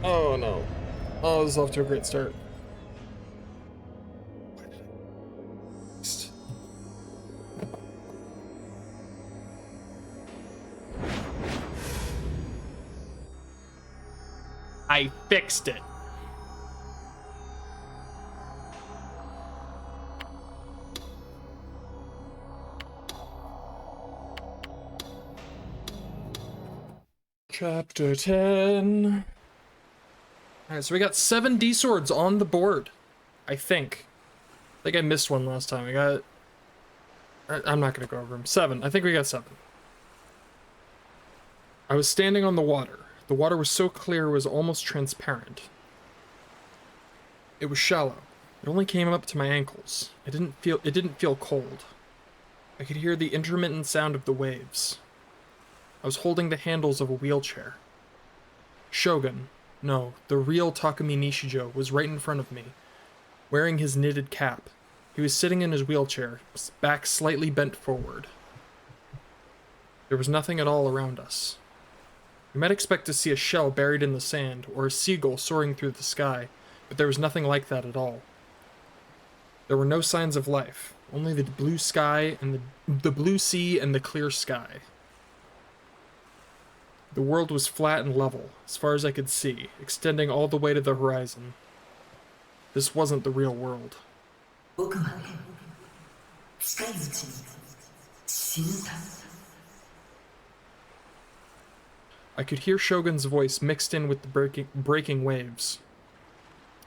Oh no. Oh, this is off to a great start. I fixed it. Chapter 10. Alright, so we got 7 D swords on the board. I think I missed one last time. I'm not gonna go over them. 7. I think we got 7. I was standing on the water. The water was so clear it was almost transparent. It was shallow. It only came up to my ankles. It didn't feel cold. I could hear the intermittent sound of the waves. I was holding the handles of a wheelchair. Shogun, no, the real Takumi Nishijo, was right in front of me, wearing his knitted cap. He was sitting in his wheelchair, back slightly bent forward. There was nothing at all around us. You might expect to see a shell buried in the sand, or a seagull soaring through the sky, but there was nothing like that at all. There were no signs of life, only the blue sky and the blue sea and the clear sky. The world was flat and level, as far as I could see, extending all the way to the horizon. This wasn't the real world. I could hear Shogun's voice mixed in with the breaking waves.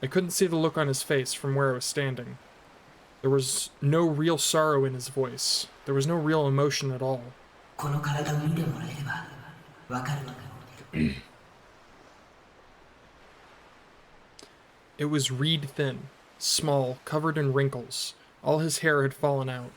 I couldn't see the look on his face from where I was standing. There was no real sorrow in his voice. There was no real emotion at all. It was reed thin, small, covered in wrinkles. All his hair had fallen out.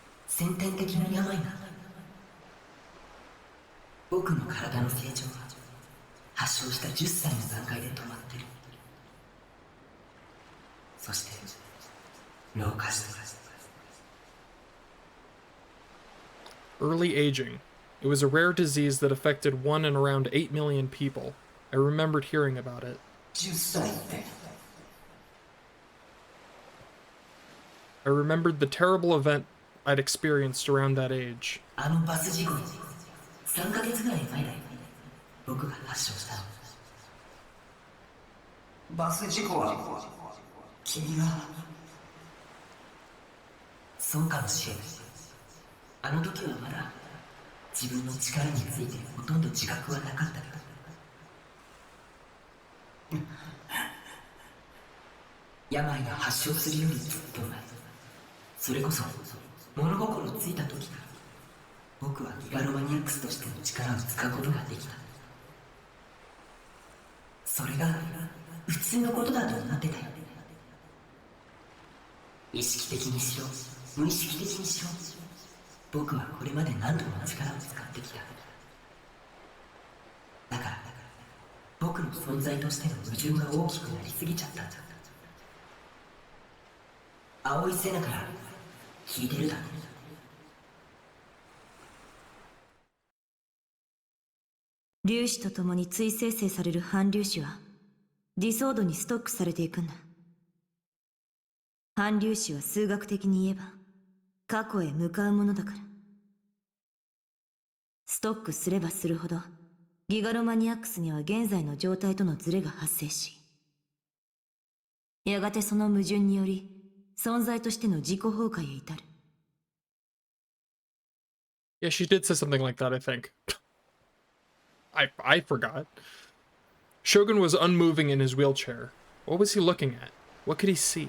Early aging. It was a rare disease that affected 1 in around 8 million people. I remembered hearing about it. I remembered the terrible event I'd experienced around that age.粒子とともに追生成される反粒子はディソードにストックされていくんだ。反粒子は数学的に言えば過去へ向かうものだから。ストックすればするほどギガロマニアックスには現在の状態とのズレが発生し、やがてその矛盾により存在としての自己崩壊へ至る。Yeah, she did say something like that, I think. I forgot. Shogun was unmoving in his wheelchair. What was he looking at? What could he see?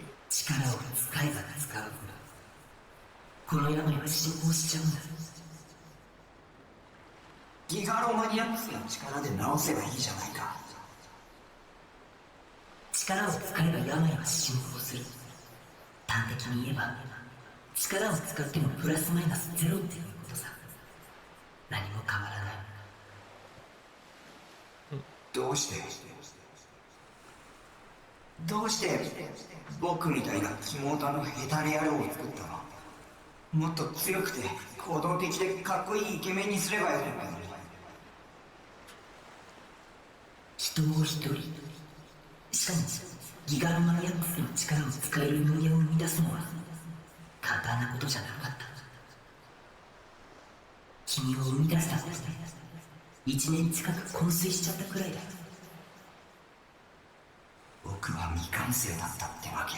しかもギガロマニアックスの力を使える人間を生み出すのは簡単なことじゃなかった。君を生み出したことで1年近く昏睡しちゃったくらいだ。僕は未完成だったってわけ。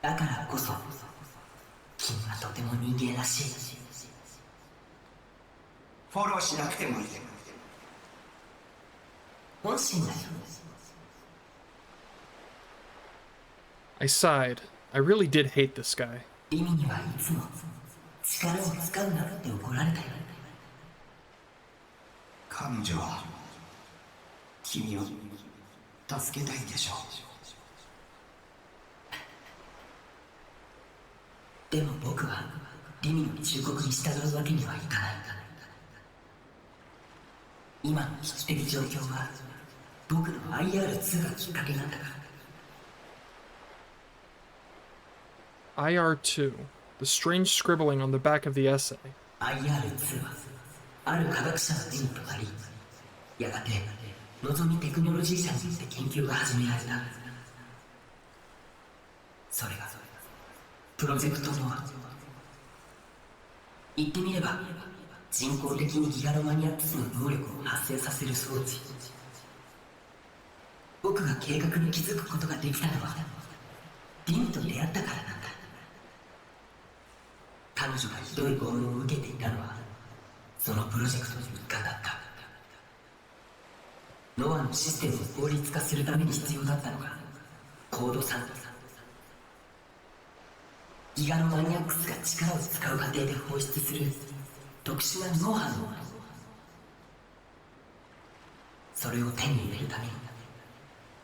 だからこそ君はとても人間らしい。フォローしなくてもいい。本心だよ。I sighed. I really did hate this guy. リミにはいつも力を使うなって怒られたよ。彼女は君を助けたいんでしょう。でも僕はリミの忠告に従うわけにはいかない。今の危機的状況は僕の IR2 がきっかけなんだから。IR2, the strange scribbling on the back of the essay. IR2 はある科学者の手に止まり、やがてのぞみテクノロジー社によって研究が始められた。それがプロジェクトノア。言ってみれば人工的にギガロマニアックスの能力を発生させる装置。僕が計画に気づくことができたのはリミと出会ったからなんだ。彼女がひどい拷問を受けていたのはそのプロジェクトの一環だった。ノアのシステムを効率化するために必要だったのがコード3。ギガロマニアックスが力を使う過程で放出する特殊な脳波のもの。それを手に入れるために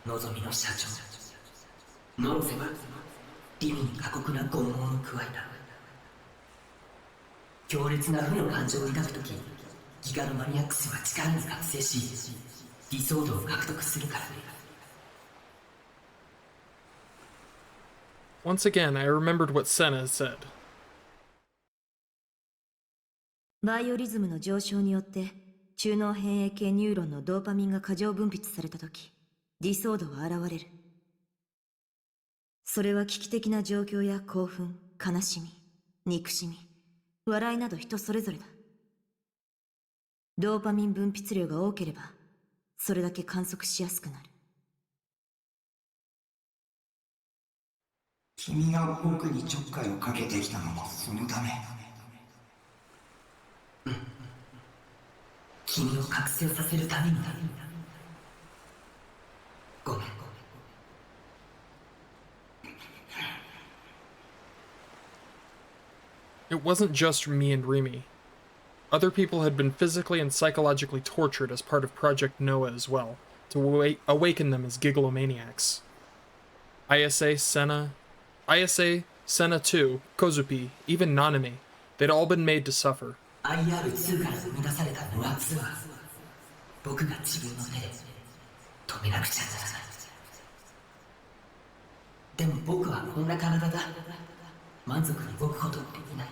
のぞみの社長ノロセはリミに過酷な拷問を加えた。強烈な負の感情を抱くときギガロマニアックスは力に覚醒し理想度を獲得するからね。Once again, I remembered what Senna said. バイオリズムの上昇によって中脳変影系ニューロンのドーパミンが過剰分泌されたとき理想度は現れる。それは危機的な状況や興奮、悲しみ、憎しみ、笑いなど人それぞれだ。ドーパミン分泌量が多ければそれだけ観測しやすくなる。君が僕にちょっかいをかけてきたのもそのため。君を覚醒させるためにだ。ごめん。It wasn't just me and Remy. Other people had been physically and psychologically tortured as part of Project Noah as well, to awaken them as gigalomaniacs. ISA, Senna 2, Kozupi, even Nanami, they'd all been made to suffer. IR2 から生み出されたノア2は僕が自分の手で止めなくちゃならない。でも僕はこんな体だ。満足に動くこともできない。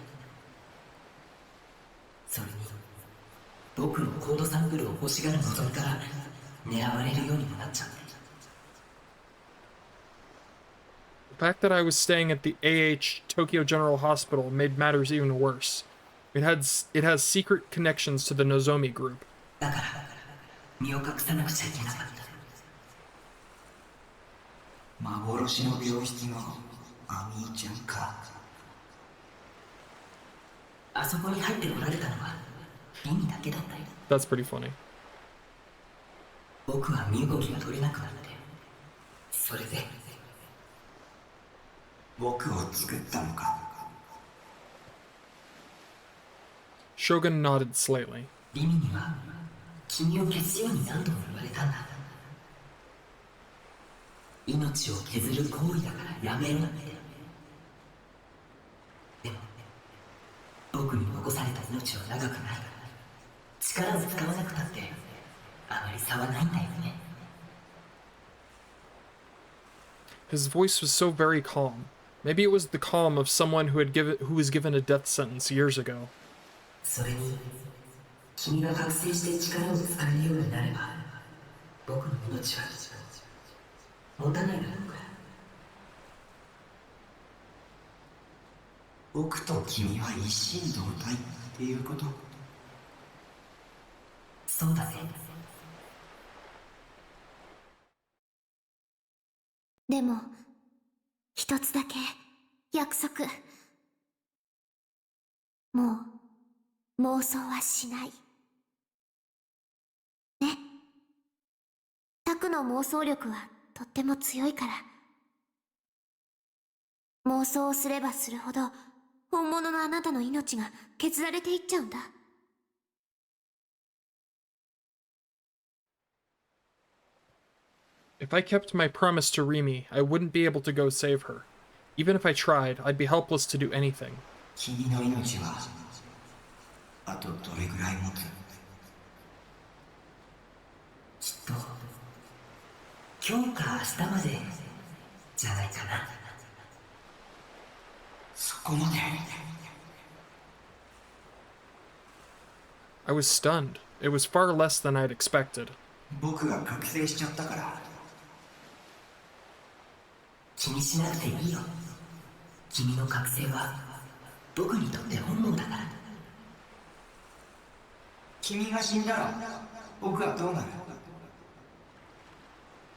それに僕のコードサンプルを欲しがる望みから狙われるようにもなっちゃう。 The fact that I was staying at the Tokyo General Hospital made matters even worse. It has secret connections to the Nozomi group. だから身を隠さなくちゃいけなかった。幻の病室のアミーちゃんか。あそこに入っておられたのはリミだけだったよ。 That's pretty funny. 僕は身動きが取れなくなって、それで僕を作ったのか。Shogun nodded slightly. リミには君を消すように何度も言われたんだ。命を削る行為だからやめろって。でも僕に残された命は長くない。力を使わなくたってあまり差はないんだよね。 His voice was so very calm. Maybe it was the calm of someone who was given a death sentence years ago. それに君が覚醒して力を使えるようになれば僕の命は持たないだろうか。僕と君は一心同体っていうこと。そうだね。でも一つだけ約束。もう妄想はしないね。タクの妄想力はとっても強いから。妄想をすればするほど本物のあなたの命が削られていっちゃうんだ。If I kept my promise to Remy, I wouldn't be able to go save her. Even if I tried, I'd be helpless to do anything. 君の命はあとどれぐらい持つ？きっと今日か明日までじゃないかな。そこまで。I was stunned. It was far less than I'd expected. 僕が覚醒しちゃったから。気にしなくていいよ。君の覚醒は僕にとって本望だから。君が死んだら僕はどうなる？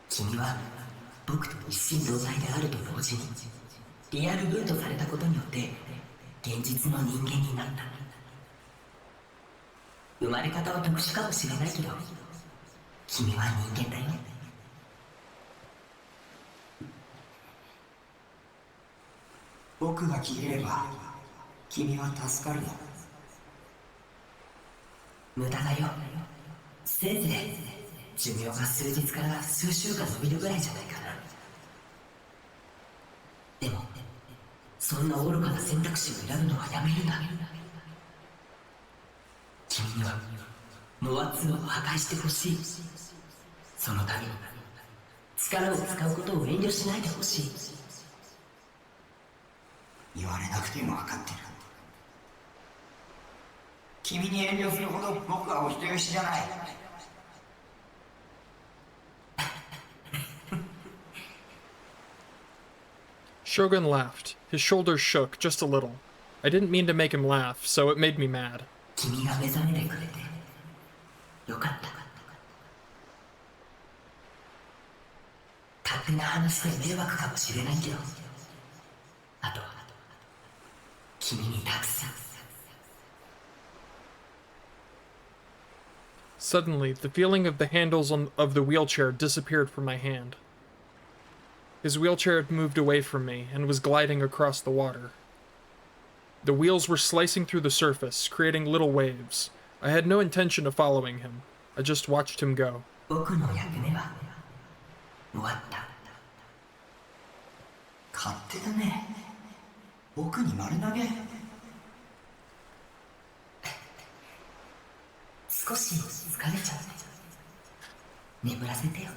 君は僕と一心同体であると同時にリアルブートされたことによって現実の人間になった。生まれ方は特殊かもしれないけど君は人間だよ。僕が消えれば君は助かるよ。無駄だよ。せいぜい寿命が数日から数週間伸びるぐらいじゃないかな。でもそんな愚かな選択肢を選ぶのはやめるんだ。君にはノア2を破壊してほしい。そのために力を使うことを遠慮しないでほしい。言われなくても分かってる。君に遠慮するほど僕はお人よしじゃない。Shogun laughed. His shoulders shook just a little. I didn't mean to make him laugh, so it made me mad. 君が目覚めてくれてよかった。勝手な話で迷惑かもしれないけど、あと君に託す。Suddenly, the feeling of the handles of the wheelchair disappeared from my hand. His wheelchair had moved away from me and was gliding across the water. The wheels were slicing through the surface, creating little waves. I had no intention of following him. I just watched him go. 僕の役目は終わった。勝手だね。僕に丸投げ。少し疲れちゃう。眠らせてよ。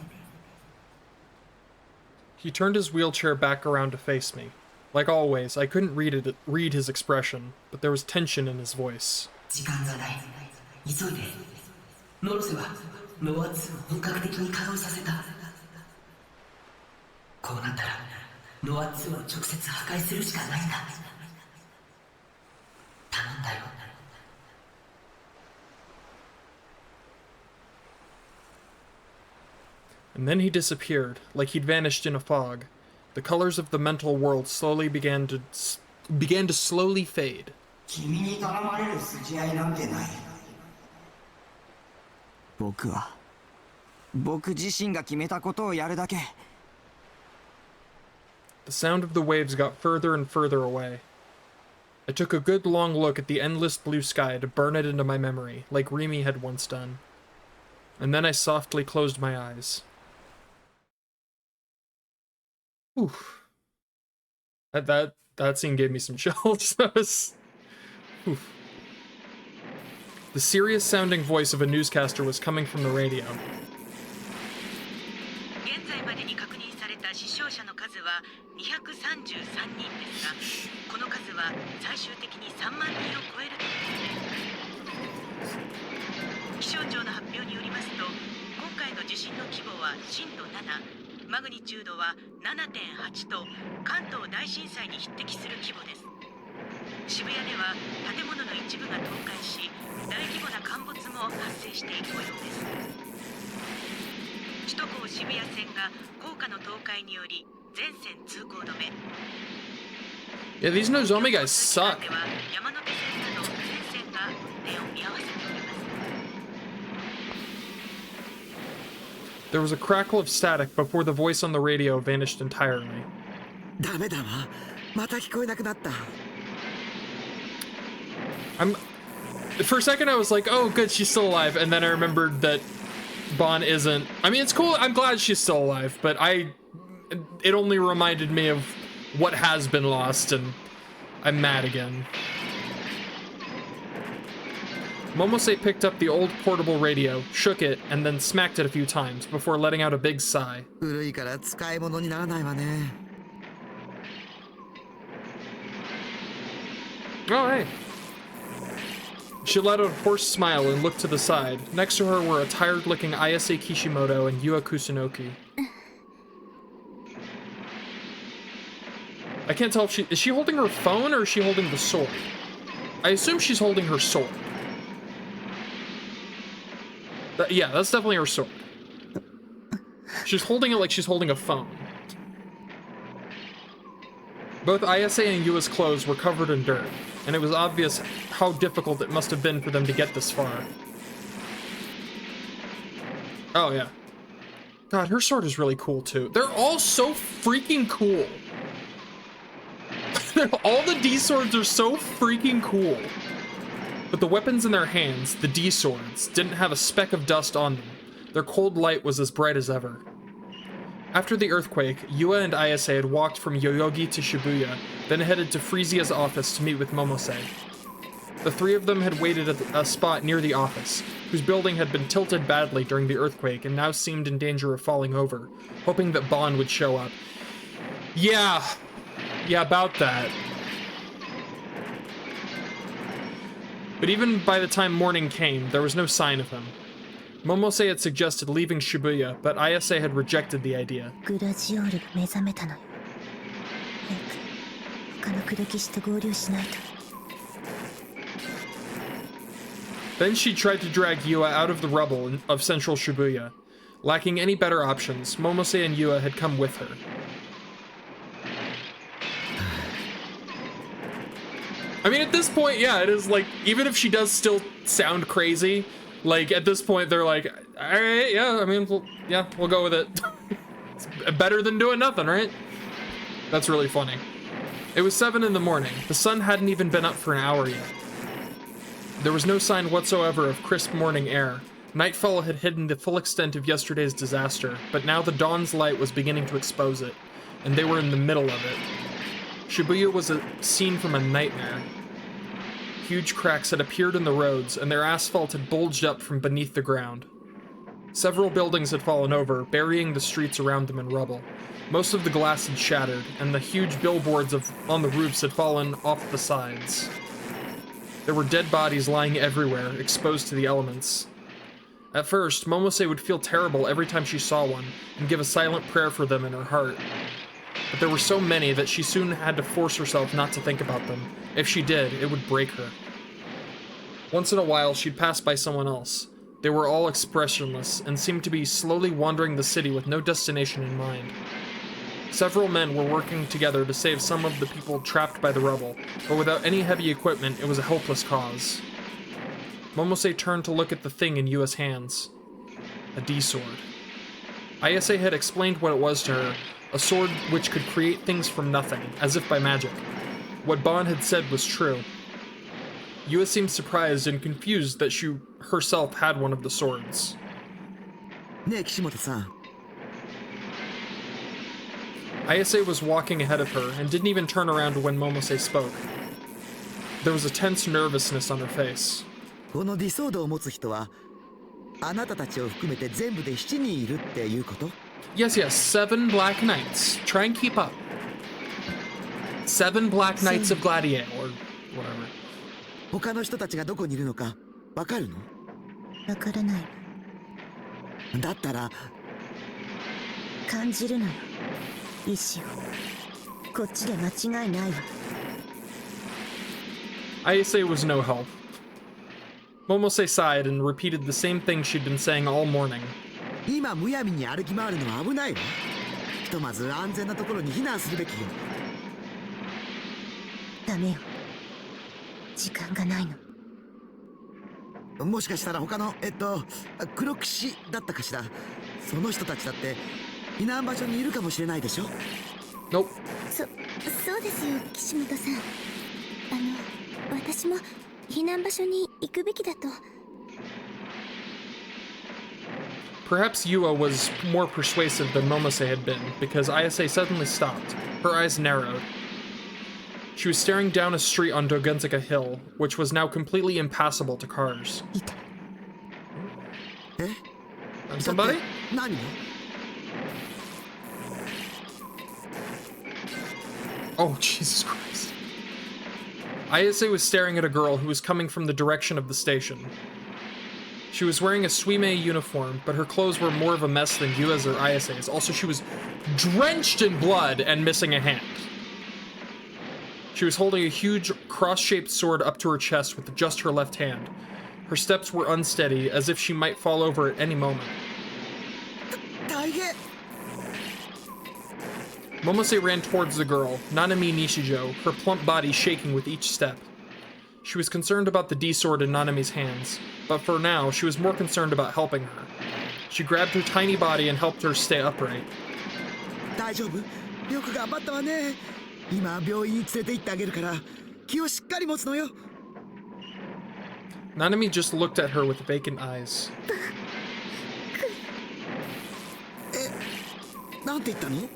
He turned his wheelchair back around to face me. Like always, I couldn't read his expression, but there was tension in his voice. 時間がない。急いで。ノロセはノア2を本格的に稼働させた。こうなったらノア2を直接破壊するしかないんだ。頼んだよ。And then he disappeared, like he'd vanished in a fog. The colors of the mental world began to slowly fade. 君に頼まれる筋合いなんてない。僕自身が決めたことをやるだけ。The sound of the waves got further and further away. I took a good long look at the endless blue sky to burn it into my memory, like Remy had once done. And then I softly closed my eyes. Oof. That scene gave me some chills. That was... Oof. The serious-sounding voice of a newscaster was coming from the radio. 現在までに確認された死傷者の数は233人ですが、この数は最終的に3万人を超えるということです。気象庁の発表によりますと、今回の地震の規模は震度7、マグニチュードは 7.8 と関東大震災に匹敵する規模です。渋谷では建物の一部が倒壊し、大規模な陥没も発生している模様です。首都高渋谷線が高架の倒壊により全線通行止め。 Yeah, these Nozomi guys suck. では山手線など全線が運転を見合わせております。 There was a crackle of static before the voice on the radio vanished entirely. ダメだわ。また聞こえなくなった。For a second I was like, oh good, she's still alive, and then I remembered that Bon isn't. I mean, it's cool, I'm glad she's still alive, but it only reminded me of what has been lost, and I'm mad again. Momose picked up the old portable radio, shook it, and then smacked it a few times before letting out a big sigh. 古いから使い物にならないわね。 Oh, hey. She let out a forced smile and looked to the side. Next to her were a tired-looking Ayase Kishimoto and Yua Kusunoki. I can't tell if is she holding her phone or is she holding the sword? I assume she's holding her sword. Yeah, that's definitely her sword. She's holding it like she's holding a phone. Both Ayase and Yua's clothes were covered in dirt, and it was obvious how difficult it must have been for them to get this far. Oh, yeah. God, her sword is really cool, too. They're all so freaking cool. All the D-swords are so freaking cool. But the weapons in their hands, the D-swords, didn't have a speck of dust on them. Their cold light was as bright as ever. After the earthquake, Yua and Ayase had walked from Yoyogi to Shibuya, then headed to Friezia's office to meet with Momose. The three of them had waited at a spot near the office, whose building had been tilted badly during the earthquake and now seemed in danger of falling over, hoping that Bon would show up. Yeah, about that. But even by the time morning came, there was no sign of him. Momose had suggested leaving Shibuya, but Ayase had rejected the idea. グラジオールが目覚めたのよ。早く他の口説き師と合流しないと。 Then she tried to drag Yua out of the rubble of central Shibuya. Lacking any better options, Momose and Yua had come with her. I mean, at this point, yeah, it is like, even if she does still sound crazy, like, at this point, they're like, alright, yeah, I mean, we'll go with it. It's better than doing nothing, right? That's really funny. It was 7 in the morning. The sun hadn't even been up for an hour yet. There was no sign whatsoever of crisp morning air. Nightfall had hidden the full extent of yesterday's disaster, but now the dawn's light was beginning to expose it, and they were in the middle of it. Shibuya was a scene from a nightmare. Huge cracks had appeared in the roads, and their asphalt had bulged up from beneath the ground. Several buildings had fallen over, burying the streets around them in rubble. Most of the glass had shattered, and the huge billboards on the roofs had fallen off the sides. There were dead bodies lying everywhere, exposed to the elements. At first, Momose would feel terrible every time she saw one, and give a silent prayer for them in her heart. But there were so many that she soon had to force herself not to think about them. If she did, it would break her. Once in a while, she'd pass by someone else. They were all expressionless, and seemed to be slowly wandering the city with no destination in mind. Several men were working together to save some of the people trapped by the rubble, but without any heavy equipment, it was a hopeless cause. Momose turned to look at the thing in Yua's hands. A D-sword. Ayase had explained what it was to her, a sword which could create things from nothing, as if by magic. What Bon had said was true. Yua seemed surprised and confused that she herself had one of the swords. ねえ岸本さん。 Ayase was walking ahead of her and didn't even turn around when Momose spoke. There was a tense nervousness on her face. このディソードを持つ人はあなたたちを含めて全部で7人いるっていうこと？ Yes, 7 Black Knights. Try and keep up. 7 Black Knights of Gladiator, or whatever. 他の人たちがどこにいるのかわかるの？わからない。だったら感じるのよ、意志を。こっちで間違いないわ。Ayase was no help. Momose sighed and repeated the same thing she'd been saying all morning. 今むやみに歩き回るのは危ないわ。ひとまず安全なところに避難するべきよ。ダメよ、時間がないの。もしかしたら他の黒騎士だったかしら。その人たちだって避難場所にいるかもしれないでしょ。Nope. そうですよ、岸本さん。私も避難場所に行くべきだと。Perhaps Yua was more persuasive than Momose had been, because Ayase suddenly stopped. Her eyes narrowed. She was staring down a street on Dogenzaka Hill, which was now completely impassable to cars. え？ Somebody? 何が？ Oh, Jesus Christ. Ayase was staring at a girl who was coming from the direction of the station. She was wearing a Suime uniform, but her clothes were more of a mess than Yua's or Ayase's. Also, she was drenched in blood and missing a hand. She was holding a huge cross-shaped sword up to her chest with just her left hand. Her steps were unsteady, as if she might fall over at any moment. 大変。 Momose ran towards the girl, Nanami Nishijo, her plump body shaking with each step. She was concerned about the D-sword in Nanami's hands, but for now, she was more concerned about helping her. She grabbed her tiny body and helped her stay upright. 大丈夫？よく頑張ったわね。今病院に連れて行ってあげるから気をしっかり持つのよ。 Nanami just looked at her with vacant eyes. なんて言ったの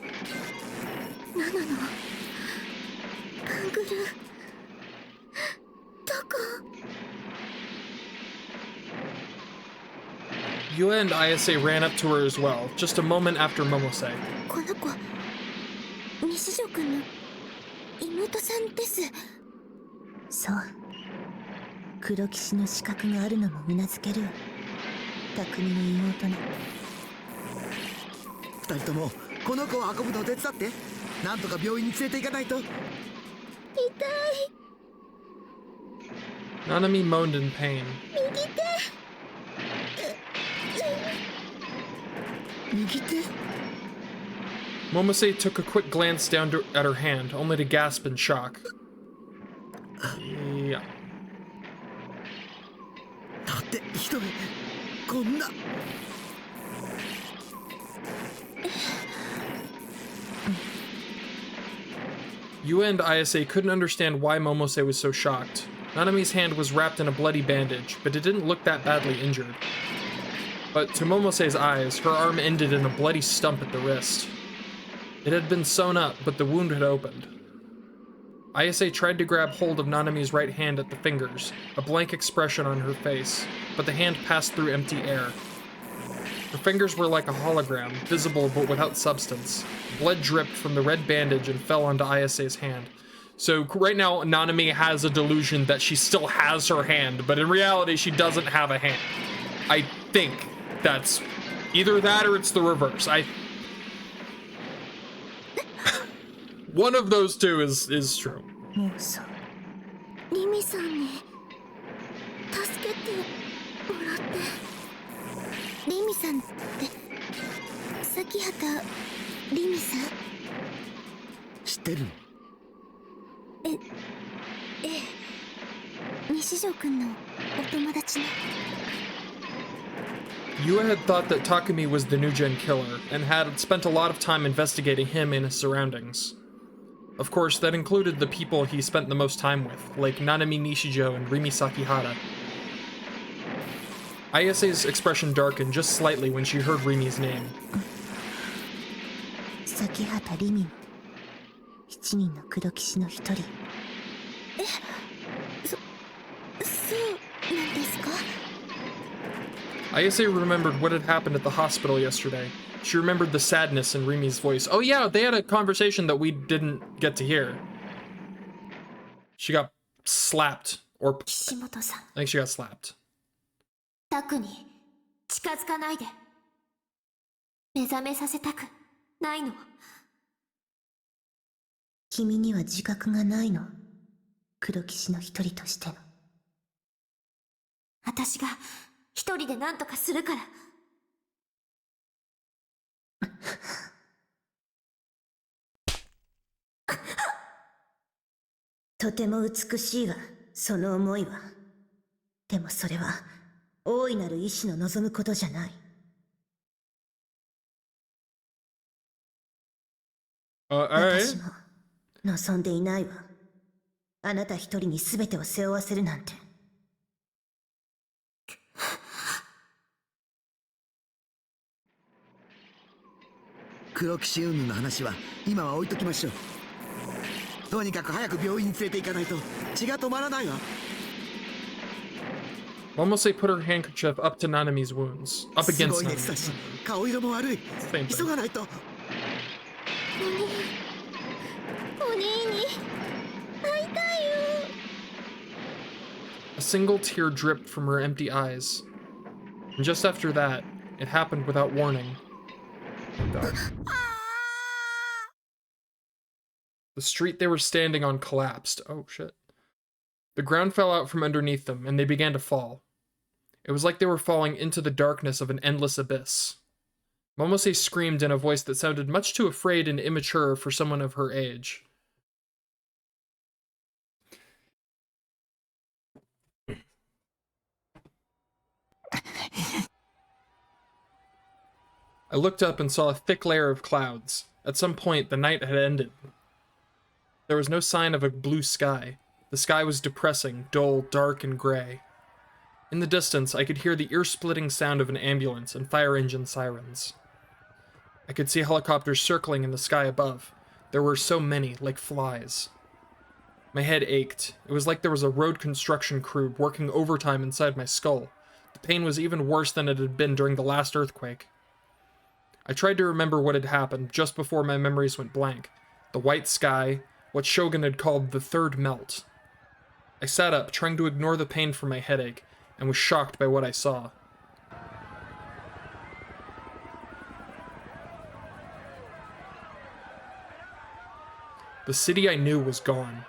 ？Yua and Ayase ran up to her as well, just a moment after Momose. この子、西条くんの妹さんです。そう。黒騎士の資格があるのも頷けるわ。匠の妹ね。二人ともこの子を運ぶのを手伝って。なんとか病院に連れて行かないと。痛い。 Nanami moaned in pain. 右手。 Momose took a quick glance down at her hand, only to gasp in shock. Yeah. だって一人こんな。 Yua and Ayase couldn't understand why Momose was so shocked. Nanami's hand was wrapped in a bloody bandage, but it didn't look that badly injured. But to Momose's eyes, her arm ended in a bloody stump at the wrist. It had been sewn up, but the wound had opened. Ayase tried to grab hold of Nanami's right hand at the fingers, a blank expression on her face, but the hand passed through empty air. Her fingers were like a hologram, visible but without substance. Blood dripped from the red bandage and fell onto Ayase's hand. So right now, Nanami has a delusion that she still has her hand, but in reality, she doesn't have a hand. I think that's either that or it's the reverse. One of those two is true. もうそう。リミさんに助けてもらって。リミさんって崎畑リミさん？知ってるの？ええ。西条くんのお友達の。 Yua had thought that Takumi was the new gen killer, and had spent a lot of time investigating him and his surroundings. Of course, that included the people he spent the most time with, like Nanami Nishijo and Rimi Sakihara. Ayase's expression darkened just slightly when she heard Rimi's name. 崎畑リミの7人の黒騎士の一人。そうなんですか？ Ayase remembered what had happened at the hospital yesterday. She remembered the sadness in Rimi's voice. Oh yeah, they had a conversation that we didn't get to hear. She got slapped, or 岸本さん。 I think she got slapped. タクに近づかないで。目覚めさせたくないの。君には自覚がないの。黒騎士の一人としての。私が一人で何とかするから。とても美しいわ、その思いは。でもそれは大いなる意志の望むことじゃない。私 Alright. も望んでいないわ。あなた一人に全てを背負わせるなんて。黒騎士云々の話は今は置いときましょう。とにかく早く病院に連れて行かないと血が止まらないわ。 Momose put her handkerchief up to Nanami's wounds. Up す against ごい熱だ Nanami. し顔色も悪い。 Same 急 thing. がないと。お兄に会いたいよ。 A single tear dripped from her empty eyes. And just after that, it happened without warning. Oh god. The street they were standing on collapsed. Oh shit. The ground fell out from underneath them, and they began to fall. It was like they were falling into the darkness of an endless abyss. Momose screamed in a voice that sounded much too afraid and immature for someone of her age. I looked up and saw a thick layer of clouds. At some point, the night had ended. There was no sign of a blue sky. The sky was depressing, dull, dark, and gray. In the distance, I could hear the ear-splitting sound of an ambulance and fire engine sirens. I could see helicopters circling in the sky above. There were so many, like flies. My head ached. It was like there was a road construction crew working overtime inside my skull. The pain was even worse than it had been during the last earthquake. I tried to remember what had happened just before my memories went blank. The white sky, what Shogun had called the third melt. I sat up, trying to ignore the pain from my headache, and was shocked by what I saw. The city I knew was gone.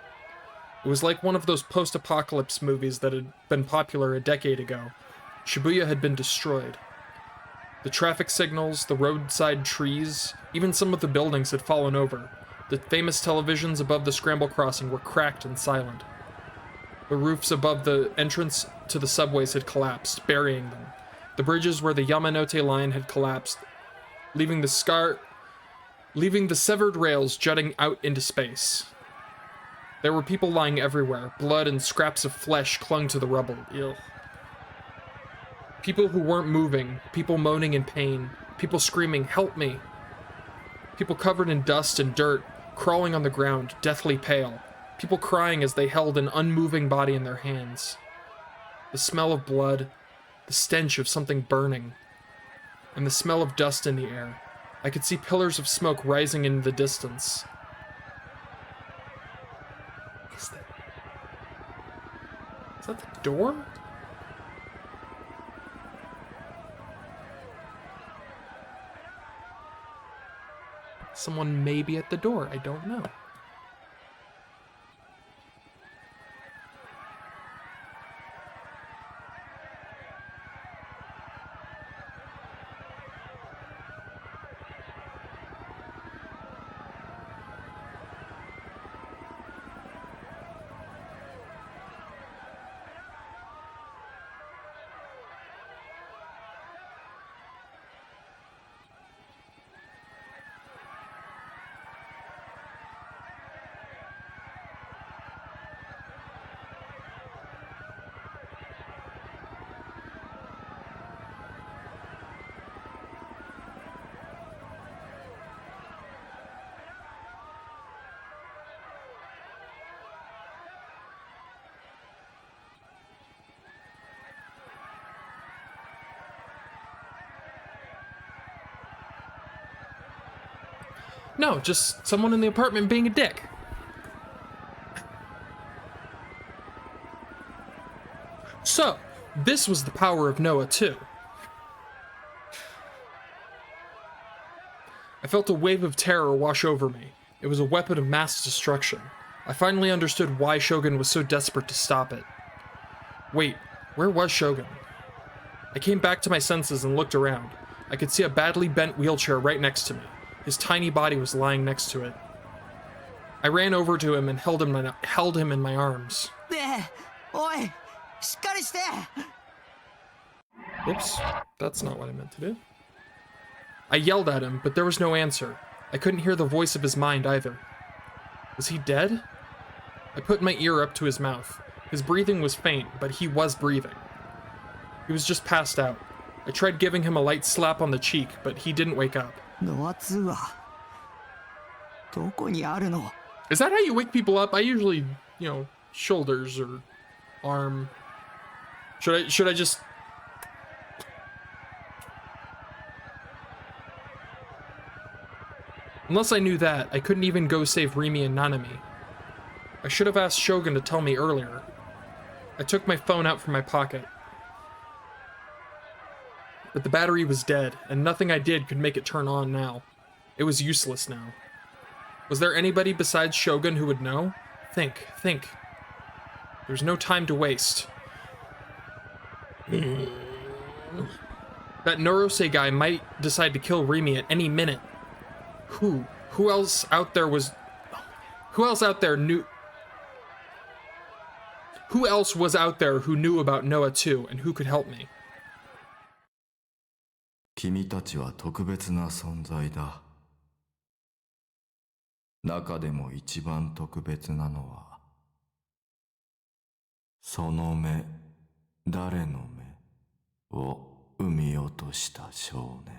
It was like one of those post-apocalypse movies that had been popular a decade ago. Shibuya had been destroyed. The traffic signals, the roadside trees, even some of the buildings had fallen over. The famous televisions above the scramble crossing were cracked and silent. The roofs above the entrance to the subways had collapsed, burying them. The bridges where the Yamanote line had collapsed, leaving the severed rails jutting out into space. There were people lying everywhere. Blood and scraps of flesh clung to the rubble. Ew. People who weren't moving, people moaning in pain, people screaming, "Help me!" People covered in dust and dirt, crawling on the ground, deathly pale. People crying as they held an unmoving body in their hands. The smell of blood, the stench of something burning, and the smell of dust in the air. I could see pillars of smoke rising in the distance. Is that the door? Someone may be at the door, I don't know. No, just someone in the apartment being a dick. So, this was the power of Noah too. I felt a wave of terror wash over me. It was a weapon of mass destruction. I finally understood why Shogun was so desperate to stop it. Wait, where was Shogun? I came back to my senses and looked around. I could see a badly bent wheelchair right next to me. His tiny body was lying next to it. I ran over to him and held him in my arms. Oops, that's not what I meant to do. I yelled at him, but there was no answer. I couldn't hear the voice of his mind either. Was he dead? I put my ear up to his mouth. His breathing was faint, but he was breathing. He was just passed out. I tried giving him a light slap on the cheek, but he didn't wake up. Is that how you wake people up? I usually, shoulders or arm. Should I just... Unless I knew that, I couldn't even go save Rimi and Nanami. I should have asked Shogun to tell me earlier. I took my phone out from my pocket. But the battery was dead, and nothing I did could make it turn on now. It was useless now. Was there anybody besides Shogun who would know? Think. There's no time to waste. That Norose guy might decide to kill Rimi at any minute. Who else out there was out there who knew about Noah too, and who could help me? 君たちは特別な存在だ。中でも一番特別なのは、その目、誰の目を生み落とした少年。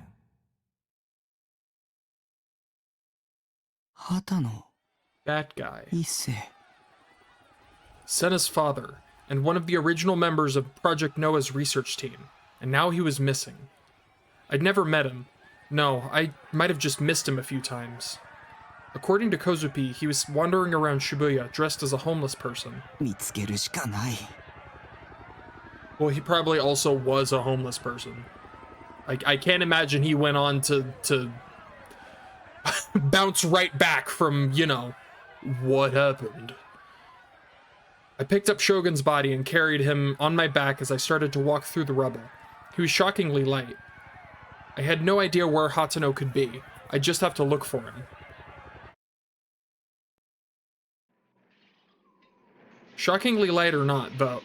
That guy. Senna's father, and one of the original members of Project Noah's research team, and now he was missing. I'd never met him. No, I might have just missed him a few times. According to Kozupi, he was wandering around Shibuya dressed as a homeless person. Well, he probably also was a homeless person. I can't imagine he went on to bounce right back from, what happened. I picked up Shogun's body and carried him on my back as I started to walk through the rubble. He was shockingly light. I had no idea where Hatano could be. I just have to look for him. Shockingly light or not, though,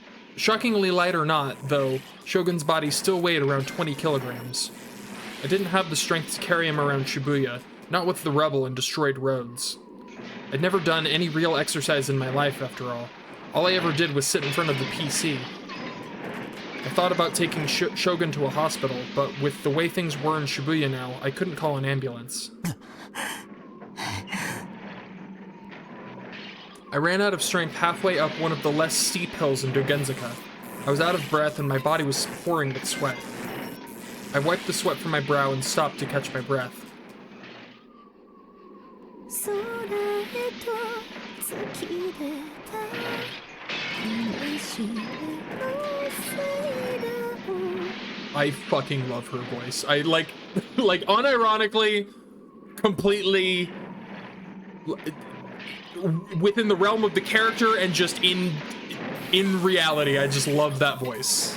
Shogun's body still weighed around 20 kilograms. I didn't have the strength to carry him around Shibuya, not with the rubble and destroyed roads. I'd never done any real exercise in my life, after all. All I ever did was sit in front of the PC. I thought about taking Shogun to a hospital, but with the way things were in Shibuya now, I couldn't call an ambulance. I ran out of strength halfway up one of the less steep hills in Dogenzaka. I was out of breath and my body was pouring with sweat. I wiped the sweat from my brow and stopped to catch my breath. I fucking love her voice. I like unironically, completely within the realm of the character and just in reality, I just love that voice.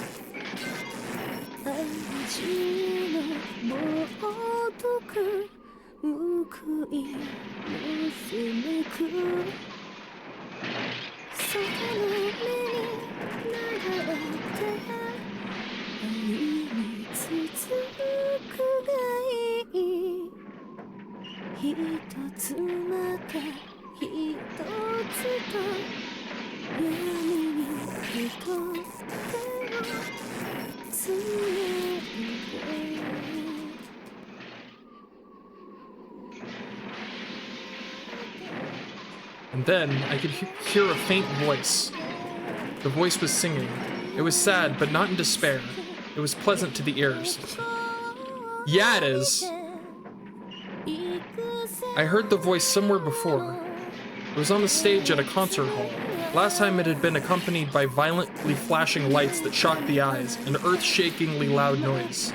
And then I could hear a faint voice. The voice was singing. It was sad, but not in despair. It was pleasant to the ears. Yeah, it is. I heard the voice somewhere before. It was on the stage at a concert hall. Last time it had been accompanied by violently flashing lights that shocked the eyes and earth-shakingly loud noise.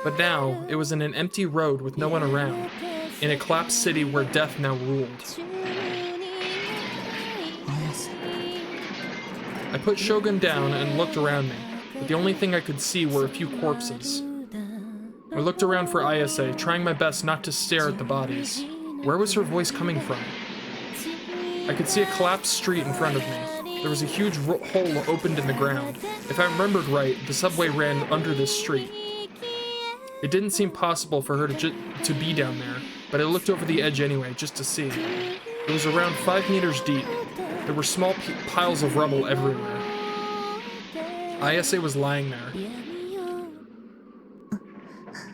But now, it was in an empty road with no one around, in a collapsed city where death now ruled. I put Shogun down and looked around me, but the only thing I could see were a few corpses. I looked around for Ayase, trying my best not to stare at the bodies. Where was her voice coming from? I could see a collapsed street in front of me. There was a huge hole opened in the ground. If I remembered right, the subway ran under this street. It didn't seem possible for her to be down there, but I looked over the edge anyway, just to see. It was around 5 meters deep. There were small piles of rubble everywhere. Ayase was lying there.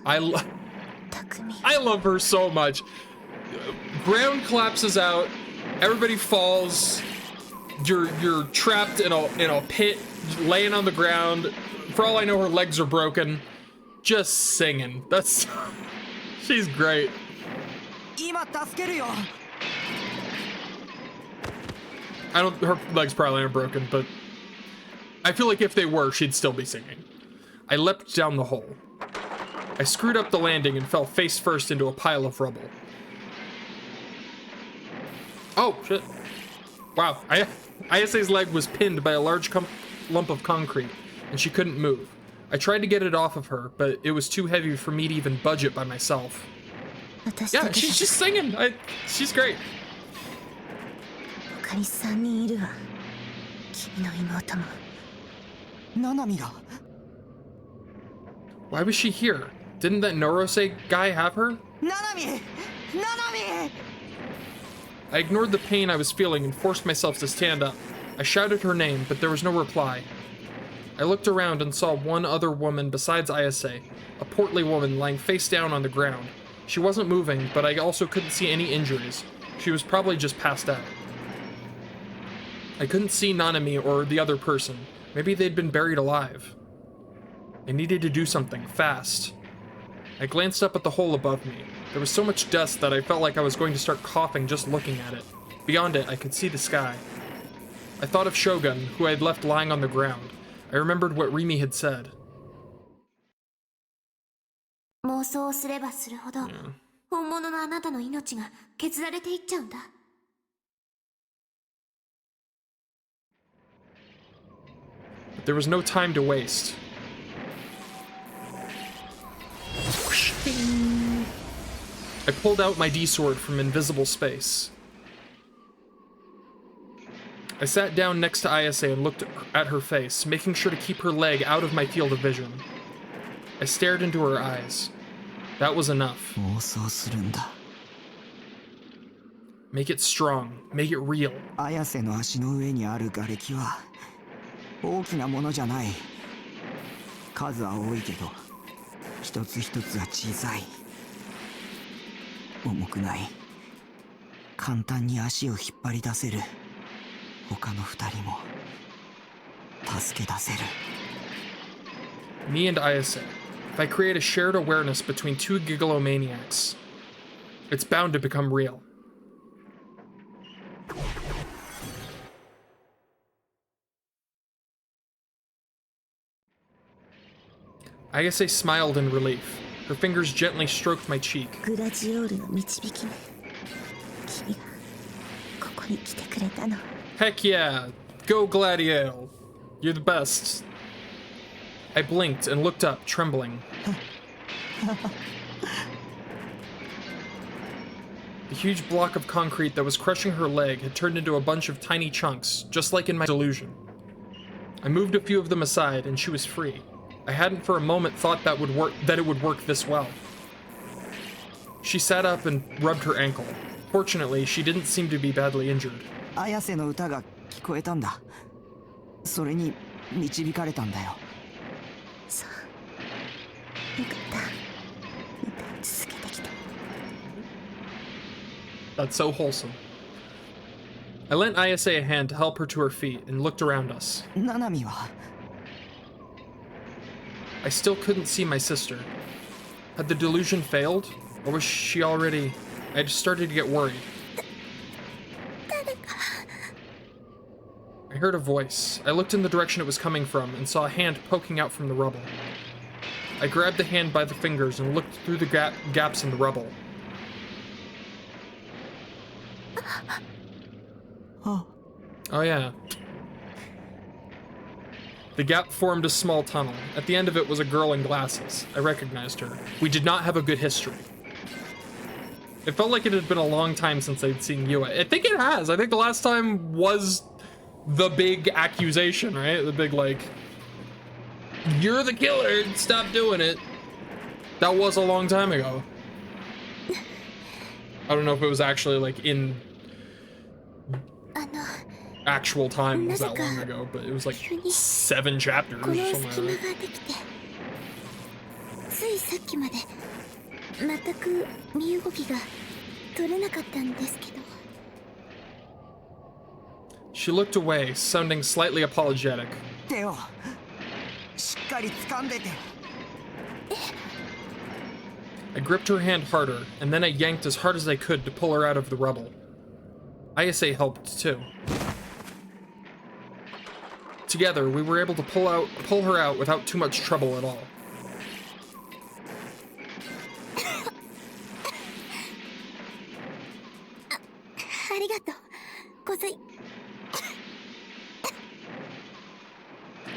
I love her so much. Ground collapses out. Everybody falls. You're trapped in a pit, laying on the ground. For all I know, her legs are broken. Just singing. That's she's great. Her legs probably aren't broken, but I feel like if they were, she'd still be singing. I leapt down the hole. I screwed up the landing and fell face first into a pile of rubble. Oh, shit. Wow. Ayase's leg was pinned by a large lump of concrete, and she couldn't move. I tried to get it off of her, but it was too heavy for me to even budge it by myself. Yeah, she's just singing. She's great. Why was she here? Didn't that Norose guy have her? Nanami! I ignored the pain I was feeling and forced myself to stand up. I shouted her name, but there was no reply. I looked around and saw one other woman besides Ayase, a portly woman lying face down on the ground. She wasn't moving, but I also couldn't see any injuries. She was probably just passed out. I couldn't see Nanami or the other person. Maybe they'd been buried alive. I needed to do something, fast. I glanced up at the hole above me. There was so much dust that I felt like I was going to start coughing just looking at it. Beyond it, I could see the sky. I thought of Shogun, who I had left lying on the ground. I remembered what Rimi had said. 妄想をすればするほど、本物のあなたの命が削られていっちゃうんだ。But there was no time to waste. I pulled out my D-sword from invisible space. I sat down next to Ayase and looked at her face, making sure to keep her leg out of my field of vision. I stared into her eyes. That was enough. Make it strong. Make it real. 綾瀬の足の上にある瓦礫は大きなものじゃない。数は多いけど、一つ一つは小さい。重くない。簡単に足を引っ張り出せる。他の二人も助け出せる。Me and Ayase. If I create a shared awareness between two gigalomaniacs, it's bound to become real. Ayase smiled in relief. Her fingers gently stroked my cheek. グラジオールの導きね。君がここに来てくれたの。 Heck yeah! Go Gladiator! You're the best. I blinked and looked up, trembling. The huge block of concrete that was crushing her leg had turned into a bunch of tiny chunks, just like in my delusion. I moved a few of them aside, and she was free. I hadn't for a moment thought that it would work this well. She sat up and rubbed her ankle. Fortunately, she didn't seem to be badly injured. 綾瀬の歌が聞こえたんだ。それに導かれたんだよ。そう。よかった。歌い続けてきた。That's so wholesome. I lent Ayase a hand to help her to her feet and looked around us. ナナミは I still couldn't see my sister. Had the delusion failed? Or was she already... I just started to get worried. I heard a voice. I looked in the direction it was coming from and saw a hand poking out from the rubble. I grabbed the hand by the fingers and looked through the gaps in the rubble. Oh yeah. The gap formed a small tunnel. At the end of it was a girl in glasses. I recognized her. We did not have a good history. It felt like it had been a long time since I'd seen Yua. I think it has. I think the last time was the big accusation, right? The big, like, you're the killer, stop doing it. That was a long time ago. I don't know if it was actually, like, in actual time was that long ago, but it was like 7 chapters or something like that. ついさっきまで全く身動きが取れなかったんですけど。 She looked away, sounding slightly apologetic. 手をしっかり掴んでて。 I gripped her hand harder, and then I yanked as hard as I could to pull her out of the rubble. Ayase helped too. Together, we were able to pull her out without too much trouble at all.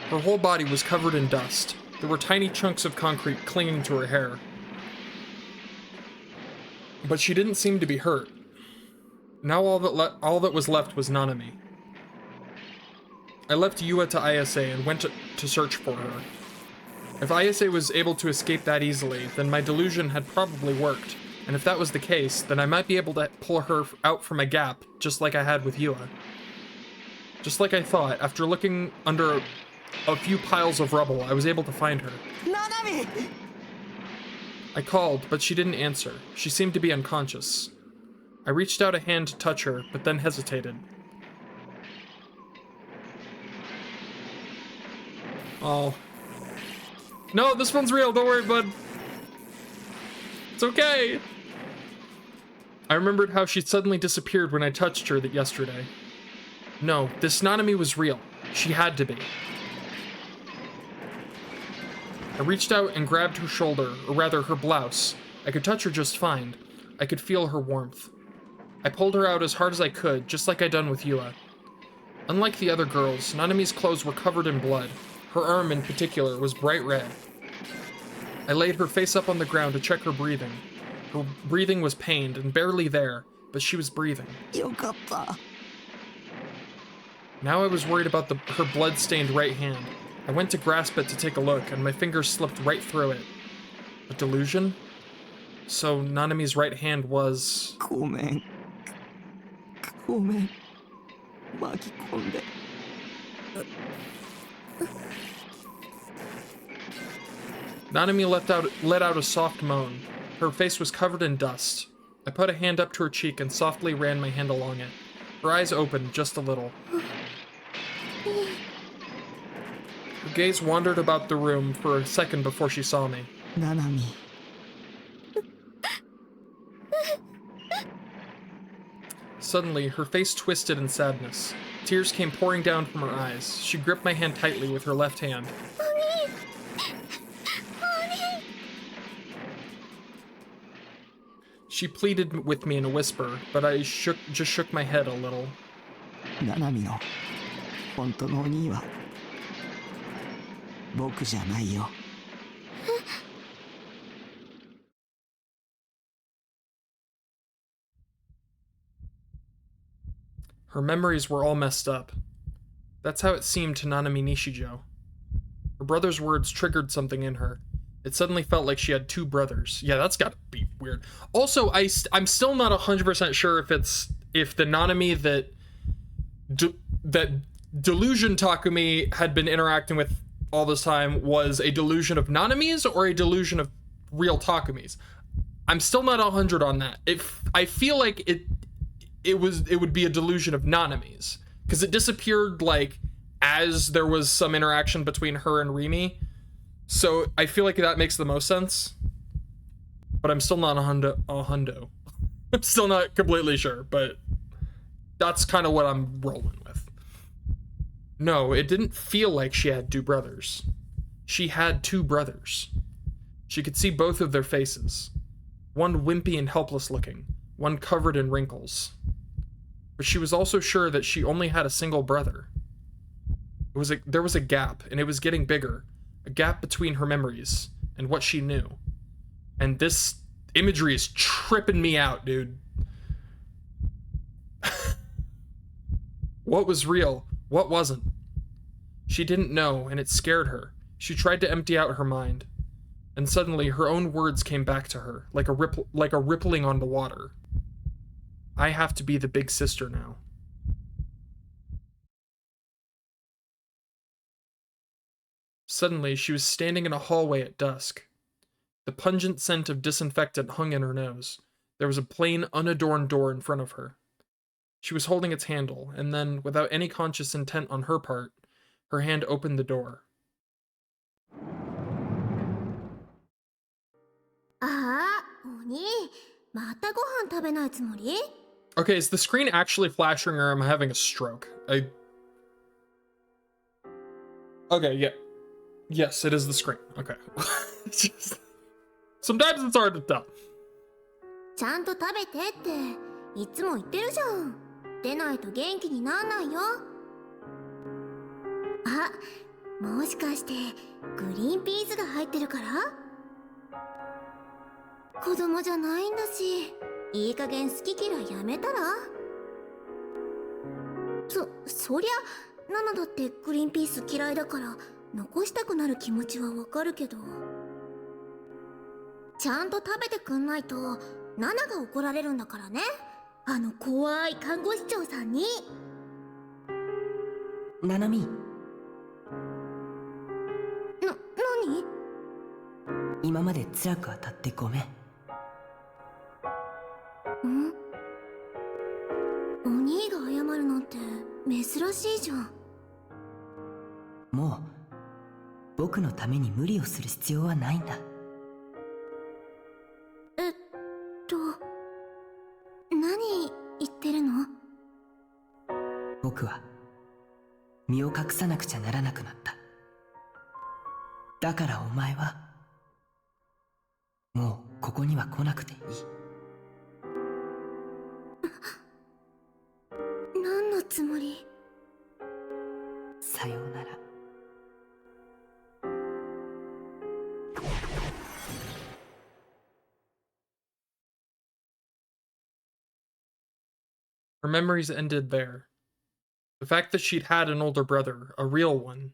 Her whole body was covered in dust. There were tiny chunks of concrete clinging to her hair. But she didn't seem to be hurt. Now all that was left was Nanami. I left Yua to Ayase and went to search for her. If Ayase was able to escape that easily, then my delusion had probably worked, and if that was the case, then I might be able to pull her out from a gap, just like I had with Yua. Just like I thought, after looking under a few piles of rubble, I was able to find her. Nanami! I called, but she didn't answer. She seemed to be unconscious. I reached out a hand to touch her, but then hesitated. Oh. No, this one's real, don't worry, bud. It's okay. I remembered how she suddenly disappeared when I touched her yesterday. No, this Nanami was real. She had to be. I reached out and grabbed her shoulder, or rather her blouse. I could touch her just fine. I could feel her warmth. I pulled her out as hard as I could, just like I'd done with Yua. Unlike the other girls, Nanami's clothes were covered in blood. Her arm, in particular, was bright red. I laid her face up on the ground to check her breathing. Her breathing was pained and barely there, but she was breathing. よかった。 Now I was worried about her blood-stained right hand. I went to grasp it to take a look, and my fingers slipped right through it. A delusion? So Nanami's right hand was... ごめん。ごめん。巻き込んで。 Nanami let out a soft moan. Her face was covered in dust. I put a hand up to her cheek and softly ran my hand along it. Her eyes opened just a little. Her gaze wandered about the room for a second before she saw me. ナナミ。 Suddenly, her face twisted in sadness. Tears came pouring down from her eyes. She gripped my hand tightly with her left hand. She pleaded with me in a whisper, but I just shook my head a little. ナナミの本当のお兄は僕じゃないよ。 Her memories were all messed up. That's how it seemed to Nanami Nishijo. Her brother's words triggered something in her. It suddenly felt like she had 2 brothers. Yeah, that's gotta be weird. Also, I'm still not 100% sure if the Nanami that Delusion Takumi had been interacting with all this time was a delusion of Nanami's or a delusion of real Takumi's. I'm still not 100 on that. I feel like it would be a delusion of Nanami's, because it disappeared like as there was some interaction between her and Rimi. So I feel like that makes the most sense, but I'm still not a hundo. I'm still not completely sure, but that's kind of what I'm rolling with. No, it didn't feel like she had 2 brothers. She had 2 brothers. She could see both of their faces. One wimpy and helpless looking, one covered in wrinkles. But she was also sure that she only had a single brother. There was a gap, and it was getting bigger. A gap between her memories and what she knew. And this imagery is tripping me out, dude. What was real? What wasn't? She didn't know, and it scared her. She tried to empty out her mind. And suddenly, her own words came back to her, like a rippling on the water. I have to be the big sister now. Suddenly, she was standing in a hallway at dusk. The pungent scent of disinfectant hung in her nose. There was a plain, unadorned door in front of her. She was holding its handle, and then, without any conscious intent on her part, her hand opened the door. Okay, is the screen actually flashing or am I having a stroke? Okay, yeah. Yes, it is the screen. Okay. Sometimes it's hard to tell. ちゃんと食べてっていつも言ってるじゃん。出ないと元気になんないよ。あ、もしかしてグリーンピースが入ってるから？子供じゃないんだし、いい加減好き嫌いやめたら？そりゃナナだってグリーンピース嫌いだから残したくなる気持ちはわかるけど、ちゃんと食べてくんないとナナが怒られるんだからね。あの怖い看護師長さんに。ナナミ、何？今まで辛く当たってごめん。お兄が謝るなんて珍しいじゃん。もう僕のために無理をする必要はないんだ。何言ってるの？僕は身を隠さなくちゃならなくなった。だからお前はもうここには来なくていい。何のつもり？さようなら。Her memories ended there. The fact that she'd had an older brother, a real one.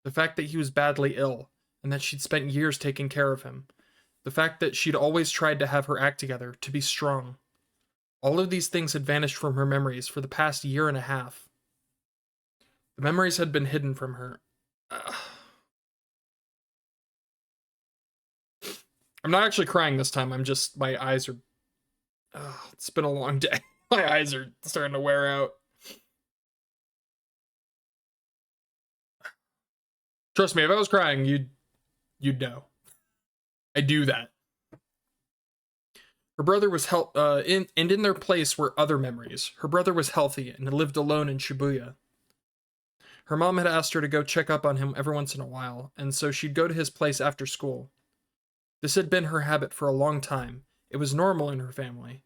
The fact that he was badly ill, and that she'd spent years taking care of him. The fact that she'd always tried to have her act together, to be strong. All of these things had vanished from her memories for the past year and a half. The memories had been hidden from her. I'm not actually crying this time, my eyes are... it's been a long day. My eyes are starting to wear out. Trust me, if I was crying, you'd know. I do that. Her brother was in their place were other memories. Her brother was healthy and lived alone in Shibuya. Her mom had asked her to go check up on him every once in a while, and so she'd go to his place after school. This had been her habit for a long time. It was normal in her family.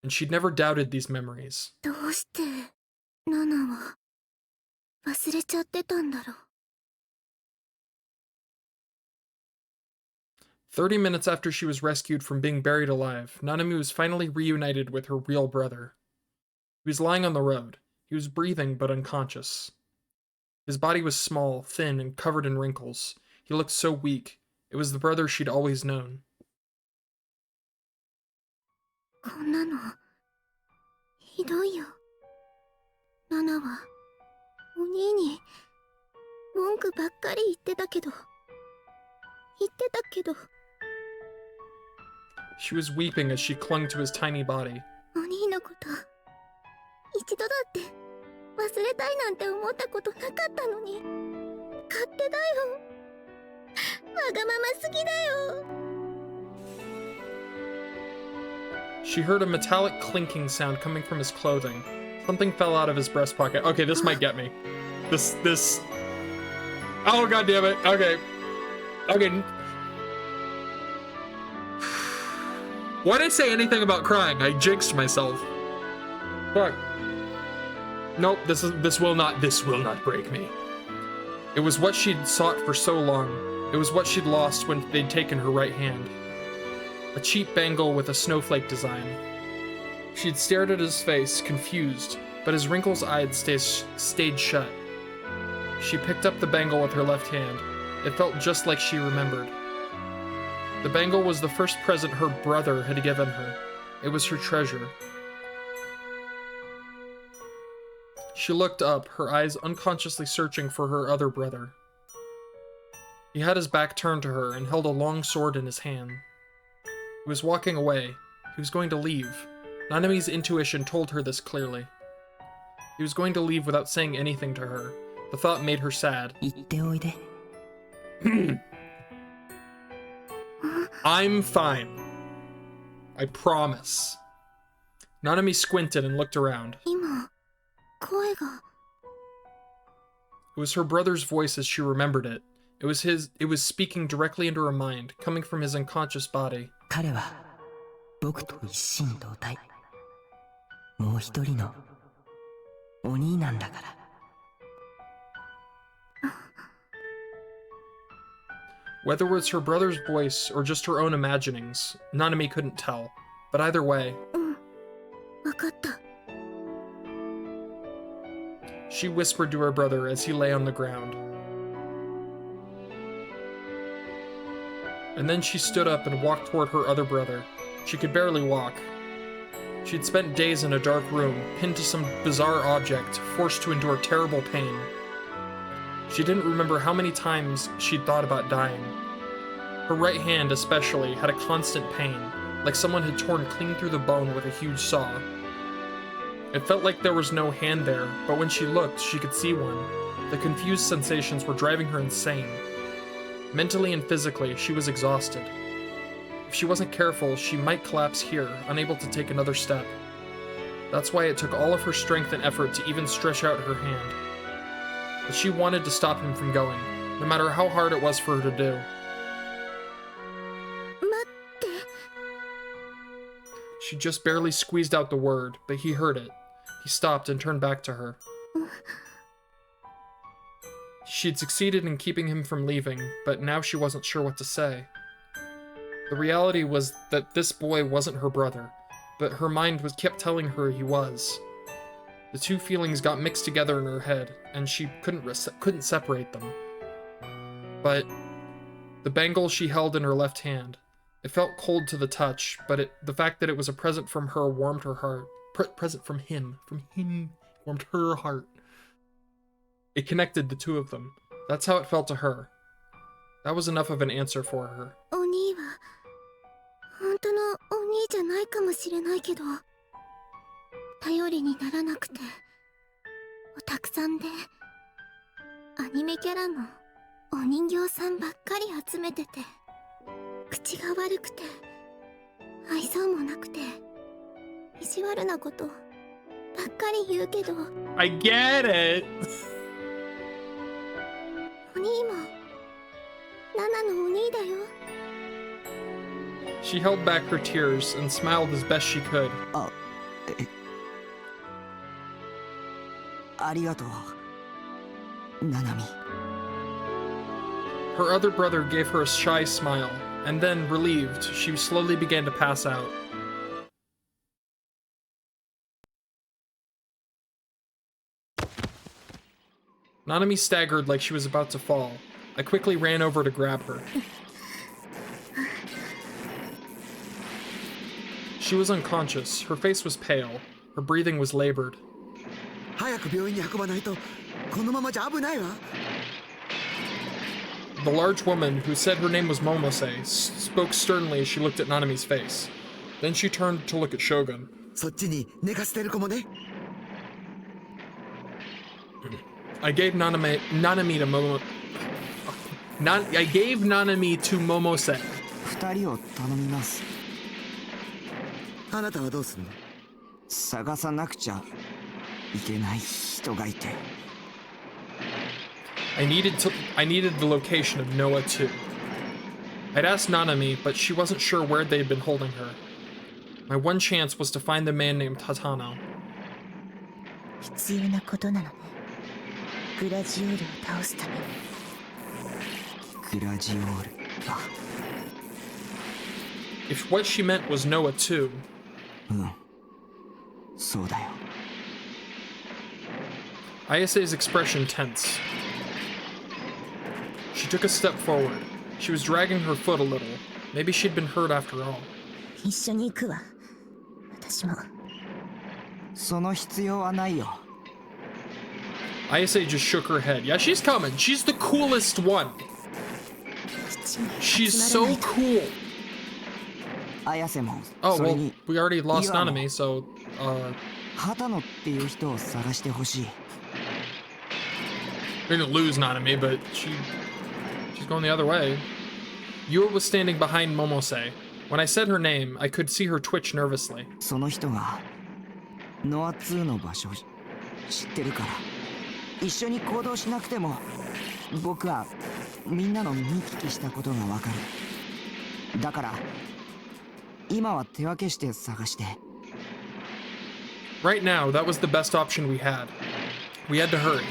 And she'd never doubted these memories. どうしてナナは忘れちゃってたんだろう。30 minutes after she was rescued from being buried alive, Nanami was finally reunited with her real brother. He was lying on the road. He was breathing but unconscious. His body was small, thin, and covered in wrinkles. He looked so weak. It was the brother she'd always known. こんなのひどいよ。ナナはお兄に文句ばっかり言ってたけど。 She was weeping as she clung to his tiny body. お兄のこと一度だって忘れたいなんて思ったことなかったのに勝手だよ。わがまますぎだよ。 She heard a metallic clinking sound coming from his clothing. Something fell out of his breast pocket. Okay, this might get me. This... Oh, god damn it. Okay. Okay. Why did I say anything about crying? I jinxed myself. Fuck. Nope, this will not break me. It was what she'd sought for so long. It was what she'd lost when they'd taken her right hand. A cheap bangle with a snowflake design. She'd stared at his face, confused, but his wrinkles eyed stayed shut. She picked up the bangle with her left hand. It felt just like she remembered. The bangle was the first present her brother had given her. It was her treasure. She looked up, her eyes unconsciously searching for her other brother. He had his back turned to her and held a long sword in his hand. He was walking away. He was going to leave. Nanami's intuition told her this clearly. He was going to leave without saying anything to her. The thought made her sad. 言っておいで。 I'm fine. I promise. Nanami squinted and looked around. 今声が It was her brother's voice as she remembered it. It was speaking directly into her mind, coming from his unconscious body. 彼は僕と一心同体。もう一人のお兄なんだから。 Whether it was her brother's voice or just her own imaginings, Nanami couldn't tell. But either way, 分かった。 she whispered to her brother as he lay on the ground. And then she stood up and walked toward her other brother. She could barely walk. She'd spent days in a dark room, pinned to some bizarre object, forced to endure terrible pain. She didn't remember how many times she'd thought about dying. Her right hand, especially, had a constant pain, like someone had torn clean through the bone with a huge saw. It felt like there was no hand there, but when she looked, she could see one. The confused sensations were driving her insane. Mentally and physically, she was exhausted. If she wasn't careful, she might collapse here, unable to take another step. That's why it took all of her strength and effort to even stretch out her hand. But she wanted to stop him from going, no matter how hard it was for her to do. 待って。 She just barely squeezed out the word, but he heard it. He stopped and turned back to her. She'd succeeded in keeping him from leaving, but now she wasn't sure what to say. The reality was that this boy wasn't her brother, but her mind kept telling her he was. The two feelings got mixed together in her head, and she couldn't separate them. But the bangle she held in her left hand, it felt cold to the touch, but the fact that it was a present from her warmed her heart. Present from him warmed her heart. It connected the two of them. That's how it felt to her. That was enough of an answer for her. お兄は本当のお兄じゃないかもしれないけど、頼りにならなくて、おたくさんでアニメキャラのお人形さんばっかり集めてて、口が悪くて愛想もなくて意地悪なことばっかり言うけど、 I get it! お兄もナナのお兄だよ。 She held back her tears and smiled as best she could. ありがとう、ナナミ。 Her other brother gave her a shy smile, and then, relieved, she slowly began to pass out. Nanami staggered like she was about to fall. I quickly ran over to grab her. She was unconscious, her face was pale, her breathing was labored. 早く病院に運ばないと、このままじゃ危ないわ。 The large woman, who said her name was Momose, spoke sternly as she looked at Nanami's face. Then she turned to look at Shogun. そっちに寝かせてる子もね。 I gave Nanami to Momose. 二人を頼みます。あなたはどうするの？探さなくちゃいけない人がいて。 I needed the location of Noah too. I'd asked Nanami, but she wasn't sure where they'd been holding her. My one chance was to find the man named Hatano. 必要なことなのね。グラジオールを倒すために。グラジオール。あ、If what she meant was Noah too, うん。そうだよ。Ayase's expression tense. She took a step forward. She was dragging her foot a little. Maybe she'd been hurt after all. 一緒に行くわ。私も。その必要はないよ。Ayase just shook her head. Yeah, she's coming. She's the coolest one. She's so cool. 綾瀬も。 Oh, それ well, に we already lost Iwamo. Nanami, so, 畑野っていう人を探してほしい。we're gonna lose Nanami, but she's going the other way. Yua was standing behind Momose. When I said her name, I could see her twitch nervously. その人がノア2の場所知ってるから一緒に行動しなくても僕はみんなの見聞きしたことがわかる。だから今は手分けして探して。 Right now, that was the best option we had. We had to hurry.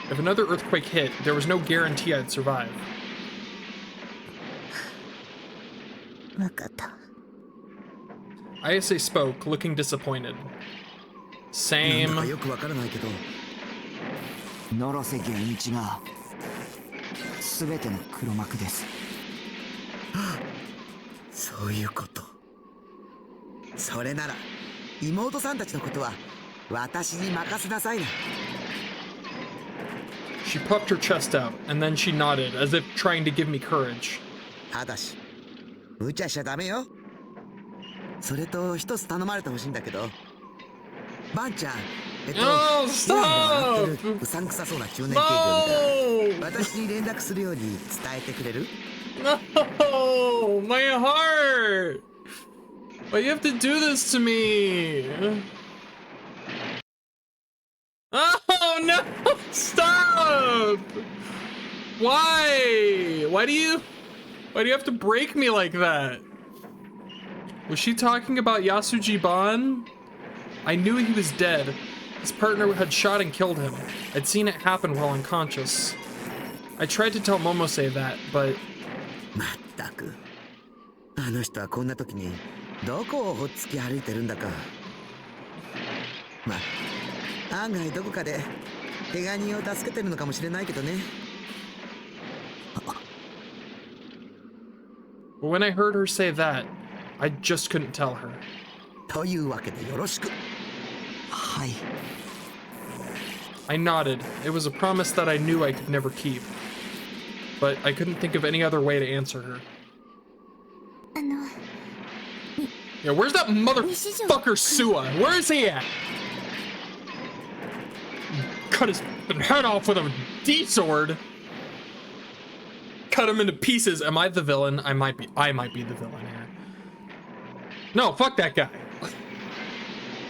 If another earthquake hit, there was no guarantee I'd survive. わかった。 Ayase spoke, looking disappointed. Same. なんだかよくわからないけど、野呂瀬源一が全ての黒幕です。そういうこと。それなら妹さんたちのことは私に任せなさいな。 She puffed her chest out, and then she nodded, as if trying to give me courage. ただし無茶しちゃダメよ。それと一つ頼まれてほしいんだけど、バンちゃん、Oh, stop! 今回ってるうさんくさそうな中年刑事を見たら私に連絡するように伝えてくれる？ No, my heart! Why you have to do this to me? Oh no! Stop! Why? Why do you have to break me like that? Was she talking about Yasuji Ban? I knew he was dead. His partner had shot and killed him. I'd seen it happen while unconscious. I tried to tell Momose that, but まったく、あの人はこんな時にどこをほっつき歩いてるんだか。まあ、案外どこかで怪我人を助けてるのかもしれないけどね。 But when I heard her say that, I just couldn't tell her. というわけでよろしく。はい。 I nodded. It was a promise that I knew I could never keep. But I couldn't think of any other way to answer her. あの、 Yeah, where's that motherfucker Sua? Where is he at? Cut his head off with a D-sword. Cut him into pieces. Am I the villain? I might be the villain here. No, fuck that guy.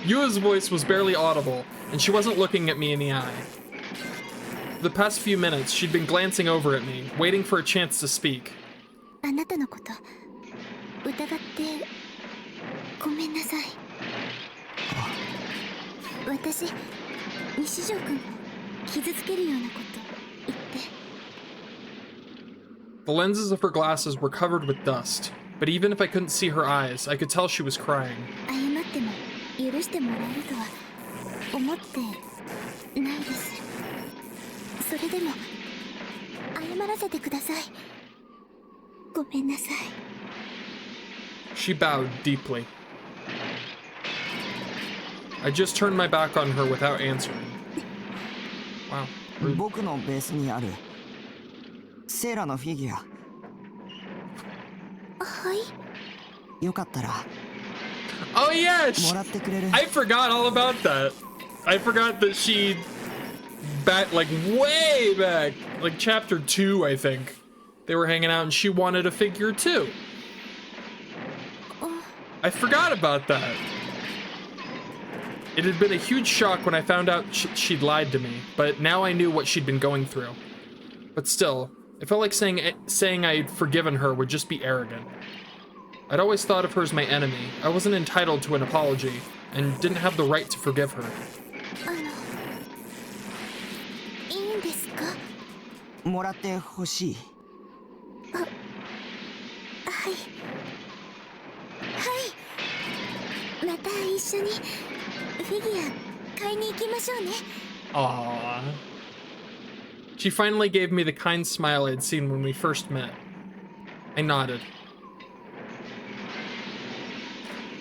Yua's voice was barely audible, and she wasn't looking at me in the eye. For the past few minutes, she'd been glancing over at me, waiting for a chance to speak. あなたのこと疑ってごめんなさい。私、西条くんを傷つけるようなこと言って。 The lenses of her glasses were covered with dust, but even if I couldn't see her eyes, I could tell she was crying. 謝っても許してもらえるとは思ってないです。それでも謝らせてください。ごめんなさい。 She bowed deeply. I just turned my back on her without answering. Wow. Rude. 僕のベースにあるセーラのフィギュア。はい。よかったら Oh yeah! もらってくれる？ I forgot all about that. I forgot that she back like way back, like chapter 2, I think. They were hanging out and she wanted a figure too. I forgot about that. It had been a huge shock when I found out she'd lied to me, but now I knew what she'd been going through. But still, it felt like saying I'd forgiven her would just be arrogant. I'd always thought of her as my enemy. I wasn't entitled to an apology, and didn't have the right to forgive her. いいんですか？もらってほしい。はい。はい。また一緒にフィギュア買いに行きましょうね。Aww. She finally gave me the kind smile I'd seen when we first met. I nodded.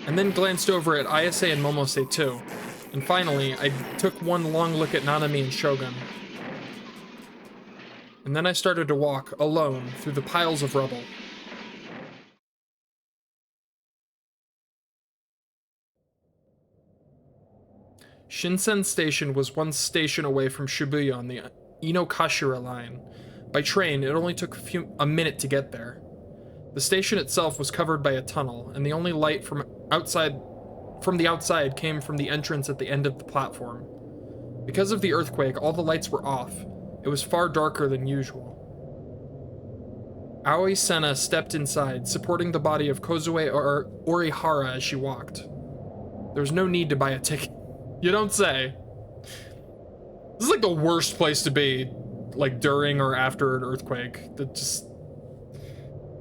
And then glanced over at Ayase and Momose too. And finally, I took one long look at Nanami and Shogun. And then I started to walk, alone, through the piles of rubble. Shinsen Station was one station away from Shibuya on the Inokashira line. By train, it only took a minute to get there. The station itself was covered by a tunnel, and the only light from the outside came from the entrance at the end of the platform. Because of the earthquake, all the lights were off. It was far darker than usual. Aoi Sena stepped inside, supporting the body of Kozue or Orihara as she walked. There was no need to buy a ticket. You don't say. This is like the worst place to be, like during or after an earthquake. That just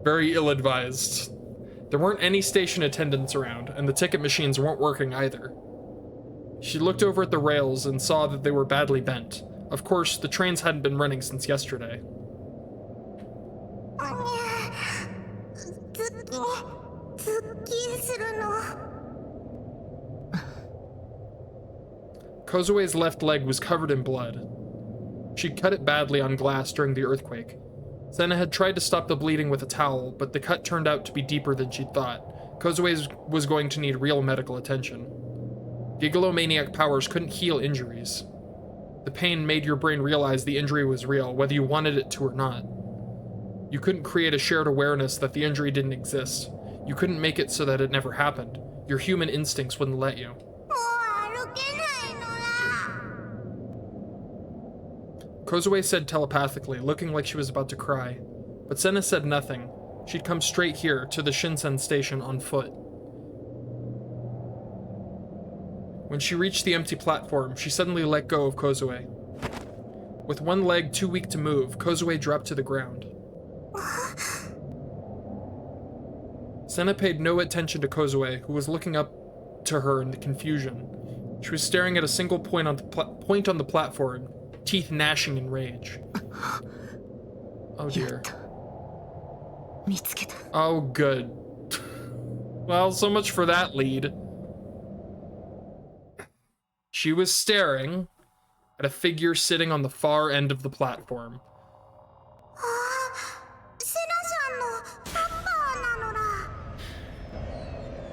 very ill-advised. There weren't any station attendants around, and the ticket machines weren't working either. She looked over at the rails and saw that they were badly bent. Of course, the trains hadn't been running since yesterday. Kozue's left leg was covered in blood. She'd cut it badly on glass during the earthquake. Sena had tried to stop the bleeding with a towel, but the cut turned out to be deeper than she'd thought. Kozue was going to need real medical attention. Gigalomaniac powers couldn't heal injuries. The pain made your brain realize the injury was real, whether you wanted it to or not. You couldn't create a shared awareness that the injury didn't exist. You couldn't make it so that it never happened. Your human instincts wouldn't let you. Kozue said telepathically, looking like she was about to cry. But Sena said nothing. She'd come straight here, to the Shinsen station, on foot. When she reached the empty platform, she suddenly let go of Kozue. With one leg too weak to move, Kozue dropped to the ground. Sena paid no attention to Kozue, who was looking up to her in the confusion. She was staring at a single point on the platform, teeth gnashing in rage. Oh dear. Oh good. Well, so much for that lead. She was staring at a figure sitting on the far end of the platform.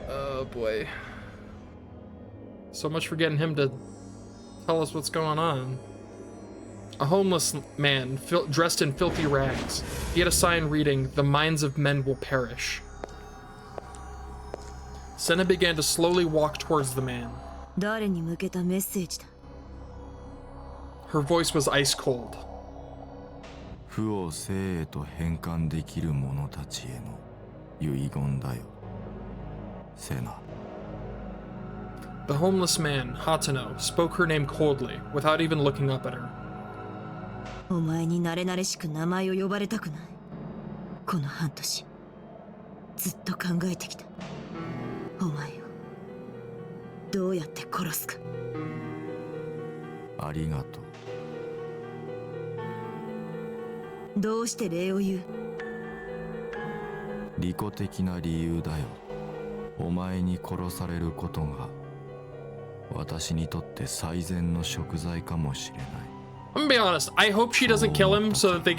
Oh boy. So much for getting him to tell us what's going on. A homeless man, dressed in filthy rags. He had a sign reading, "The minds of men will perish." Sena began to slowly walk towards the man. Her voice was ice cold. 負を生へと変換できる者たちへの遺言だよ、セナ。The homeless man, Hatano, spoke her name coldly, without even looking up at her. お前に慣れ慣れしく名前を呼ばれたくない。この半年、ずっと考えてきた。お前をどうやって殺すか。ありがとう。どうして礼を言う？利己的な理由だよ。お前に殺されることが私にとって最善の食材かもしれない。I'm gonna be honest, I hope she doesn't kill him so that they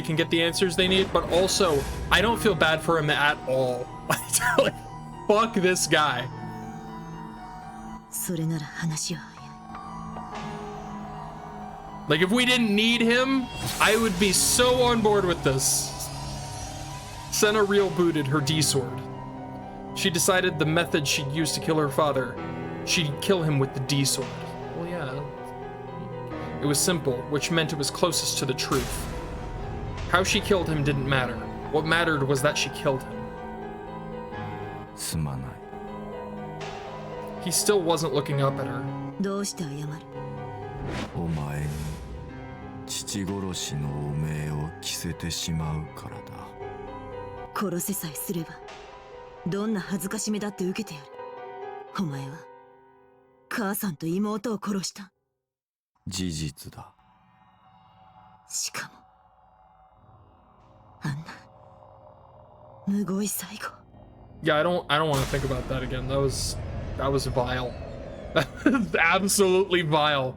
can get the answers they need, but also, I don't feel bad for him at all. Like, fuck this guy. それなら話は早い。Like, if we didn't need him, I would be so on board with this. Sena real booted her D-sword. She decided the method she'd use to kill her father, she'd kill him with the D-sword. Well, yeah. It was simple, which meant it was closest to the truth. How she killed him didn't matter. What mattered was that she killed him. すまない。 He still wasn't looking up at her. どうして謝る？お前に父殺しの汚名を着せてしまうからだ。殺せさえすればどんな恥ずかしめだって受けてやる。お前は母さんと妹を殺した。事実だ。しかもあんなむごい最後。 Yeah, I don't want to think about that again. That was vile. That was absolutely vile.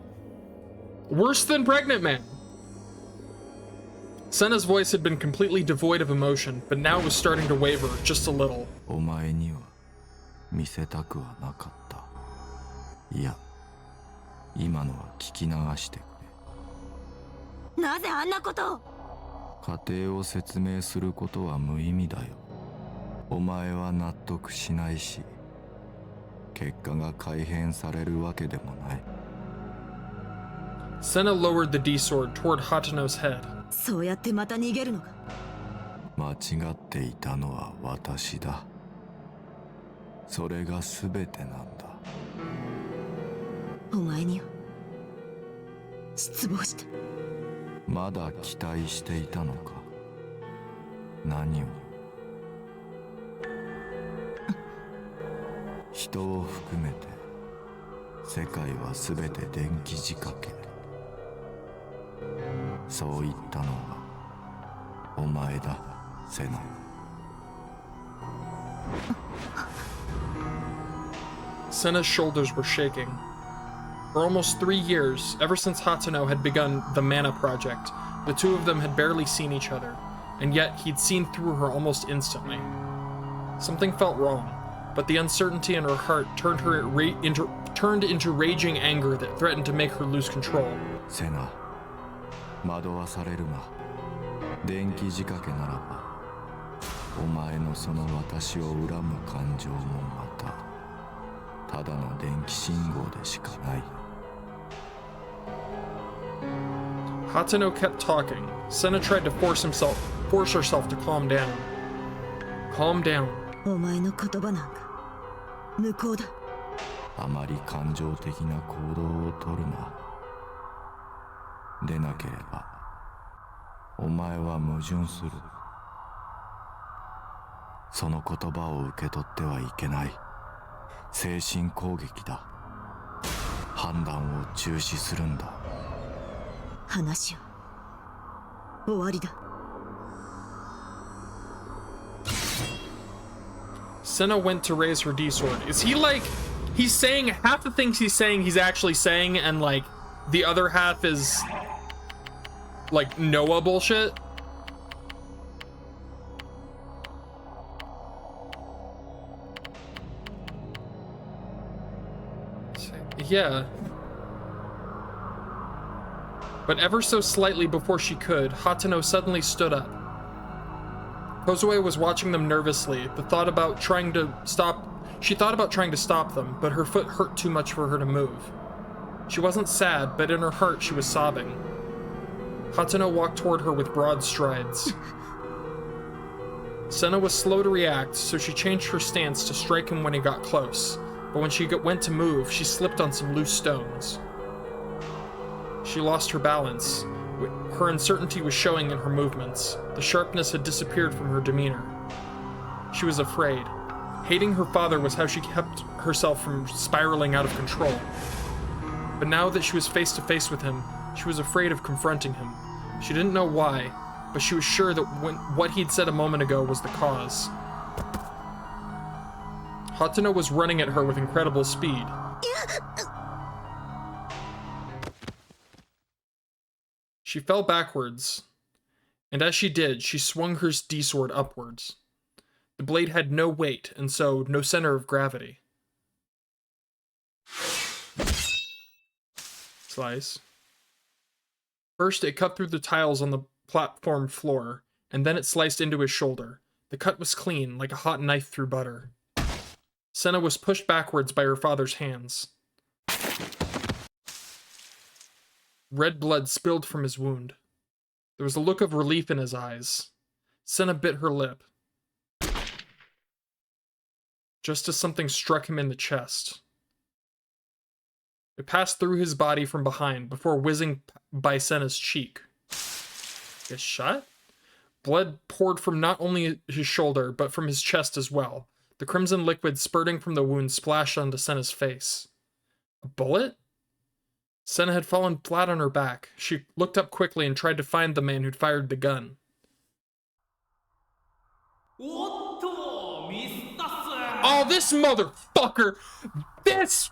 Worse than Pregnant Man. Senna's voice had been completely devoid of emotion, but now it was starting to waver just a little. お前には見せたくはなかった。いや、今のは聞き流してくれ。なぜあんなことを。過程を説明することは無意味だよ。お前は納得しないし、結果が改変されるわけでもない。 Senna lowered the D-sword toward Hatano's head. そうやってまた逃げるのか。間違っていたのは私だ。それが全てなんだ。お前には失望した。まだ期待していたのか。何を。人を含めて世界は全て電気仕掛け。そう言ったのはお前だ、セナ。Senna's shoulders were shaking. For almost 3 years, ever since Hatano had begun the Mana Project, the two of them had barely seen each other, and yet he'd seen through her almost instantly. Something felt wrong, but the uncertainty in her heart turned into raging anger that threatened to make her lose control. セナ、惑わされるな。電気仕掛けならば、お前のその私を恨む感情もまた、ただの電気信号でしかない。Hatano kept talking. Senna tried to force herself to calm down. Calm down. お前の言葉なんか無効だ。あまり感情的な行動をとるな。でなければ、お前は矛盾する。その言葉を受け取ってはいけない。精神攻撃だ。判断を中止するんだ。話は終わりだ。Senna went to raise her D-sword. Is he like... He's saying half the things he's saying he's actually saying, and like the other half is like Noah bullshit? Yeah. But ever so slightly before she could, Hatano suddenly stood up. Kozue was watching them nervously, but thought about trying to stop them, but her foot hurt too much for her to move. She wasn't sad, but in her heart she was sobbing. Hatano walked toward her with broad strides. Senna was slow to react, so she changed her stance to strike him when he got close, but when she went to move, she slipped on some loose stones. She lost her balance. Her uncertainty was showing in her movements. The sharpness had disappeared from her demeanor. She was afraid. Hating her father was how she kept herself from spiraling out of control. But now that she was face to face with him, she was afraid of confronting him. She didn't know why, but she was sure that what he'd said a moment ago was the cause. Hatano was running at her with incredible speed. She fell backwards, and as she did, she swung her D-sword upwards. The blade had no weight, and so no center of gravity. Slice. First, it cut through the tiles on the platform floor, and then it sliced into his shoulder. The cut was clean, like a hot knife through butter. Senna was pushed backwards by her father's hands. Red blood spilled from his wound. There was a look of relief in his eyes. Senna bit her lip. just as something struck him in the chest. It passed through his body from behind before whizzing by Senna's cheek. A shot? Blood poured from not only his shoulder, but from his chest as well. The crimson liquid spurting from the wound splashed onto Senna's face. A bullet? Senna had fallen flat on her back. She looked up quickly and tried to find the man who'd fired the gun. Oh, this motherfucker! This...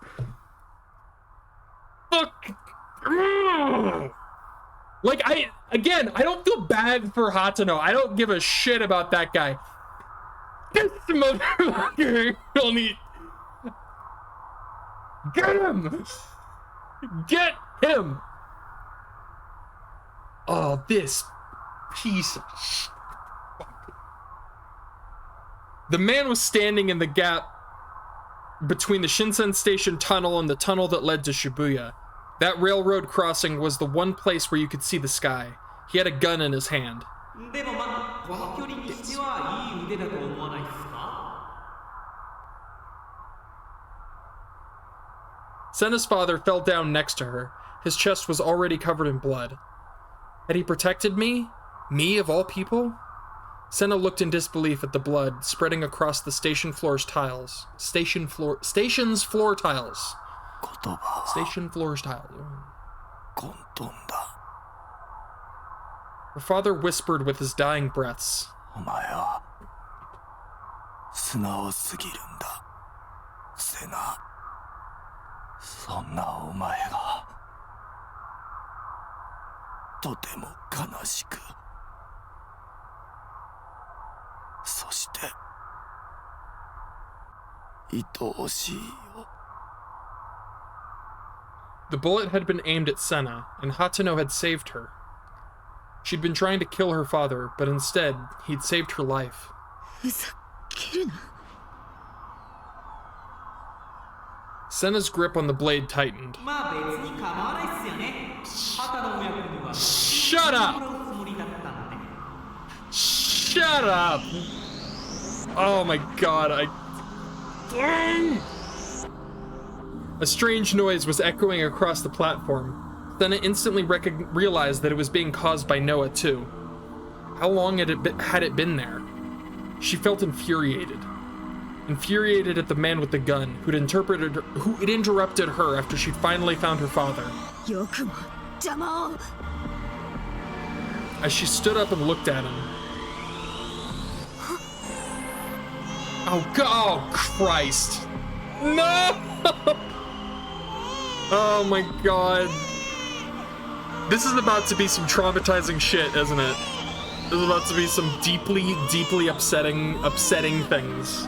Fuck... Like, I don't feel bad for Hatano. I don't give a shit about that guy. This motherfucker only... Get him! Get him! Oh, this piece of shit. The man was standing in the gap between the Shinsen Station tunnel and the tunnel that led to Shibuya. That railroad crossing was the one place where you could see the sky. He had a gun in his hand. Senna's father fell down next to her. His chest was already covered in blood. Had he protected me? Me, of all people? Senna looked in disbelief at the blood spreading across the station floor's tiles. Station's floor tiles. Station floor's tiles. Her father whispered with his dying breaths. The bullet had been aimed at Senna, and Hatano had saved her. She'd been trying to kill her father, but instead, he'd saved her life. Senna's grip on the blade tightened. Shut up! Shut up! Oh my god, A strange noise was echoing across the platform. Senna instantly realized that it was being caused by Noah too. How long had it been there? She felt infuriated. Infuriated at the man with the gun who'd interrupted her after she'd finally found her father. As she stood up and looked at him. Oh god, oh Christ. No! Oh my god. This is about to be some traumatizing shit, isn't it? This is about to be some deeply, deeply upsetting things.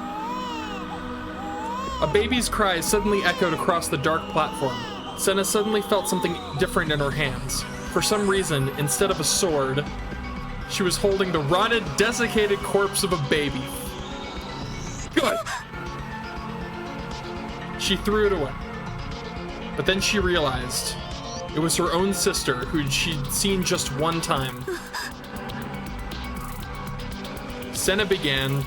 A baby's cry suddenly echoed across the dark platform. Senna suddenly felt something different in her hands. For some reason, instead of a sword, she was holding the rotted, desiccated corpse of a baby. Good! She threw it away. But then she realized it was her own sister who she'd seen just one time. Senna began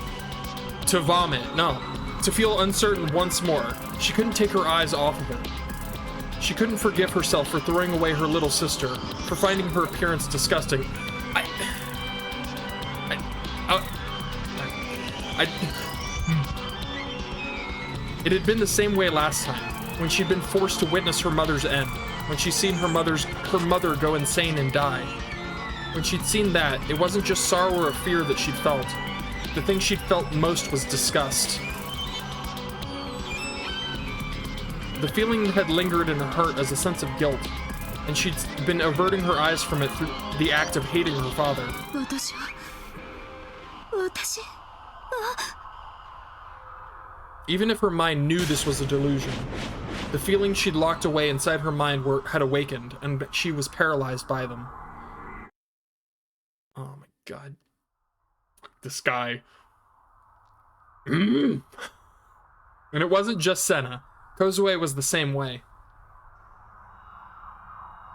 to vomit. No, to feel uncertain once more. She couldn't take her eyes off of it. She couldn't forgive herself for throwing away her little sister, for finding her appearance disgusting. It had been the same way last time, when she'd been forced to witness her mother's end, when she'd seen her mother go insane and die. When she'd seen that, it wasn't just sorrow or fear that she'd felt. The thing she'd felt most was disgust. The feeling had lingered in her heart as a sense of guilt, and she'd been averting her eyes from it through the act of hating her father. Even if her mind knew this was a delusion, the feelings she'd locked away inside her mind had awakened, and she was paralyzed by them. Oh my god. This guy. And it wasn't just Senna. Kozue was the same way.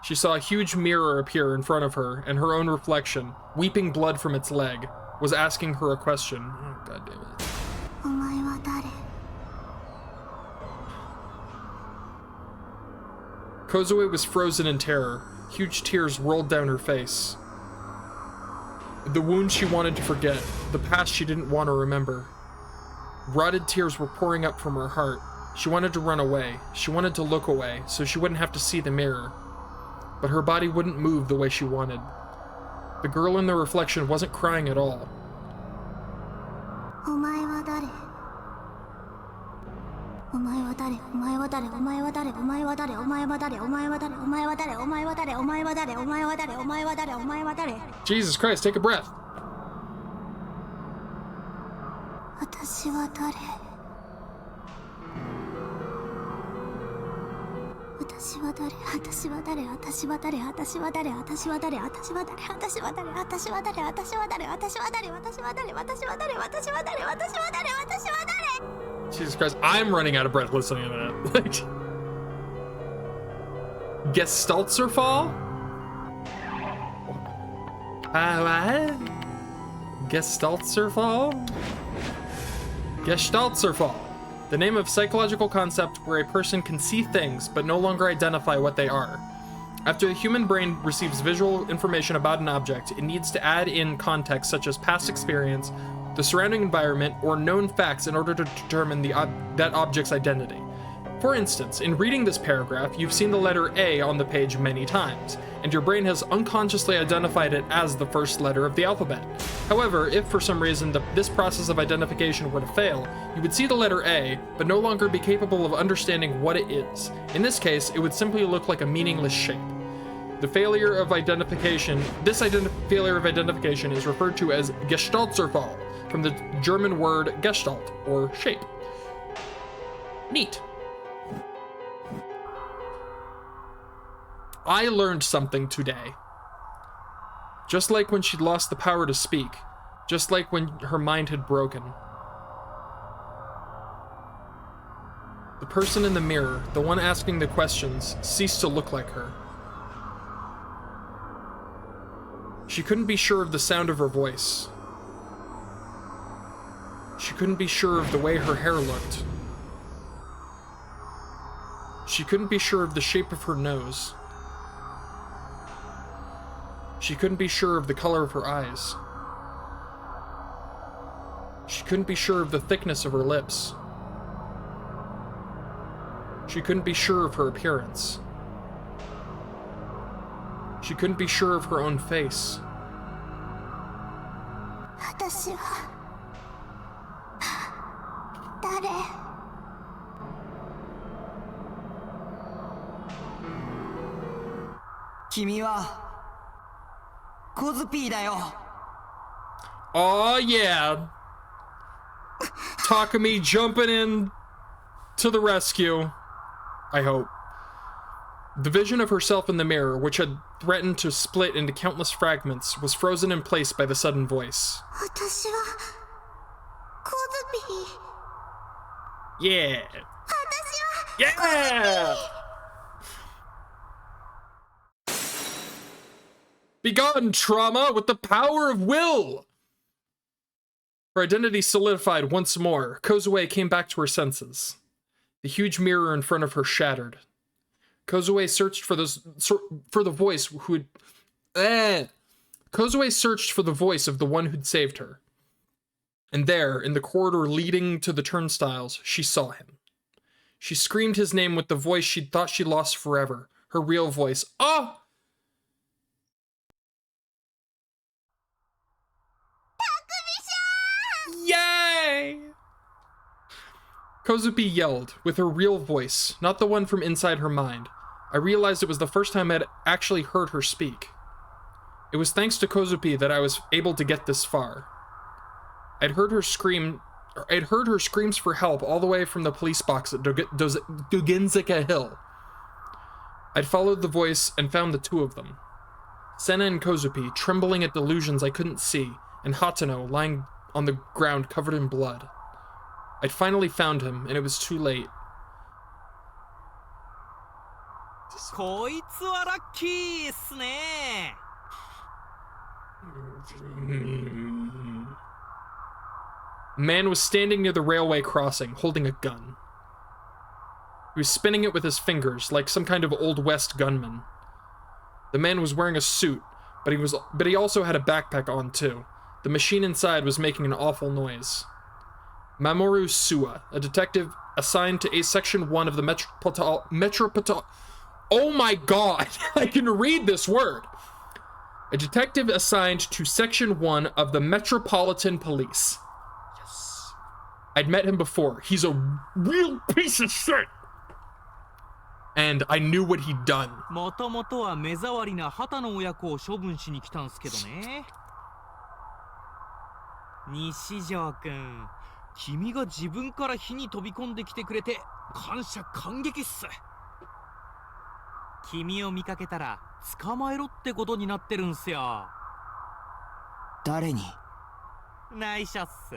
She saw a huge mirror appear in front of her, and her own reflection, weeping blood from its leg, was asking her a question. Oh, god damn it. Kozue was frozen in terror. Huge tears rolled down her face. The wound she wanted to forget, the past she didn't want to remember. Rotted tears were pouring up from her heart. She wanted to run away. She wanted to look away, so she wouldn't have to see the mirror. But her body wouldn't move the way she wanted. The girl in the reflection wasn't crying at all. お前は誰？お前は誰？お前は誰？お前は誰？お前は誰？お前は誰？お前は誰？お前は誰？お前は誰？お前は誰？お前は誰？お前は誰？お前は誰？ Jesus Christ, take a breath. 私は誰？私は誰？私は誰？私は誰？私は誰？私は誰？私は誰？私は誰？私は誰？私は誰？私は誰？私は誰？私は誰？私は誰？私は誰？私は誰？ Jesus Christ, I'm running out of breath listening to that. Like, Gestaltzerfall? What? Gestaltzerfall? Gestaltzerfall. The name of psychological concept where a person can see things but no longer identify what they are. After the human brain receives visual information about an object, it needs to add in context such as past experience, the surrounding environment, or known facts in order to determine that object's identity. For instance, in reading this paragraph, you've seen the letter A on the page many times, and your brain has unconsciously identified it as the first letter of the alphabet. However, if for some reason this process of identification were to fail, you would see the letter A, but no longer be capable of understanding what it is. In this case, it would simply look like a meaningless shape. This failure of identification is referred to as Gestaltzerfall, from the German word Gestalt, or shape. Neat. I learned something today. Just like when she'd lost the power to speak, just like when her mind had broken. The person in the mirror, the one asking the questions, ceased to look like her. She couldn't be sure of the sound of her voice. She couldn't be sure of the way her hair looked. She couldn't be sure of the shape of her nose. She couldn't be sure of the color of her eyes. She couldn't be sure of the thickness of her lips. She couldn't be sure of her appearance. She couldn't be sure of her own face. 私は誰？君はコズピーだよ。 Oh yeah. Takumi jumping in to the rescue. I hope. The vision of herself in the mirror, which had threatened to split into countless fragments, was frozen in place by the sudden voice. 私はコズピー。 Yeah. 私は Yeah! Begone, trauma, with the power of will! Her identity solidified once more. Kozue came back to her senses. The huge mirror in front of her shattered. Kozue searched for the voice who had... Kozue searched for the voice of the one who'd saved her. And there, in the corridor leading to the turnstiles, she saw him. She screamed his name with the voice she'd thought she lost forever. Her real voice. Oh! Yay! Kozupi yelled, with her real voice, not the one from inside her mind. I realized it was the first time I'd actually heard her speak. It was thanks to Kozupi that I was able to get this far. I'd heard her screams for help all the way from the police box at Dugenzika Hill. I'd followed the voice and found the two of them. Senna and Kozupi, trembling at delusions I couldn't see, and Hatano lying on the ground covered in blood. I'd finally found him, and it was too late. こいつはラッキーっすね。 A man was standing near the railway crossing, holding a gun. He was spinning it with his fingers, like some kind of Old West gunman. The man was wearing a suit, but he also had a backpack on too. The machine inside was making an awful noise. Mamoru Suwa, a detective assigned to Section 1 of the Metropolitan... Oh my god, I can read this word! A detective assigned to Section 1 of the Metropolitan Police. Yes. I'd met him before. He's a real piece of shit! And I knew what he'd done. もともとは目障りな畑の親子を処分しに来たんすけどね。西条くん、君が自分から火に飛び込んできてくれて感謝感激っす。君を見かけたら捕まえろってことになってるんすよ。誰に？内緒っす。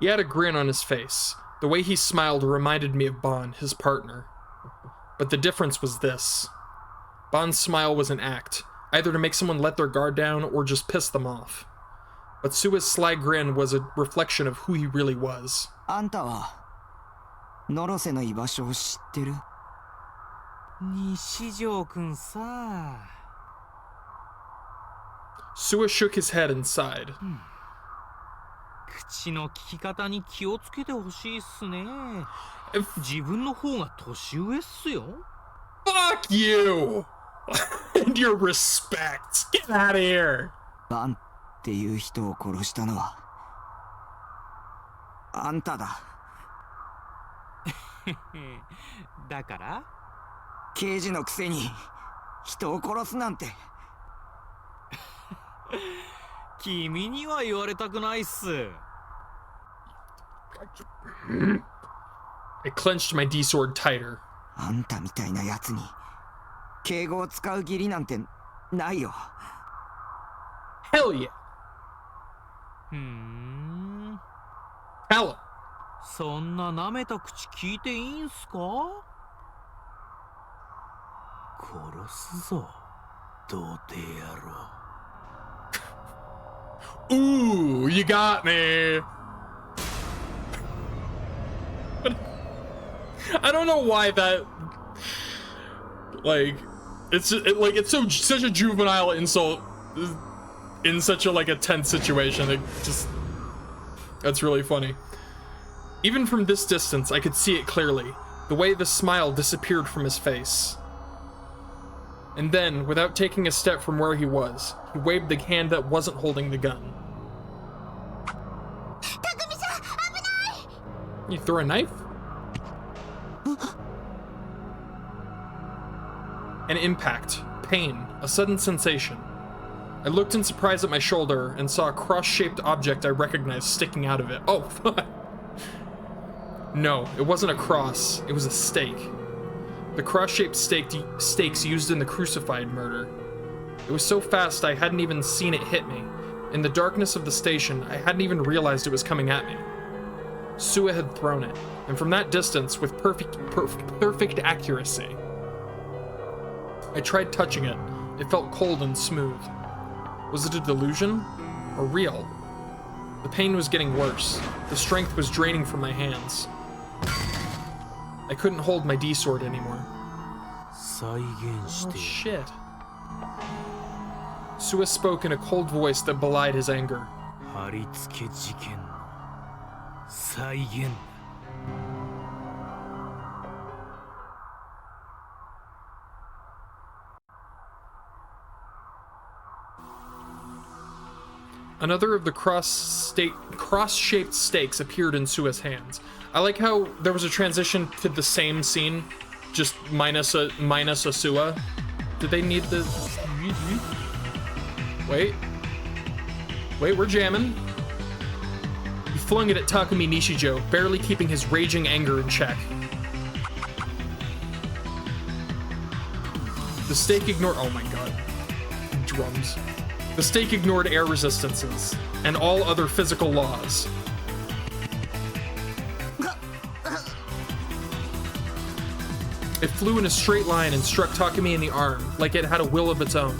He had a grin on his face. The way he smiled reminded me of Bon, his partner. But the difference was this. Bon's smile was an act, either to make someone let their guard down or just piss them off. But Sua's sly grin was a reflection of who he really was. あんたはノロセの居場所を知ってる？西条くんさ。Sua shook his head and sighed. 口の利き方に気をつけてほしいっすね。自分の方が年上っすよ。Fuck you! And your respect! Get out of here! バンっていう人を殺したのはあんただ。だから刑事のくせに人を殺すなんて。君には言われたくないっす。I clenched my D-sword tighter. あんたみたいなやつに敬語を使う義理なんてないよ。Hell yeah! Hell! そんな舐めた口聞いていいんすか？殺すぞ、童貞野郎。Ooh, you got me. I don't know why that, like, it's such a juvenile insult in such a, like, a tense situation. It just, that's really funny. Even from this distance, I could see it clearly. The way the smile disappeared from his face. And then, without taking a step from where he was, he waved the hand that wasn't holding the gun. You throw a knife? An impact, pain, a sudden sensation. I looked in surprise at my shoulder and saw a cross-shaped object I recognized sticking out of it. Oh, fuck. No, it wasn't a cross, it was a stake. The cross-shaped stakes used in the crucified murder. It was so fast I hadn't even seen it hit me. In the darkness of the station, I hadn't even realized it was coming at me. Sua had thrown it, and from that distance, with perfect accuracy. I tried touching it. It felt cold and smooth. Was it a delusion? Or real? The pain was getting worse. The strength was draining from my hands. I couldn't hold my D-sword anymore. Oh shit. Sua spoke in a cold voice that belied his anger. Another of the cross-shaped stakes appeared in Sua's hands. I like how there was a transition to the same scene, just minus a Sua. Did they need the... Wait, we're jamming. He flung it at Takumi Nishijo, barely keeping his raging anger in check. The stake ignored... Oh my god. Drums. The stake ignored air resistances, and all other physical laws. It flew in a straight line and struck Takumi in the arm, like it had a will of its own.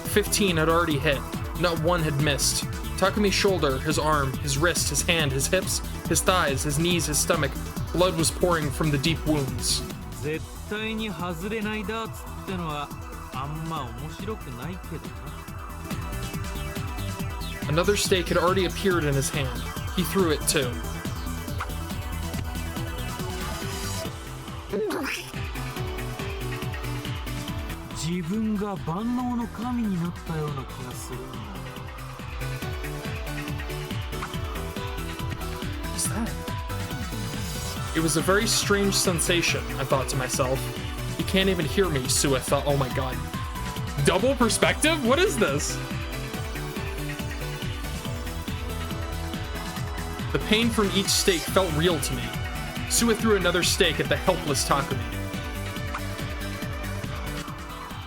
15 had already hit, not one had missed. Takumi's shoulder, his arm, his wrist, his hand, his hips, his thighs, his knees, his stomach, Blood was pouring from the deep wounds. 絶対に外れないダーツってのはあんま面白くないけどな。 Another stake had already appeared in his hand. He threw it too. 自分が万能の神になったような気がするんだ。 What's that? It was a very strange sensation, I thought to myself. He can't even hear me, Sua thought. Oh my god. Double perspective? What is this? The pain from each stake felt real to me. Sua threw another stake at the helpless Takumi.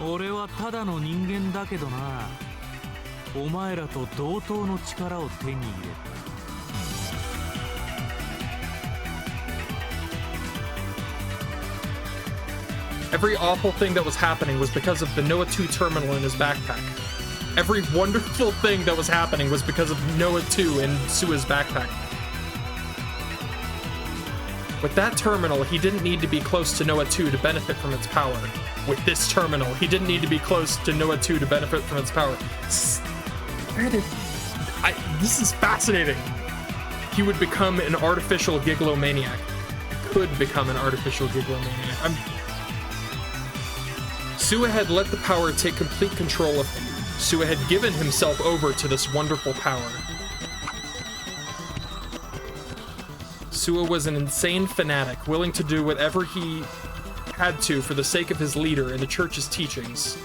俺はただの人間だけどな。お前らと同等の力を手に入れた。 Every awful thing that was happening was because of the Noah 2 terminal in his backpack. Every wonderful thing that was happening was because of Noah 2 in Sua's backpack. With that terminal, he didn't need to be close to Noah 2 to benefit from its power. With this terminal, he didn't need to be close to Noah 2 to benefit from its power. Where did... this is fascinating. He would become an artificial gigalomaniac. Could become an artificial gigalomaniac. Sua had let the power take complete control of him. Sua had given himself over to this wonderful power. Sua was an insane fanatic, willing to do whatever he had to for the sake of his leader and the church's teachings.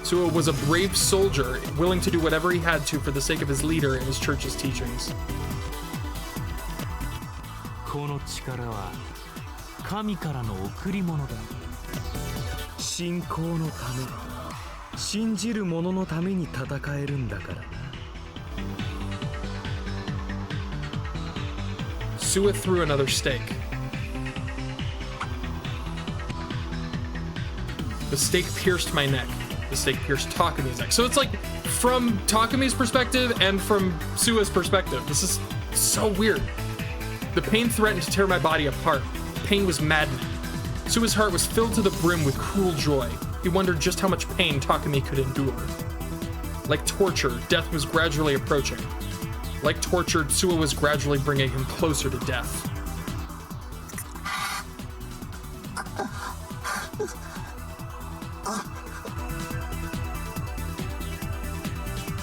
Sua was a brave soldier, willing to do whatever he had to for the sake of his leader and his church's teachings. この力は神からの贈り物だ。信仰のため、信じる者のために戦えるんだからな。 Sua threw another stake. The stake pierced my neck. The stake pierced Takumi's neck. So it's like from Takumi's perspective and from Sua's perspective. This is so weird. The pain threatened to tear my body apart. The pain was maddening. Sua's heart was filled to the brim with cruel joy. He wondered just how much pain Takumi could endure. Like torture, death was gradually approaching. Like tortured, Sua was gradually bringing him closer to death.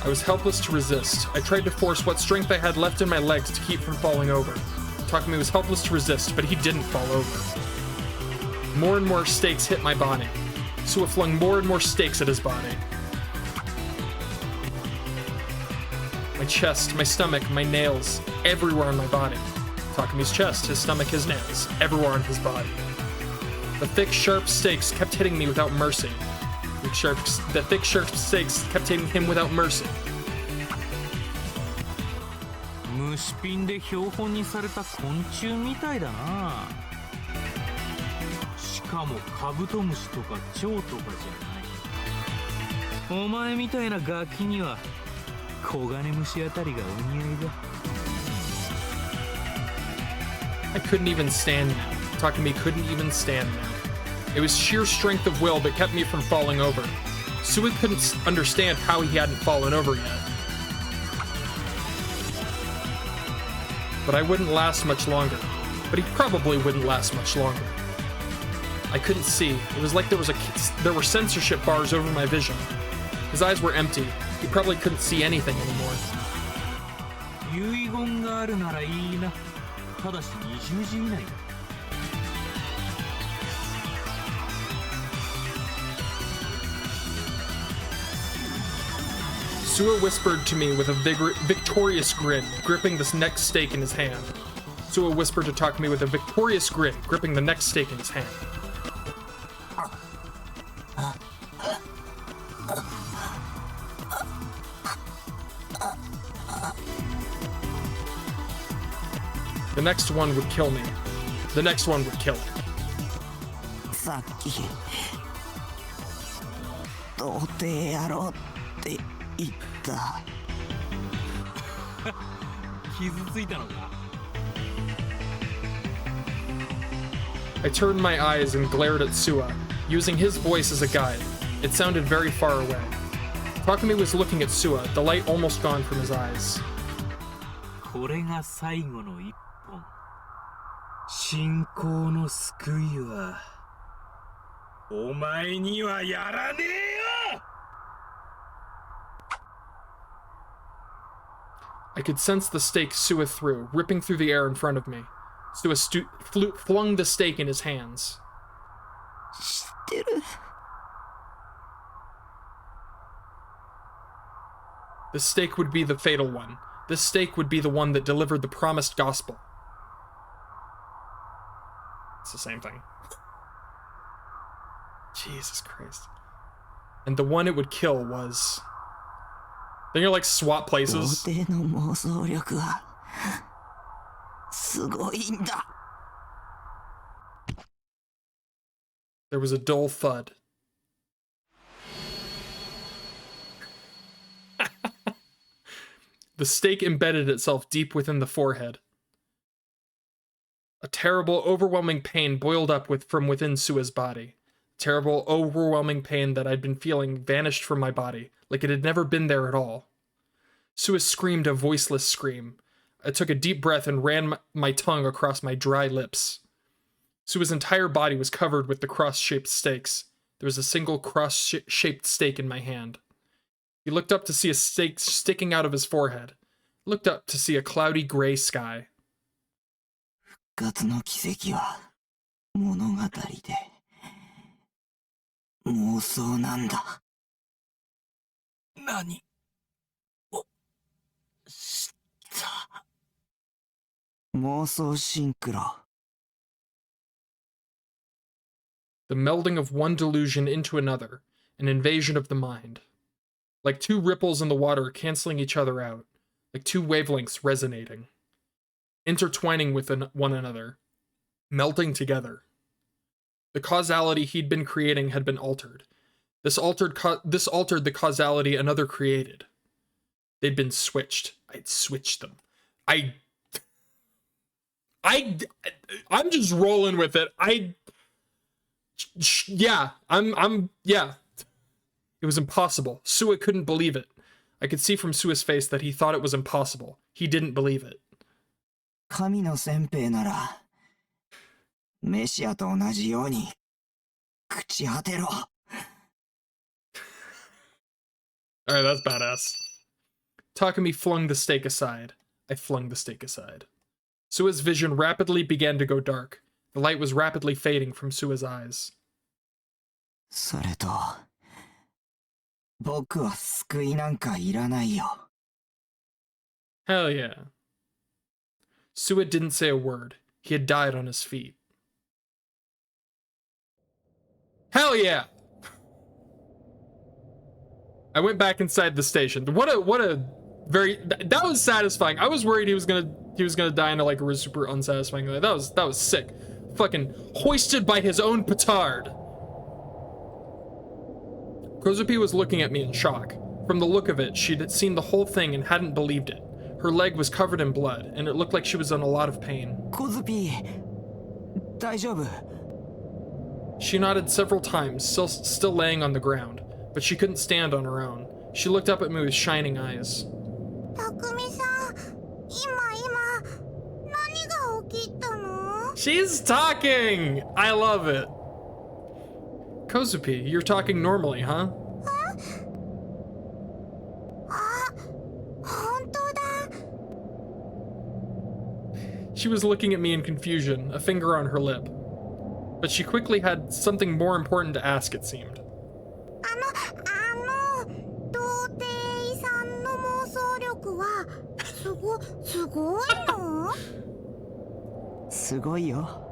I was helpless to resist. I tried to force what strength I had left in my legs to keep from falling over. Takumi was helpless to resist, but he didn't fall over. More and more stakes hit my body. Sua flung more and more stakes at his body. My chest, my stomach, my nails, everywhere on my body. Takumi's chest, his stomach, his nails, everywhere on his body. The thick, sharp stakes kept hitting me without mercy. The thick, sharp stakes kept hitting him without mercy. 虫ピンで標本にされた昆虫みたいだな。しかもカブトムシとか蝶とかじゃない。お前みたいなガキにはコガネムシあたりがお似合いだ。 I couldn't even stand now. Takumi couldn't even stand now. It was sheer strength of will that kept me from falling over. Sua couldn't understand how he hadn't fallen over yet. But I wouldn't last much longer. But he probably wouldn't last much longer. I couldn't see. It was like there were censorship bars over my vision. His eyes were empty. He probably couldn't see anything anymore. 遺言があるならいいな。ただし20時以内だ。 Sua whispered to me with a victorious grin, gripping the next stake in his hand. Sua whispered to Takumi with a victorious grin, gripping the next stake in his hand. The next one would kill me. The next one would kill him. さっき童貞やろうって言った。傷ついたのか。I turned my eyes and glared at Sua, using his voice as a guide. It sounded very far away. Takumi was looking at Sua, the light almost gone from his eyes. これが最後の一本。信仰の救いはお前にはやらねえよ。I could sense the stake Sua threw, ripping through the air in front of me. Sua flung the stake in his hands. 知ってる。The stake would be the fatal one. This stake would be the one that delivered the promised gospel. It's the same thing. Jesus Christ. And the one it would kill was... Then you're like swap places. 皇帝の妄想力はすごいんだ。There was a dull thud. The stake embedded itself deep within the forehead. A terrible, overwhelming pain boiled up from within Sua's body. Terrible, overwhelming pain that I'd been feeling vanished from my body, like it had never been there at all. Sua screamed a voiceless scream. I took a deep breath and ran my tongue across my dry lips. Sua's entire body was covered with the cross-shaped stakes. There was a single cross-shaped stake in my hand. He looked up to see a stake sticking out of his forehead. Looked up to see a cloudy gray sky. 復活の奇跡は物語で妄想なんだ。何をした妄想シンクロ。The melding of one delusion into another, an invasion of the mind. Like two ripples in the water canceling each other out, like two wavelengths resonating, intertwining with one another, melting together. The causality he'd been creating had been altered. This altered the causality another created. They'd been switched. I'd switched them. I'm just rolling with it. Yeah. It was impossible. Sua couldn't believe it. I could see from Sua's face that he thought it was impossible. He didn't believe it. 神の先兵ならメシアと同じように朽ち果てろ。Alright, that's badass. Takumi flung the stake aside. I flung the stake aside. Sua's vision rapidly began to go dark. The light was rapidly fading from Sua's eyes. それと僕は救いなんかいらないよ。Hell yeah. Sua didn't say a word. He had died on his feet. Hell yeah! I went back inside the station. What a very that was satisfying. I was worried he was gonna die in like a super unsatisfying way. That was sick. Fucking hoisted by his own petard. Kozupi was looking at me in shock. From the look of it, she'd seen the whole thing and hadn't believed it. Her leg was covered in blood, and it looked like she was in a lot of pain. コズピ大丈夫？ She nodded several times, still laying on the ground, but she couldn't stand on her own. She looked up at me with shining eyes. たくみさん、今何が起きたの？ She's talking! I love it. Kozupi, you're talking normally, huh? あ、本当だ。 She was looking at me in confusion, a finger on her lip. But she quickly had something more important to ask, it seemed. 童貞さんの妄想力はすごいの？すごいよ。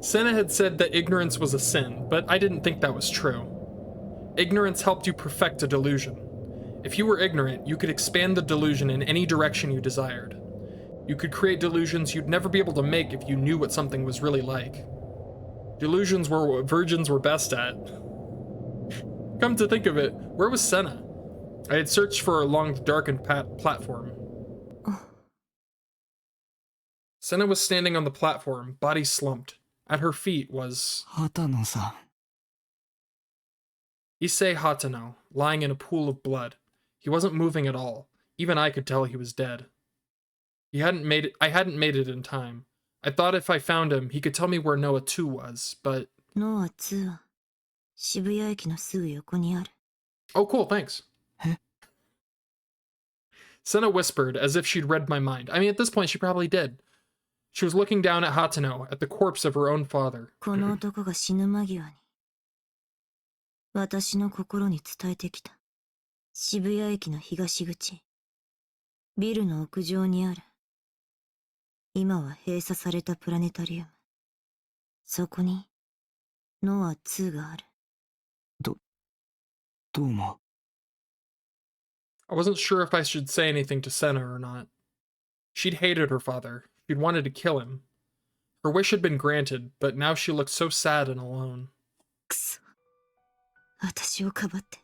Senna had said that ignorance was a sin, but I didn't think that was true. Ignorance helped you perfect a delusion. If you were ignorant, you could expand the delusion in any direction you desired. You could create delusions you'd never be able to make if you knew what something was really like. Delusions were what virgins were best at. Come to think of it, where was Senna? I had searched for her along the darkened platform. Senna was standing on the platform, body slumped. At her feet was 畑野さ Issei Hatano, lying in a pool of blood. He wasn't moving at all. Even I could tell he was dead. I hadn't made it in time. I thought if I found him, he could tell me where Noah 2 was, but... ん。ノア2は渋谷駅のすぐ横にある。Oh, cool, thanks. え Senna whispered, as if she'd read my mind. I mean, at this point, she probably did. She was looking down at Hatano, at the corpse of her own father. この男が死ぬ間際に私の心に伝えてきた。渋谷駅の東口、ビルの屋上にある。今は閉鎖されたプラネタリウム。そこにノア2がある。どうも I wasn't sure if I should say anything to Senna or not. She'd hated her father. She'd wanted to kill him. Her wish had been granted, but now she looked so sad and alone. くそ。私をかばって。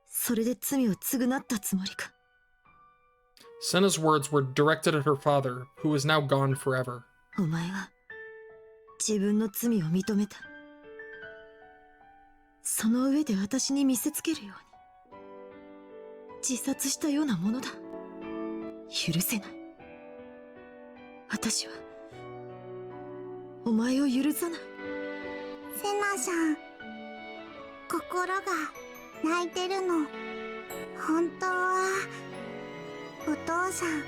それで罪を償ったつもりか。Senna's words were directed at her father, who was now gone forever. お前は自分の罪を認めた。その上で私に見せつけるように。自殺したようなものだ。許せない。私はお前を許さない。セナさん、心が泣いてるの。本当はお父さん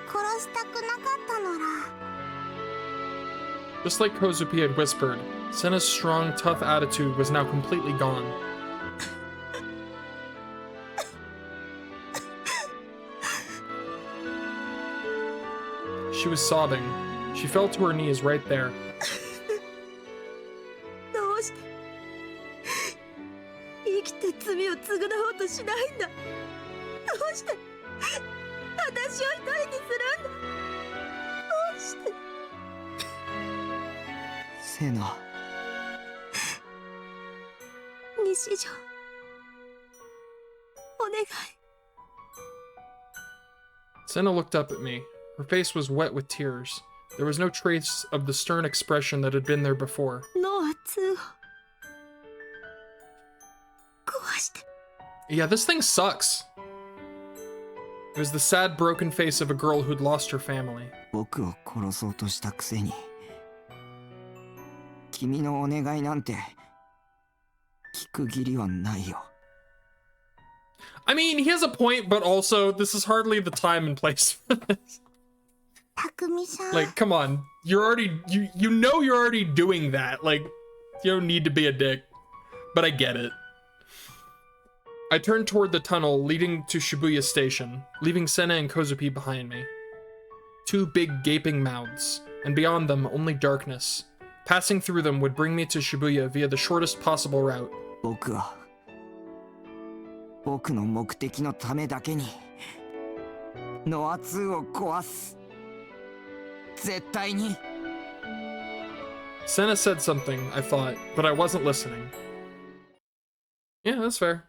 殺したくなかったのら。 Just like Kozupi had whispered, Senna's strong, tough attitude was now completely gone. She was sobbing. She fell to her knees right there. どうして生きて罪を償おうとしないんだ。どうして私を一人にするんだ。どうしてセナ西条、お願い。 Senna looked up at me. Her face was wet with tears. There was no trace of the stern expression that had been there before. ノア2を壊して。 Yeah, this thing sucks. It was the sad, broken face of a girl who'd lost her family. 僕を殺そうとしたくせに君のお願いなんて聞く義理はないよ。 I mean, he has a point, but also, this is hardly the time and place for this. たくみさん、 Like, come on. You're already, you know you're already doing that. Like, you don't need to be a dick. But I get it. I turned toward the tunnel leading to Shibuya Station, leaving Senna and Kozupi behind me. Two big gaping mouths, and beyond them only darkness. Passing through them would bring me to Shibuya via the shortest possible route. 僕は僕の目的のためだけにノア2を壊す。絶対に。 Senna said something, I thought, but I wasn't listening. Yeah, that's fair.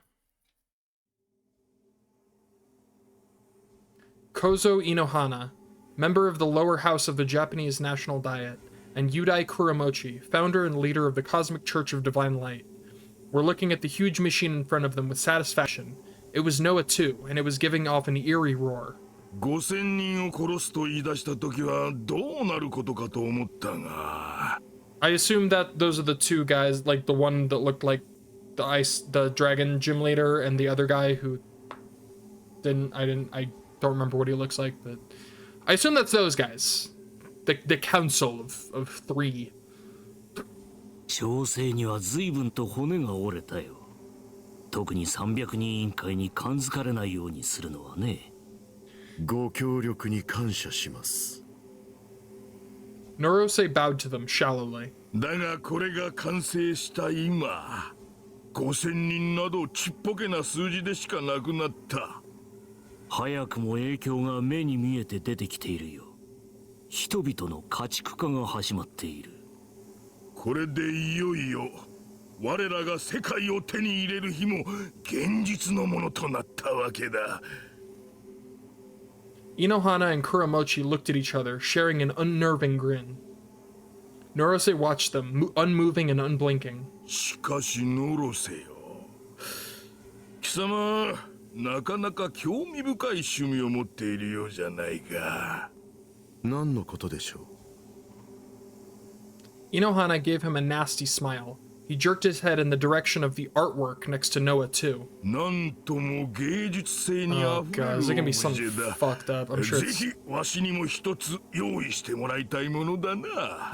Kozo Inohana, member of the lower house of the Japanese National Diet, and Yudai Kuramochi, founder and leader of the Cosmic Church of Divine Light, were looking at the huge machine in front of them with satisfaction. It was Noah 2, and it was giving off an eerie roar. 5000人を殺すと言い出した時はどうなることかと思ったが。 I assume that those are the two guys, like the one that looked like the dragon gym leader, and the other guy who I don't remember what he looks like, but I assume that's those guys. The council of three. 調整には随分と骨が折れたよ。特に300人委員会に感づかれないようにするのはね。ご協力に感謝します。 Norose bowed to them shallowly. だがこれが完成した今、5000人などちっぽけな数字でしかなくなった。早くも影響が目に見えて出てきているよ。人々の家畜化が始まっている。これでいよいよ我らが世界を手に入れる日も現実のものとなったわけだ。Inohana and Kuramochi looked at each other, sharing an unnerving grin. Norose watched them, unmoving and unblinking. しかしノロセよ。貴様、なかなか興味深い趣味を持っているようじゃないか。何のことでしょう。 Inohana gave him a nasty smile. He jerked his head in the direction of the artwork next to Noah too. Oh god, is there gonna be something fucked up? I'm sure it's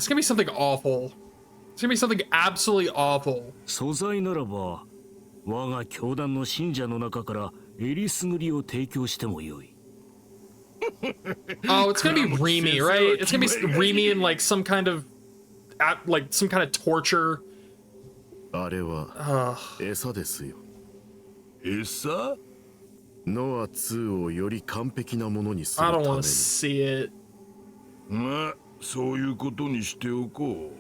gonna be something awful. It's gonna be something absolutely awful. 素材ならば我が教団の信者の中からえりすぐりを提供してもよい。 Oh, it's gonna be Remy, right? It's gonna be Remy in like some kind of torture. あれは餌ですよ。餌？ノア2をより完璧なものにする I た don't め want に。 to see it. まあ、そういうことにしておこう。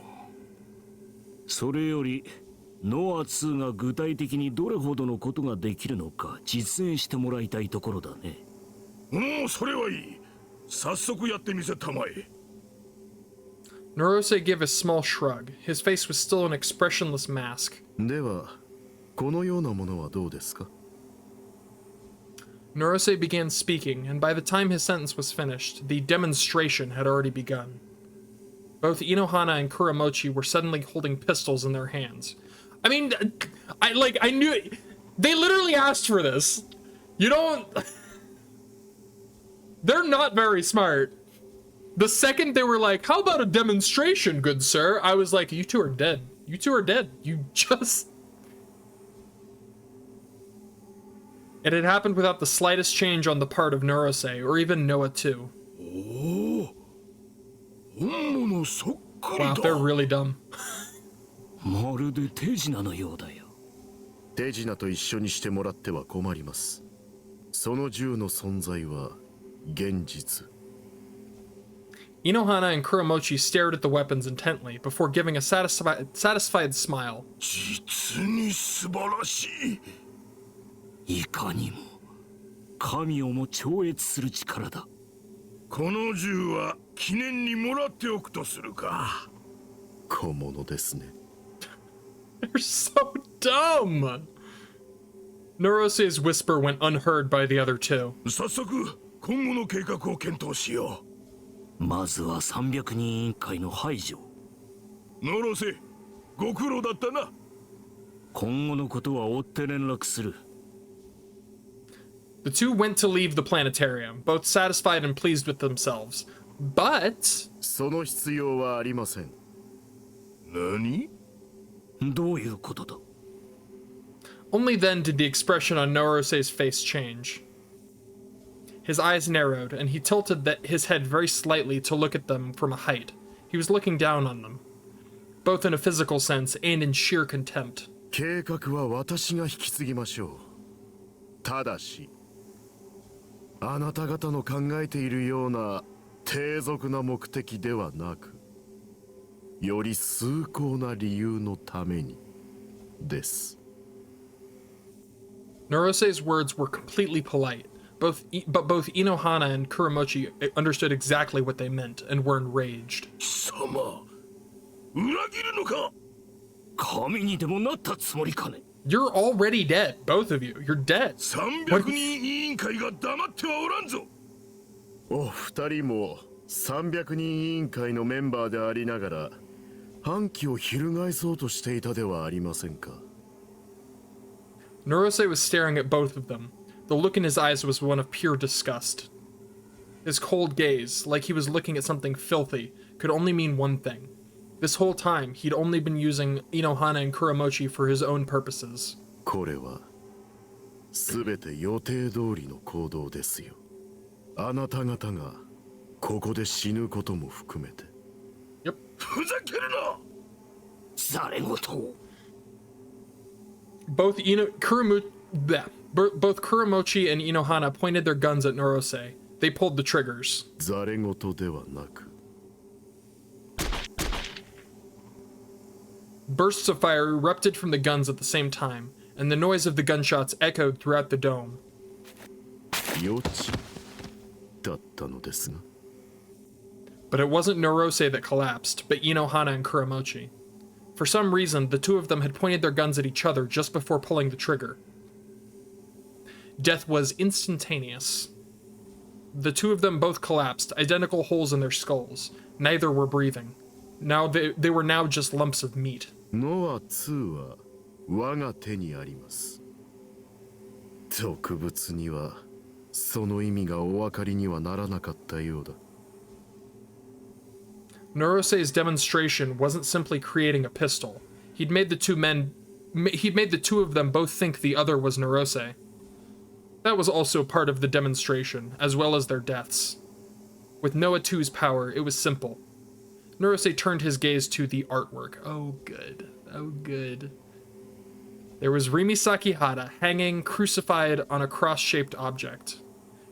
それよりノア2が具体的にどれほどのことができるのか実演してもらいたいところだね。もうそれはいい。早速やってみせたまえ。 Norose gave a small shrug. His face was still an expressionless mask. では、このようなものはどうですか？ Norose began speaking, and by the time his sentence was finished, the demonstration had already begun. Both Inohana and Kuramochi were suddenly holding pistols in their hands. I mean, I knew they literally asked for this. You don't. They're not very smart. The second they were like, how about a demonstration, good sir? I was like, you two are dead. You two are dead. You just... It had happened without the slightest change on the part of Norose, or even Noah too. Wow, they're really dumb. まるで手品のようだよ。手品と一緒にしてもらっては困ります。その銃の存在は現実。 Inohana and Kuramochi stared at the weapons intently before giving a satisfied smile. 実に素晴らしい。いかにも神をも超越する力だ。この銃は記念にもらっておくとするか。小物ですね。 They're so dumb! Norose's whisper went unheard by the other two. 早速今後の計画を検討しよう。 まずは300人委員会の排除。ノロセ、ご苦労だったな。今後のことは追って連絡する。 The two went to leave the planetarium, both satisfied and pleased with themselves. But... その必要はありません。何？どういうことだ？ Only then did the expression on Norose's face change. His eyes narrowed, and he tilted his head very slightly to look at them from a height. He was looking down on them, both in a physical sense and in sheer contempt. 計画は私が引き継ぎましょう。ただし、あなた方の考えているような低俗な目的ではなく、より崇高な理由のためにです。 Norose's words were completely polite. Both Inohana and Kuramochi understood exactly what they meant and were enraged. 貴様、裏切るのか？神にでもなったつもりかね。 You're already dead, both of you. You're dead. 300人委員会が黙ってはおらんぞ。お二人も300人委員会のメンバーでありながら、反旗を翻そうとしていたではありませんか。 Norose was staring at both of them. The look in his eyes was one of pure disgust. His cold gaze, like he was looking at something filthy, could only mean one thing. This whole time, he'd only been using Inohana and Kuramochi for his own purposes. これは全て予定通りの行動ですよ。あなた方がここで死ぬことも含めて。Yep. ふざけるな。ざれ言を。 Both Kuramochi and Inohana pointed their guns at Norose. They pulled the triggers. ざれ言ではなく。 Bursts of fire erupted from the guns at the same time, and the noise of the gunshots echoed throughout the dome. 予知だったのですが。 But it wasn't Norose that collapsed, but Inohana and Kuramochi. For some reason, the two of them had pointed their guns at each other just before pulling the trigger. Death was instantaneous. The two of them both collapsed, identical holes in their skulls. Neither were breathing. Now they were now just lumps of meat. ノア2は我が手にあります。特物にはその意味がお分かりにはならなかったようだ。 Norose's demonstration wasn't simply creating a pistol. He'd made the two of them both think the other was Norose. That was also part of the demonstration, as well as their deaths. With Noah 2's power, it was simple. Norose turned his gaze to the artwork. Oh, good. Oh, good. There was Rimi Sakihara hanging crucified on a cross-shaped object.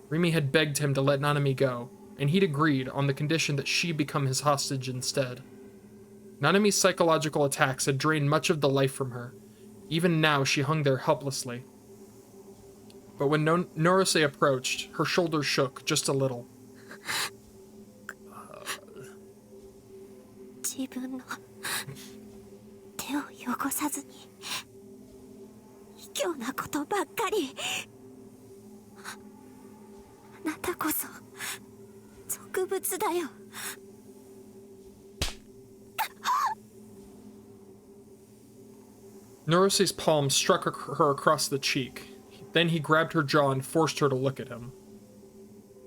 Rimi had begged him to let Nanami go, and he'd agreed on the condition that she become his hostage instead. Nanami's psychological attacks had drained much of the life from her. Even now, she hung there helplessly. But when Norose approached, her shoulders shook just a little. 自分の手を汚さずに卑怯なことばっかり。あなたこそ俗物だよ。Norose's palm struck her across the cheek. Then he grabbed her jaw and forced her to look at him.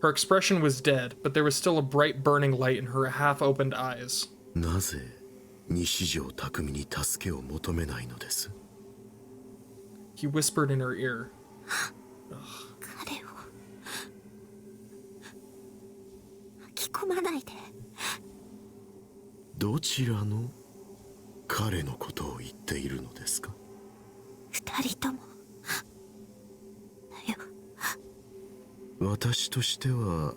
Her expression was dead, but there was still a bright burning light in her half-opened eyes. なぜ西条匠に助けを求めないのです？ He whispered in her ear. 彼を巻き込まないで。どちらの彼のことを言っているのですか？二人ともだよ。私としては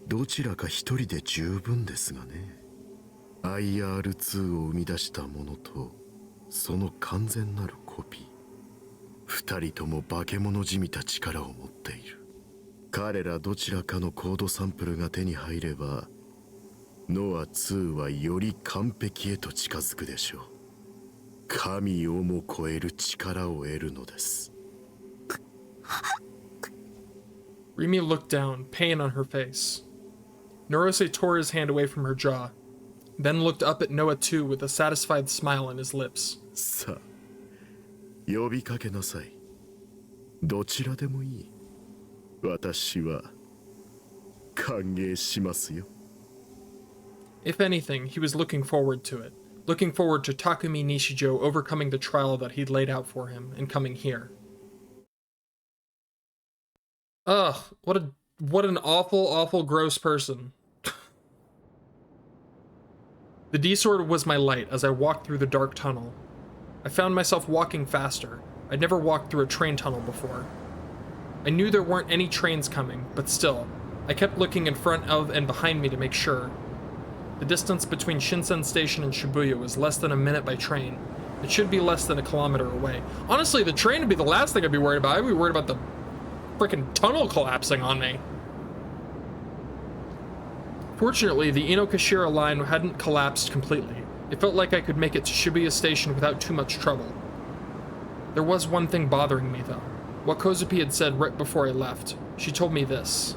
どちらか一人で十分ですがね。IR2 を生み出したものとその完全なるコピー。二人とも化け物じみた力を持っている。彼らどちらかのコードサンプルが手に入ればノア2はより完璧へと近づくでしょう。神をも超える力を得るのです。Rimi looked down, pain on her face. Norose tore his hand away from her jaw, then looked up at Noah 2 with a satisfied smile on his lips. さあ、呼びかけなさい。どちらでもいい。私は歓迎しますよ。If anything, he was looking forward to it. Looking forward to Takumi Nishijo overcoming the trial that he'd laid out for him and coming here. Ugh, what an awful, awful, gross person. The D-sword was my light as I walked through the dark tunnel. I found myself walking faster. I'd never walked through a train tunnel before. I knew there weren't any trains coming, but still, I kept looking in front of and behind me to make sure. The distance between Shinsen Station and Shibuya was less than a minute by train. It should be less than a kilometer away. Honestly, the train would be the last thing I'd be worried about. I'd be worried about the frickin' tunnel collapsing on me. Fortunately, the Inokashira line hadn't collapsed completely. It felt like I could make it to Shibuya Station without too much trouble. There was one thing bothering me, though. What Kozupi had said right before I left. She told me this.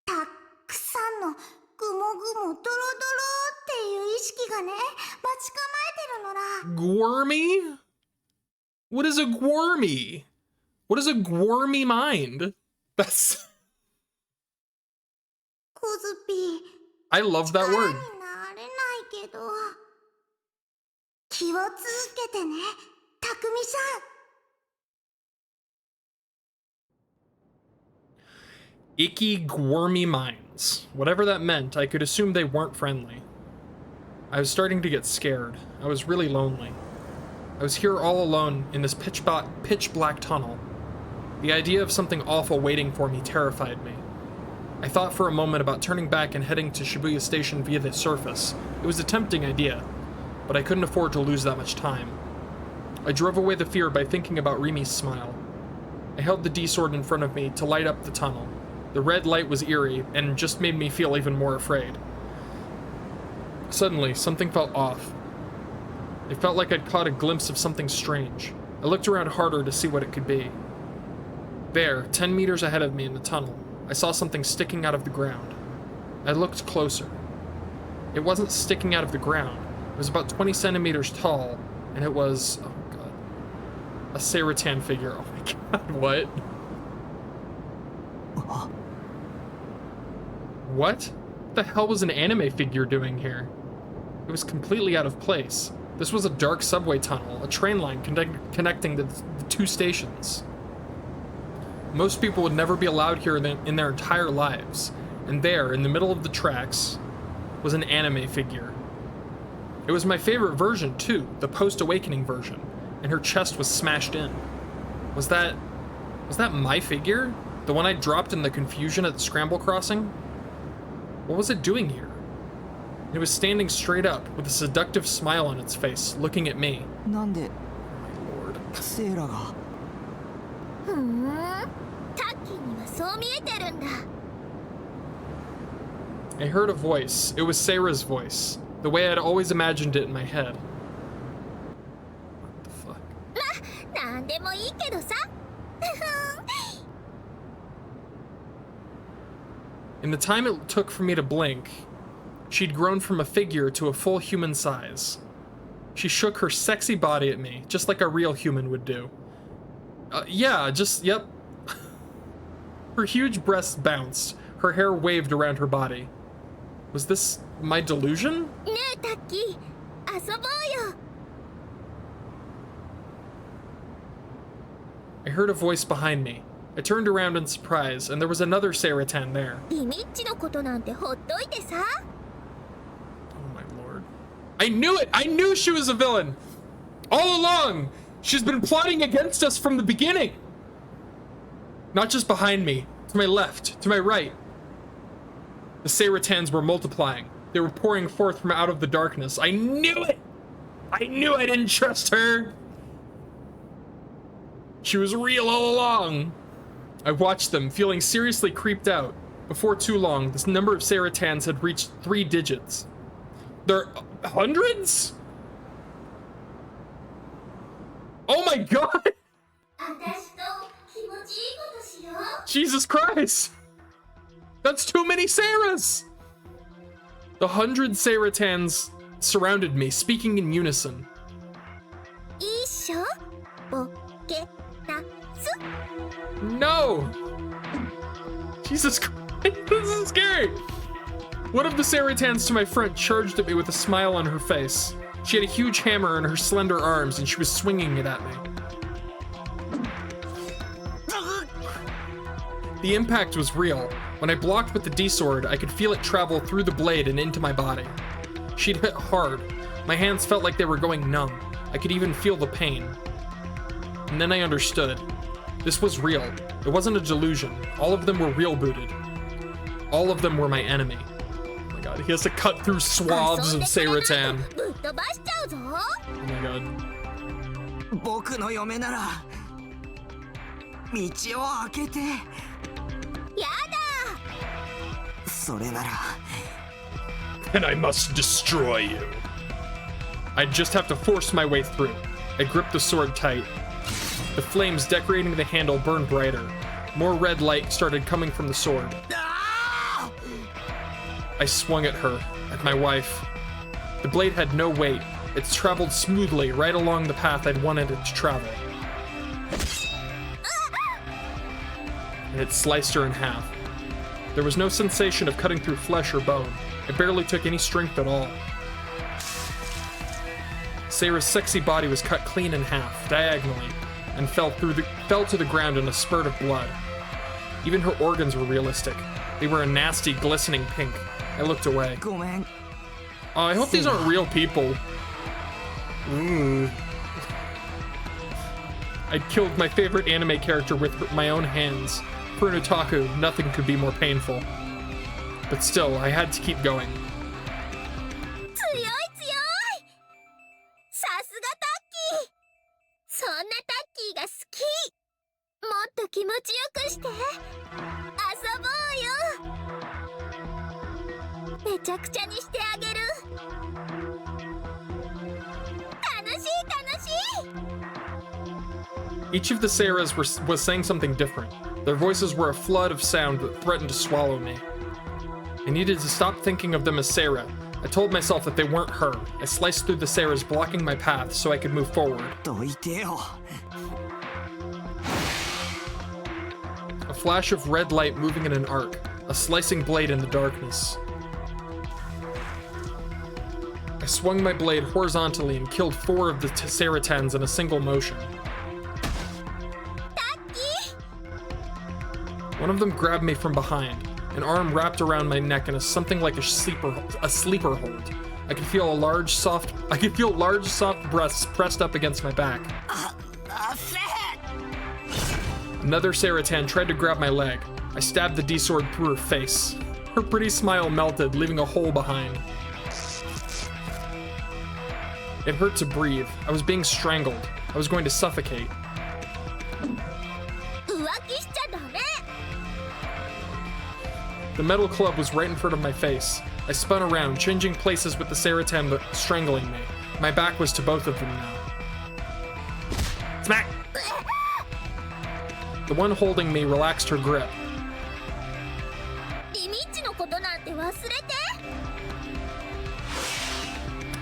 たくさんのグモグモドロドロっていう意識がね、待ち構えてるのら。 Gwormy? What is a Gwormy? What is a Gwormy mind? That's... コズピー。 I love that 力 word. になれないけど。気をつけてね、たくみさん。 Icky, Gwormy minds. Whatever that meant, I could assume they weren't friendly. I was starting to get scared. I was really lonely. I was here all alone in this pitch black tunnel. The idea of something awful waiting for me terrified me. I thought for a moment about turning back and heading to Shibuya Station via the surface. It was a tempting idea, but I couldn't afford to lose that much time. I drove away the fear by thinking about Rimi's smile. I held the D-sword in front of me to light up the tunnel. The red light was eerie and just made me feel even more afraid. Suddenly, something felt off. It felt like I'd caught a glimpse of something strange. I looked around harder to see what it could be. There, 10 meters ahead of me in the tunnel, I saw something sticking out of the ground. I looked closer. It wasn't sticking out of the ground. It was about 20 centimeters tall, and it was, oh god, a Saratan figure. Oh my god, what? What the hell was an anime figure doing here? It was completely out of place. This was a dark subway tunnel, a train line connecting the two stations. Most people would never be allowed here in their entire lives, and there, in the middle of the tracks, was an anime figure. It was my favorite version, too, the post-awakening version, and her chest was smashed in. Was that my figure? The one I dropped in the confusion at the scramble crossing? What was it doing here? It was standing straight up, with a seductive smile on its face, looking at me. My lord. セイラがふーん、タッキーにはそう見えてるんだ。 I heard a voice. It was Sarah's voice, the way I'd always imagined it in my head. What the fuck? なんでもいいけどさ。 In the time it took for me to blink, she'd grown from a figure to a full human size. She shook her sexy body at me, just like a real human would do. Yep. Her huge breasts bounced. Her hair waved around her body. Was this my delusion? ねえタッキー、遊ぼうよ。 I heard a voice behind me. I turned around in surprise, and there was another Saratan there. リミッチのことなんてほっといてさ。 Oh my lord. I knew it! I knew she was a villain! All along! She's been plotting against us from the beginning! Not just behind me, to my left, to my right. The Saratans were multiplying. They were pouring forth from out of the darkness. I knew it! I knew I didn't trust her! She was real all along. I watched them, feeling seriously creeped out. Before too long, this number of Saratans had reached 3 digits. There are hundreds? Oh my god! Jesus Christ! That's too many Sarahs! The 100 Saratans surrounded me, speaking in unison. 一緒ボケたす。 No! Jesus Christ, this is scary! One of the Saratans to my front charged at me with a smile on her face. She had a huge hammer in her slender arms and she was swinging it at me. The impact was real. When I blocked with the D-sword, I could feel it travel through the blade and into my body. She'd hit hard. My hands felt like they were going numb. I could even feel the pain. And then I understood. This was real. It wasn't a delusion. All of them were real booted. All of them were my enemy. Oh my god, he has to cut through swaths of Saratan. ぶっ飛ばしちゃうぞ。 Oh my god. 僕の嫁なら道を開けて。やだ。それなら And I must destroy you. I'd just have to force my way through. I gripped the sword tight. The flames decorating the handle burned brighter. More red light started coming from the sword. I swung at her, at my wife. The blade had no weight. It traveled smoothly right along the path I'd wanted it to travel. And it sliced her in half. There was no sensation of cutting through flesh or bone. It barely took any strength at all. Sarah's sexy body was cut clean in half, diagonally, and fell to the ground in a spurt of blood. Even her organs were realistic. They were a nasty, glistening pink. I looked away. ごめん。 Oh, I hope these aren't real people. I'd killed my favorite anime character with my own hands. For an otaku, nothing could be more painful. But still, I had to keep going. 強い強い。さすがタッキー。そんなタッキーが好き。もっとめちゃくちゃにしてあげる。楽しい楽しい。 Each of the Sarahs was saying something different. Their voices were a flood of sound that threatened to swallow me. I needed to stop thinking of them as Sarah. I told myself that they weren't her. I sliced through the Sarahs, blocking my path so I could move forward. どいてよ。 A flash of red light moving in an arc, a slicing blade in the darkness. I swung my blade horizontally and killed 4 of the Saratans in a single motion. One of them grabbed me from behind, an arm wrapped around my neck in something like a sleeper hold. I could feel large soft breasts pressed up against my back. Another Saratan tried to grab my leg. I stabbed the D-sword through her face. Her pretty smile melted, leaving a hole behind. It hurt to breathe. I was being strangled. I was going to suffocate. The metal club was right in front of my face. I spun around, changing places with the Saratan strangling me. My back was to both of them now. Smack! The one holding me relaxed her grip.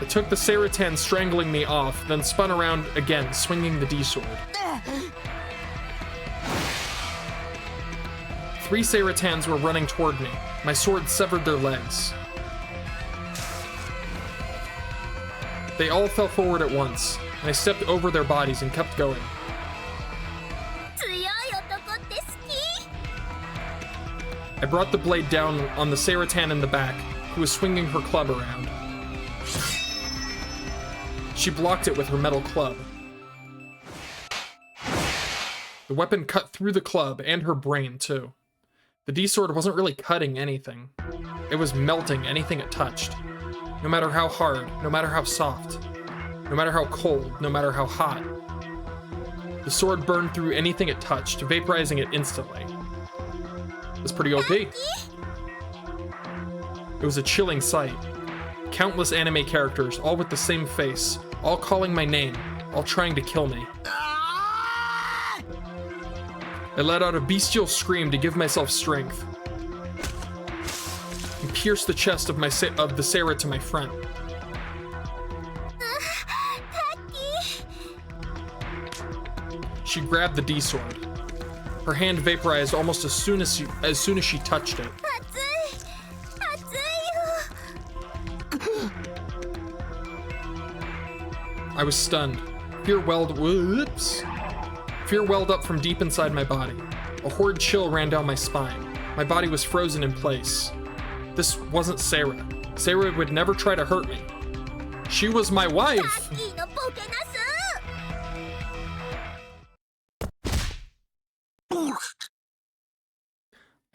I took the Saratan strangling me off, then spun around again, swinging the D-sword. 3 Saratans were running toward me. My sword severed their legs. They all fell forward at once, and I stepped over their bodies and kept going. I brought the blade down on the Saratan in the back, who was swinging her club around. She blocked it with her metal club. The weapon cut through the club and her brain, too. The D-sword wasn't really cutting anything. It was melting anything it touched. No matter how hard, no matter how soft, no matter how cold, no matter how hot. The sword burned through anything it touched, vaporizing it instantly. It was pretty OP. It was a chilling sight. Countless anime characters, all with the same face, all calling my name, all trying to kill me. I let out a bestial scream to give myself strength, and pierced the chest of the Sarah to my front. She grabbed the D-sword. Her hand vaporized almost as soon as she touched it. I was stunned. Fear welled up from deep inside my body. A horrid chill ran down my spine. My body was frozen in place. This wasn't Sarah. Sarah would never try to hurt me. She was my wife!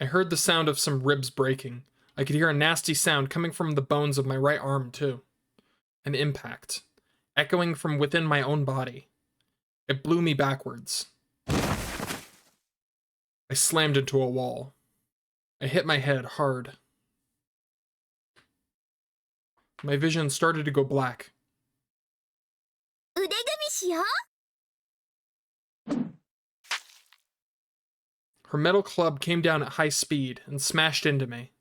I heard the sound of some ribs breaking. I could hear a nasty sound coming from the bones of my right arm, too. An impact, echoing from within my own body. It blew me backwards. I slammed into a wall. I hit my head hard. My vision started to go black. Her metal club came down at high speed and smashed into me.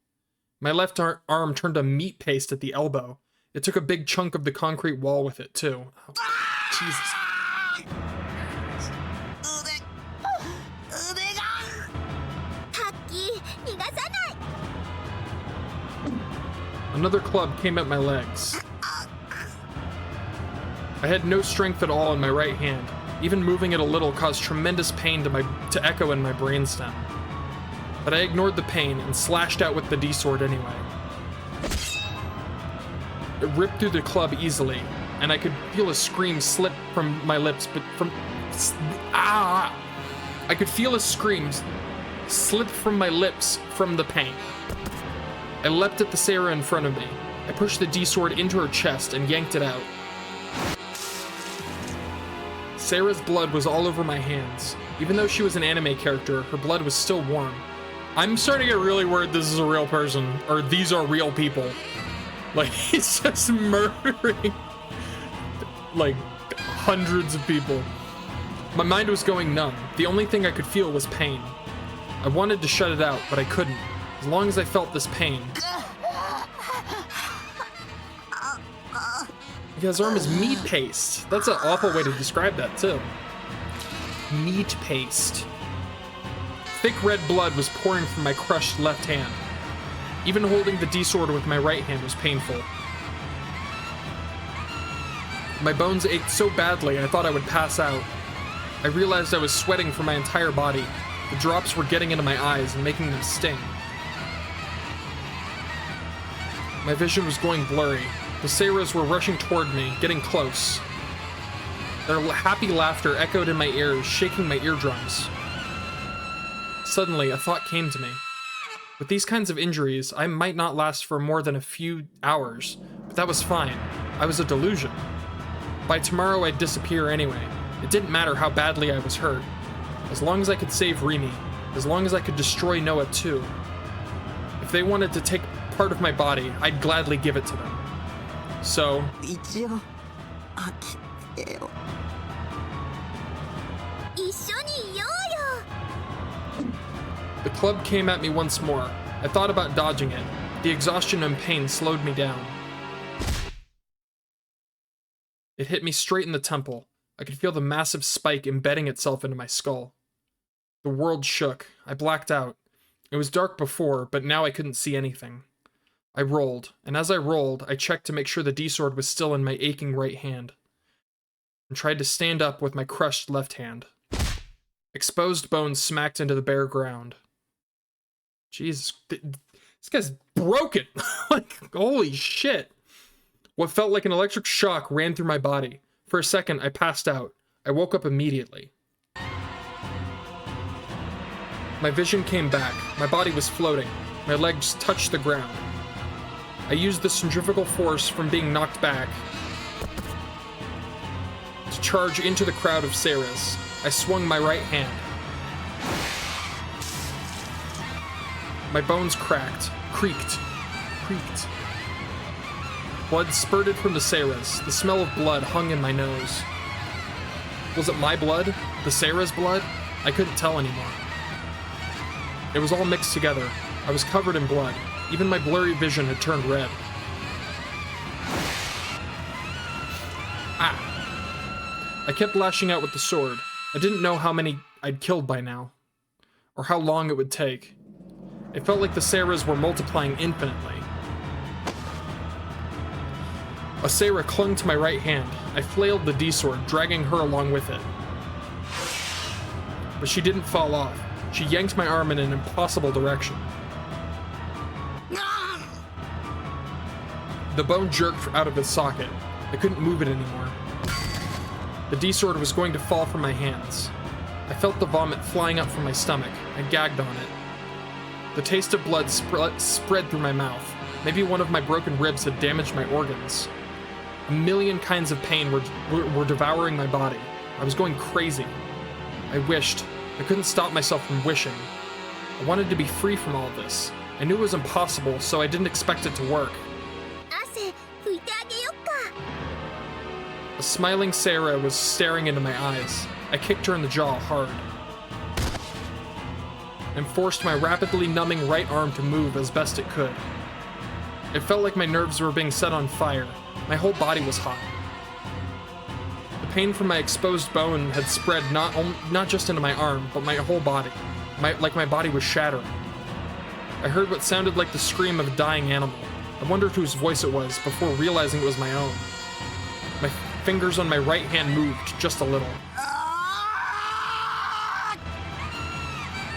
My left arm turned to meat paste at the elbow. It took a big chunk of the concrete wall with it, too. Oh, Jesus. Another club came at my legs. I had no strength at all in my right hand. Even moving it a little caused tremendous pain to echo in my brainstem. But I ignored the pain and slashed out with the D-sword anyway. It ripped through the club easily, and I could feel a scream slip from my lips, I could feel a scream slip from my lips from the pain. I leapt at the Sarah in front of me. I pushed the D-sword into her chest and yanked it out. Sarah's blood was all over my hands. Even though she was an anime character, her blood was still warm. I'm starting to get really worried this is a real person, or these are real people. Like, he's just murdering, like, hundreds of people. My mind was going numb. The only thing I could feel was pain. I wanted to shut it out, but I couldn't. As long as I felt this pain. Yeah, his arm is meat paste. That's an awful way to describe that, too. Meat paste. Thick red blood was pouring from my crushed left hand. Even holding the D-sword with my right hand was painful. My bones ached so badly I thought I would pass out. I realized I was sweating from my entire body. The drops were getting into my eyes and making them sting. My vision was going blurry. The Seiras were rushing toward me, getting close. Their happy laughter echoed in my ears, shaking my eardrums. Suddenly, a thought came to me. With these kinds of injuries, I might not last for more than a few hours, but that was fine. I was a delusion. By tomorrow, I'd disappear anyway. It didn't matter how badly I was hurt. As long as I could save Rimi, as long as I could destroy Noah too. If they wanted to take part of my body, I'd gladly give it to them. So, the club came at me once more. I thought about dodging it. The exhaustion and pain slowed me down. It hit me straight in the temple. I could feel the massive spike embedding itself into my skull. The world shook. I blacked out. It was dark before, but now I couldn't see anything. I rolled, and as I rolled, I checked to make sure the D-sword was still in my aching right hand, and tried to stand up with my crushed left hand. Exposed bones smacked into the bare ground. Jesus, this guy's broken. Like, holy shit. What felt like an electric shock ran through my body. For a second, I passed out. I woke up immediately. My vision came back. My body was floating. My legs touched the ground. I used the centrifugal force from being knocked back to charge into the crowd of Seiras. I swung my right hand. My bones cracked, creaked. Blood spurted from the Seiras. The smell of blood hung in my nose. Was it my blood? The Seiras' blood? I couldn't tell anymore. It was all mixed together. I was covered in blood. Even my blurry vision had turned red. Ah! I kept lashing out with the sword. I didn't know how many I'd killed by now, or how long it would take. It felt like the Seiras were multiplying infinitely. A Seira clung to my right hand. I flailed the D-sword, dragging her along with it. But she didn't fall off. She yanked my arm in an impossible direction. The bone jerked out of its socket. I couldn't move it anymore. The D-sword was going to fall from my hands. I felt the vomit flying up from my stomach. I gagged on it. The taste of blood spread through my mouth. Maybe one of my broken ribs had damaged my organs. A million kinds of pain were devouring my body. I was going crazy. I wished. I couldn't stop myself from wishing. I wanted to be free from all this. I knew it was impossible, so I didn't expect it to work. A smiling Seira was staring into my eyes. I kicked her in the jaw hard, and forced my rapidly numbing right arm to move as best it could. It felt like my nerves were being set on fire. My whole body was hot. The pain from my exposed bone had spread not just into my arm, but my whole body. Like my body was shattering. I heard what sounded like the scream of a dying animal. I wondered whose voice it was before realizing it was my own. My fingers on my right hand moved just a little.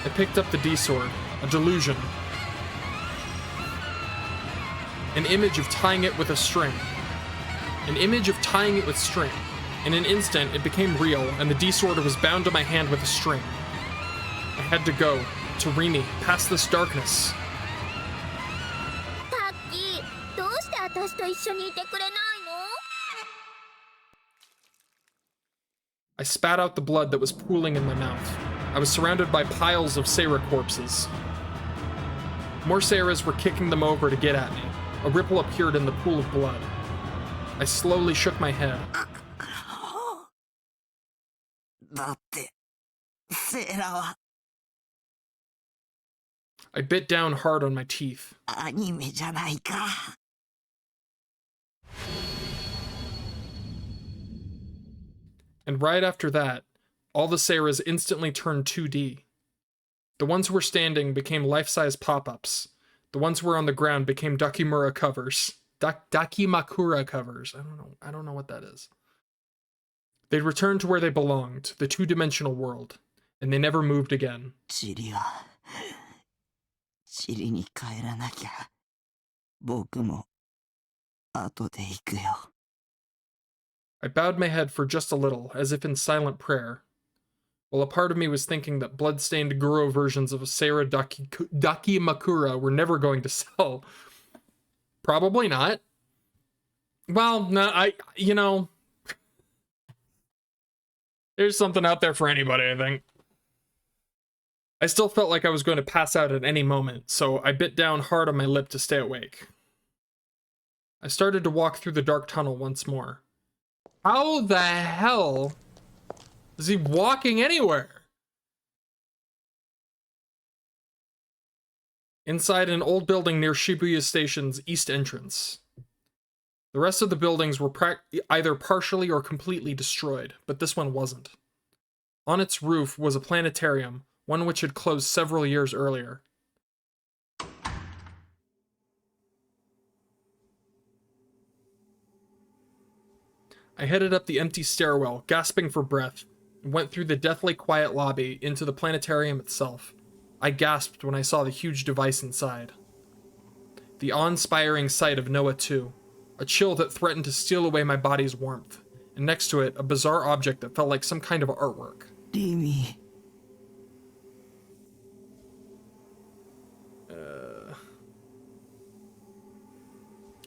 I picked up the D-sword, a delusion. An image of tying it with a string. An image of tying it with string. In an instant, it became real, and the D-sword was bound to my hand with a string. I had to go, to Rimi, past this darkness. I spat out the blood that was pooling in my mouth. I was surrounded by piles of Seira corpses. More Sarahs were kicking them over to get at me. A ripple appeared in the pool of blood. I slowly shook my head. だって、セーラは I bit down hard on my teeth. アニメじゃないか。And right after that, all the Sarahs instantly turned 2D. The ones who were standing became life-size pop-ups. The ones who were on the ground became Dakimura covers. Dakimakura covers. I don't know what that is. They returned to where they belonged, the two-dimensional world, and they never moved again. チリに帰らなきゃ。僕も後で行くよ。I bowed my head for just a little, as if in silent prayer, while a part of me was thinking that blood-stained Guro versions of Sarah Dakimakura were never going to sell. Probably not. Well, no, there's something out there for anybody, I think. I still felt like I was going to pass out at any moment, so I bit down hard on my lip to stay awake. I started to walk through the dark tunnel once more. How the hell is he walking anywhere? Inside an old building near Shibuya Station's east entrance. The rest of the buildings were either partially or completely destroyed, but this one wasn't. On its roof was a planetarium, one which had closed several years earlier. I headed up the empty stairwell, gasping for breath, and went through the deathly quiet lobby into the planetarium itself. I gasped when I saw the huge device inside. The awe-inspiring sight of Noah 2, a chill that threatened to steal away my body's warmth, and next to it, a bizarre object that felt like some kind of artwork. Rimi.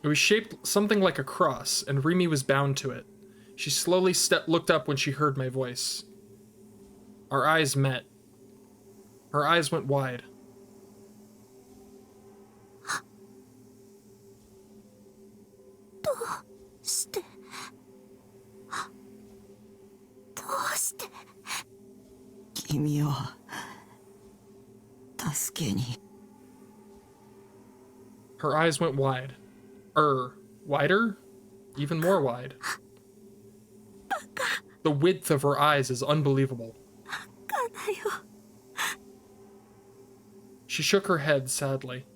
It was shaped something like a cross, and Rimi was bound to it. She slowly looked up when she heard my voice. Our eyes met. Her eyes went wide. Her eyes went wide. Wider? Even more wide. The width of her eyes is unbelievable. She shook her head sadly.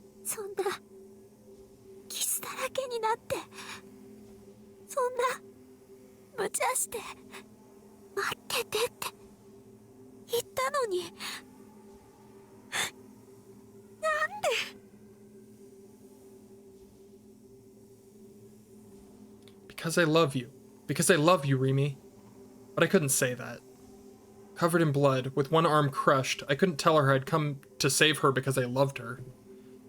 Because I love you. Because I love you, Rimi. But I couldn't say that. Covered in blood, with one arm crushed, I couldn't tell her I'd come to save her because I loved her.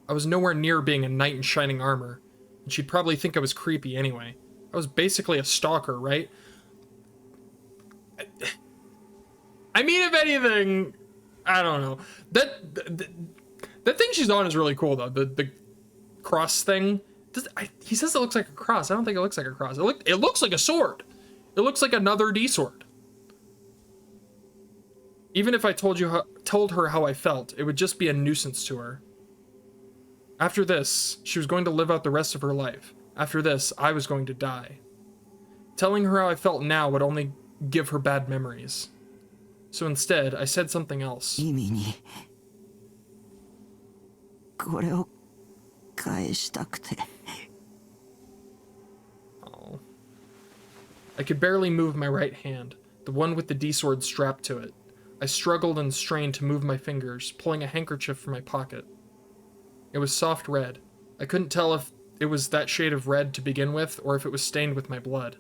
I was nowhere near being a knight in shining armor, and she'd probably think I was creepy anyway. I was basically a stalker, right? I mean, if anything, I don't know. That thing she's on is really cool, though. The cross thing. He says it looks like a cross. I don't think it looks like a cross. It looks like a sword. It looks like another D sword. Even if I told her how I felt, it would just be a nuisance to her. After this, she was going to live out the rest of her life. After this, I was going to die. Telling her how I felt now would only give her bad memories. So instead, I said something else. Oh. I could barely move my right hand, the one with the D-sword strapped to it. I struggled and strained to move my fingers, pulling a handkerchief from my pocket. It was soft red. I couldn't tell if it was that shade of red to begin with, or if it was stained with my blood.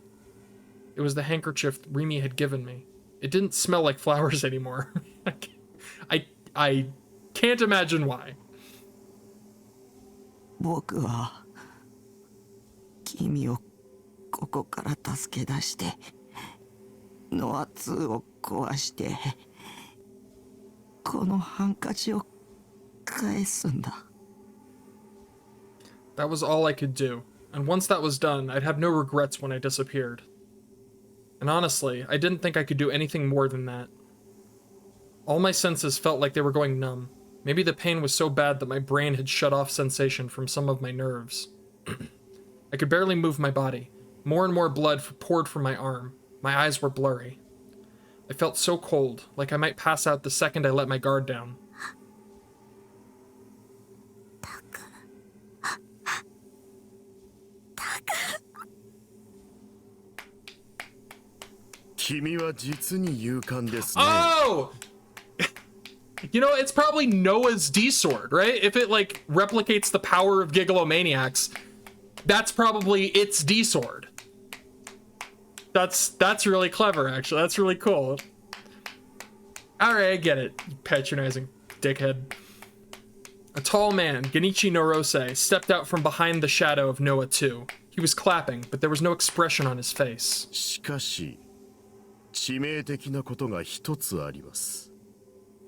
It was the handkerchief Rimi had given me. It didn't smell like flowers anymore. I can't imagine why. 僕は君をここから助け出してノア2を壊してこのハンカチを返すんだ。That was all I could do, and once that was done, I'd have no regrets when I disappeared. And honestly, I didn't think I could do anything more than that. All my senses felt like they were going numb. Maybe the pain was so bad that my brain had shut off sensation from some of my nerves. I could barely move my body. More and more blood poured from my arm. My eyes were blurry. I felt so cold, like I might pass out the second I let my guard down. Oh! You know, it's probably Noah's D-Sword, right? If it, like, replicates the power of Gigalomaniacs, that's probably its D-Sword. That's really clever, actually. That's really cool. Alright, I get it, you patronizing dickhead. A tall man, Genichi Norose, stepped out from behind the shadow of Noah 2. He was clapping, but there was no expression on his face. しかし、致命的なことが一つあります。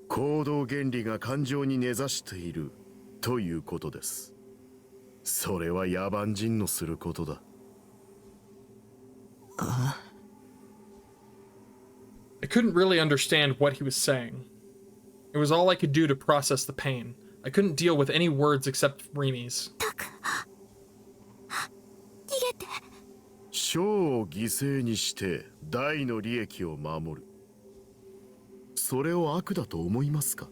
行動原理が感情に根ざしているということです。それは野蛮人のすることだ。I couldn't really understand what he was saying. It was all I could do to process the pain. I couldn't deal with any words except Rimi's. 小を犠牲にして大の利益を守る。それを悪だと思いますか？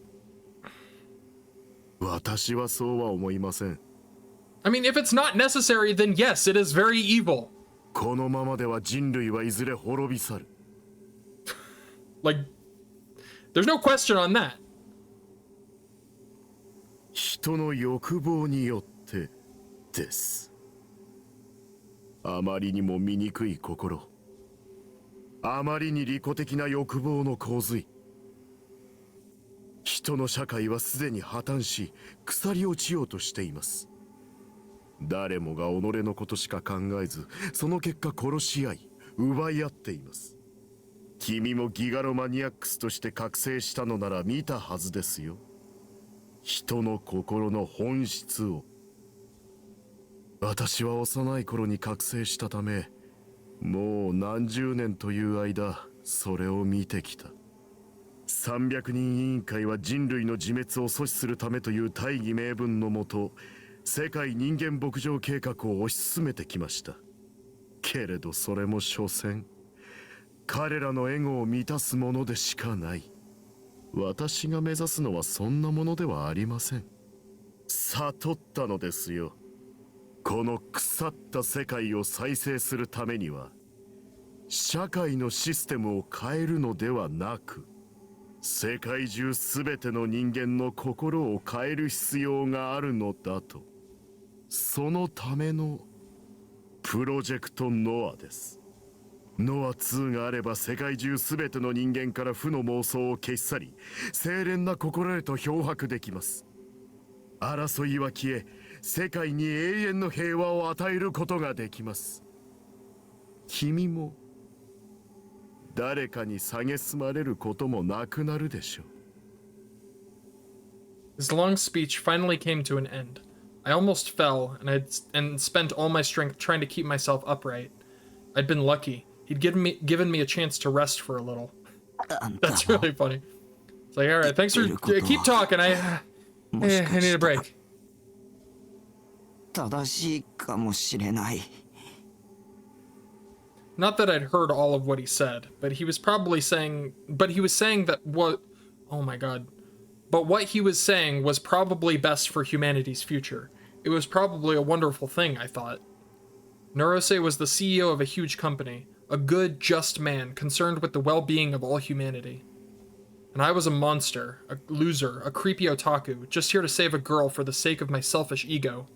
私はそうは思いません。I mean, if it's not necessary, then yes, it is very evil. このままでは人類はいずれ滅び去る。Like, there's no question on that. 人の欲望によってです。あまりにも醜い心。あまりに利己的な欲望の洪水。人の社会はすでに破綻し、腐り落ちようとしています。誰もが己のことしか考えず、その結果殺し合い、奪い合っています。君もギガロマニアックスとして覚醒したのなら見たはずですよ。人の心の本質を。私は幼い頃に覚醒したため、もう何十年という間、それを見てきた。300人委員会は人類の自滅を阻止するためという大義名分のもと、世界人間牧場計画を推し進めてきました。けれどそれも所詮、彼らのエゴを満たすものでしかない。私が目指すのはそんなものではありません。悟ったのですよ。この腐った世界を再生するためには、社会のシステムを変えるのではなく、世界中すべての人間の心を変える必要があるのだと。そのためのプロジェクトノアです。ノア2があれば世界中すべての人間から負の妄想を消し去り、清廉な心へと漂白できます。争いは消え、世界に永遠の平和を与えることができます。君も誰かに蔑まれることもなくなるでしょう。His long speech finally came to an end. I almost fell, and spent all my strength trying to keep myself upright. I'd been lucky. He'd given me a chance to rest for a little. That's really funny. It's like, all right, thanks for keep talking. I need a break. 正しいかもしれない。 Not that I'd heard all of what he said, but he was saying that oh my god. But what he was saying was probably best for humanity's future. It was probably a wonderful thing, I thought. Norose was the CEO of a huge company, a good, just man concerned with the well-being of all humanity. And I was a monster, a loser, a creepy otaku, just here to save a girl for the sake of my selfish ego.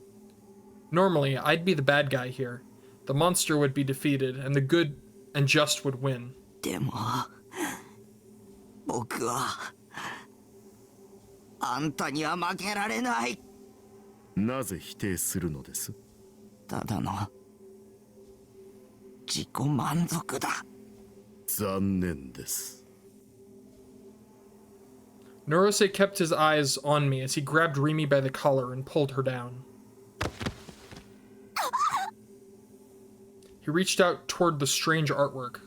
Normally, I'd be the bad guy here. The monster would be defeated, and the good and just would win. でも、僕はあんたには負けられない。なぜ否定するのです？ただの自己満足だ。残念です。Norose kept his eyes on me as he grabbed Rimi by the collar and pulled her down. He reached out toward the strange artwork.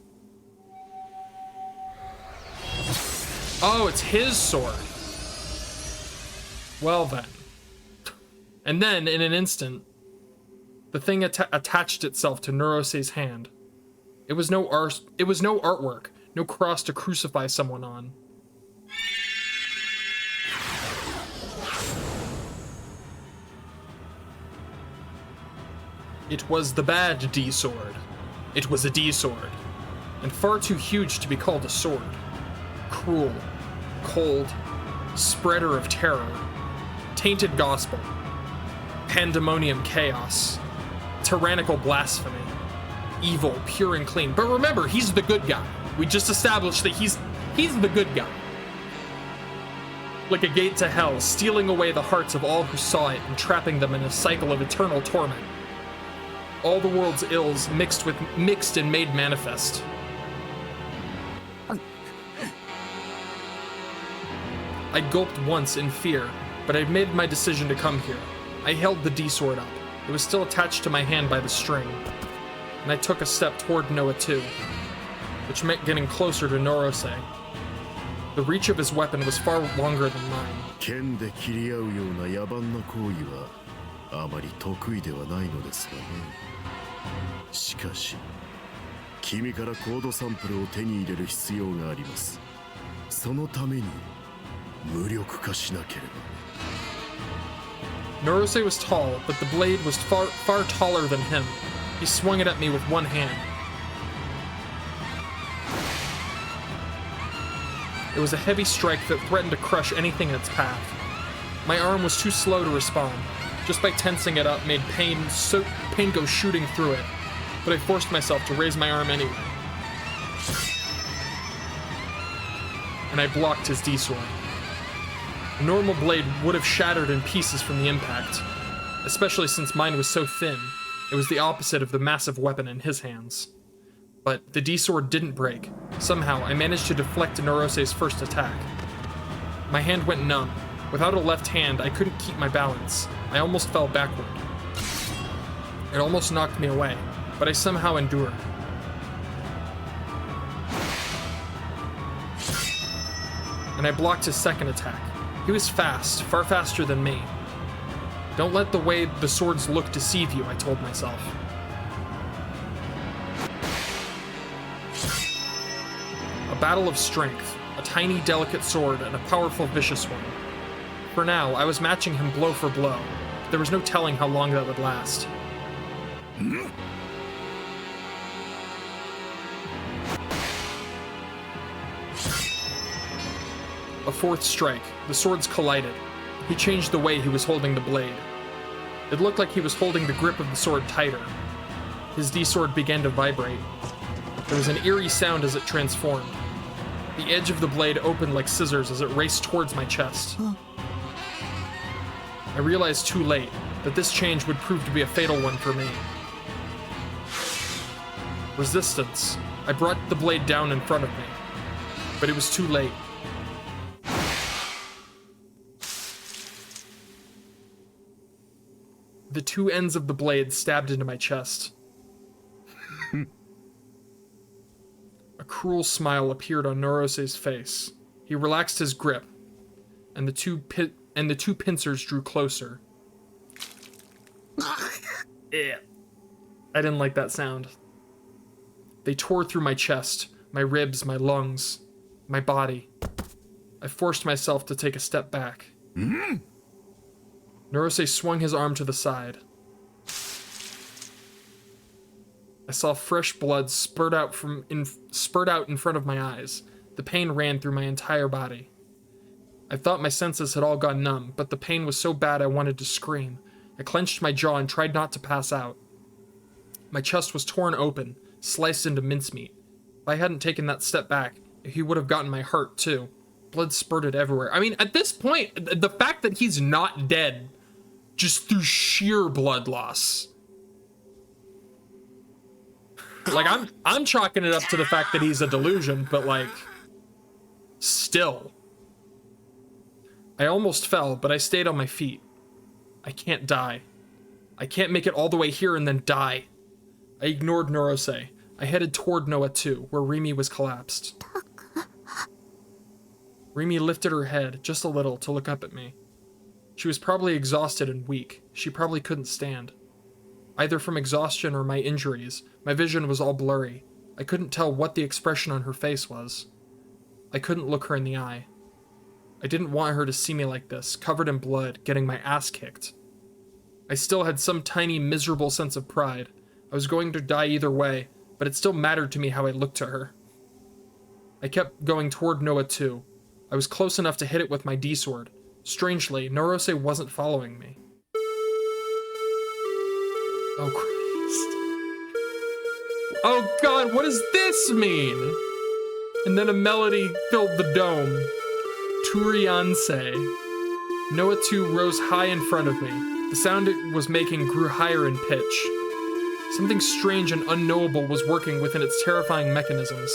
Oh, it's his sword. Well then. And then, in an instant, the thing attached itself to Neurose's hand. It was no artwork, no cross to crucify someone on. It was the bad D-sword. It was a D-sword, and far too huge to be called a sword. Cruel, cold, spreader of terror, tainted gospel, pandemonium chaos, tyrannical blasphemy, evil, pure and clean. But remember, he's the good guy. We just established that he's the good guy. Like a gate to hell, stealing away the hearts of all who saw it and trapping them in a cycle of eternal torment. All the world's ills mixed and made manifest. I gulped once in fear, but I made my decision to come here. I held the D-sword up. It was still attached to my hand by the string. And I took a step toward Noah too, which meant getting closer to Norose. The reach of his weapon was far longer than mine. 剣で切り合うような野蛮な行為はあまり得意ではないのですがね。しかし、君からコードサンプルを手に入れる必要があります。そのために無力化しなければ。Norose was tall, but the blade was far taller than him. He swung it at me with one hand. It was a heavy strike that threatened to crush anything in its path. My arm was too slow to respond. Just by tensing it up made pain go shooting through it, but I forced myself to raise my arm anyway. And I blocked his D-sword. A normal blade would have shattered in pieces from the impact, especially since mine was so thin. It was the opposite of the massive weapon in his hands. But the D-sword didn't break. Somehow, I managed to deflect Norose's first attack. My hand went numb. Without a left hand, I couldn't keep my balance. I almost fell backward. It almost knocked me away, but I somehow endured. And I blocked his second attack. He was fast, far faster than me. Don't let the way the swords look deceive you, I told myself. A battle of strength, a tiny, delicate sword, and a powerful, vicious one. For now, I was matching him blow for blow. There was no telling how long that would last. A fourth strike. The swords collided. He changed the way he was holding the blade. It looked like he was holding the grip of the sword tighter. His D-sword began to vibrate. There was an eerie sound as it transformed. The edge of the blade opened like scissors as it raced towards my chest. I realized too late that this change would prove to be a fatal one for me. Resistance. I brought the blade down in front of me, but it was too late. The two ends of the blade stabbed into my chest. A cruel smile appeared on Norose's face. He relaxed his grip, and the two pincers drew closer. I didn't like that sound. They tore through my chest, my ribs, my lungs, my body. I forced myself to take a step back. Norose swung his arm to the side. I saw fresh blood spurt out in front of my eyes. The pain ran through my entire body. I thought my senses had all gone numb, but the pain was so bad I wanted to scream. I clenched my jaw and tried not to pass out. My chest was torn open, sliced into mincemeat. If I hadn't taken that step back, he would have gotten my heart too. Blood spurted everywhere. I mean, at this point, the fact that he's not dead just through sheer blood loss. Like, I'm chalking it up to the fact that he's a delusion, but like, still. I almost fell, but I stayed on my feet. I can't die. I can't make it all the way here and then die. I ignored Norose. I headed toward Noah 2, where Rimi was collapsed. Rimi lifted her head just a little to look up at me. She was probably exhausted and weak. She probably couldn't stand. Either from exhaustion or my injuries, my vision was all blurry. I couldn't tell what the expression on her face was. I couldn't look her in the eye. I didn't want her to see me like this, covered in blood, getting my ass kicked. I still had some tiny, miserable sense of pride. I was going to die either way, but it still mattered to me how I looked to her. I kept going toward Noah 2. I was close enough to hit it with my D-sword. Strangely, Norose wasn't following me. Oh, Christ. Oh, God, what does this mean? And then a melody filled the dome. Turianse. Noah 2 rose high in front of me. The sound it was making grew higher in pitch. Something strange and unknowable was working within its terrifying mechanisms.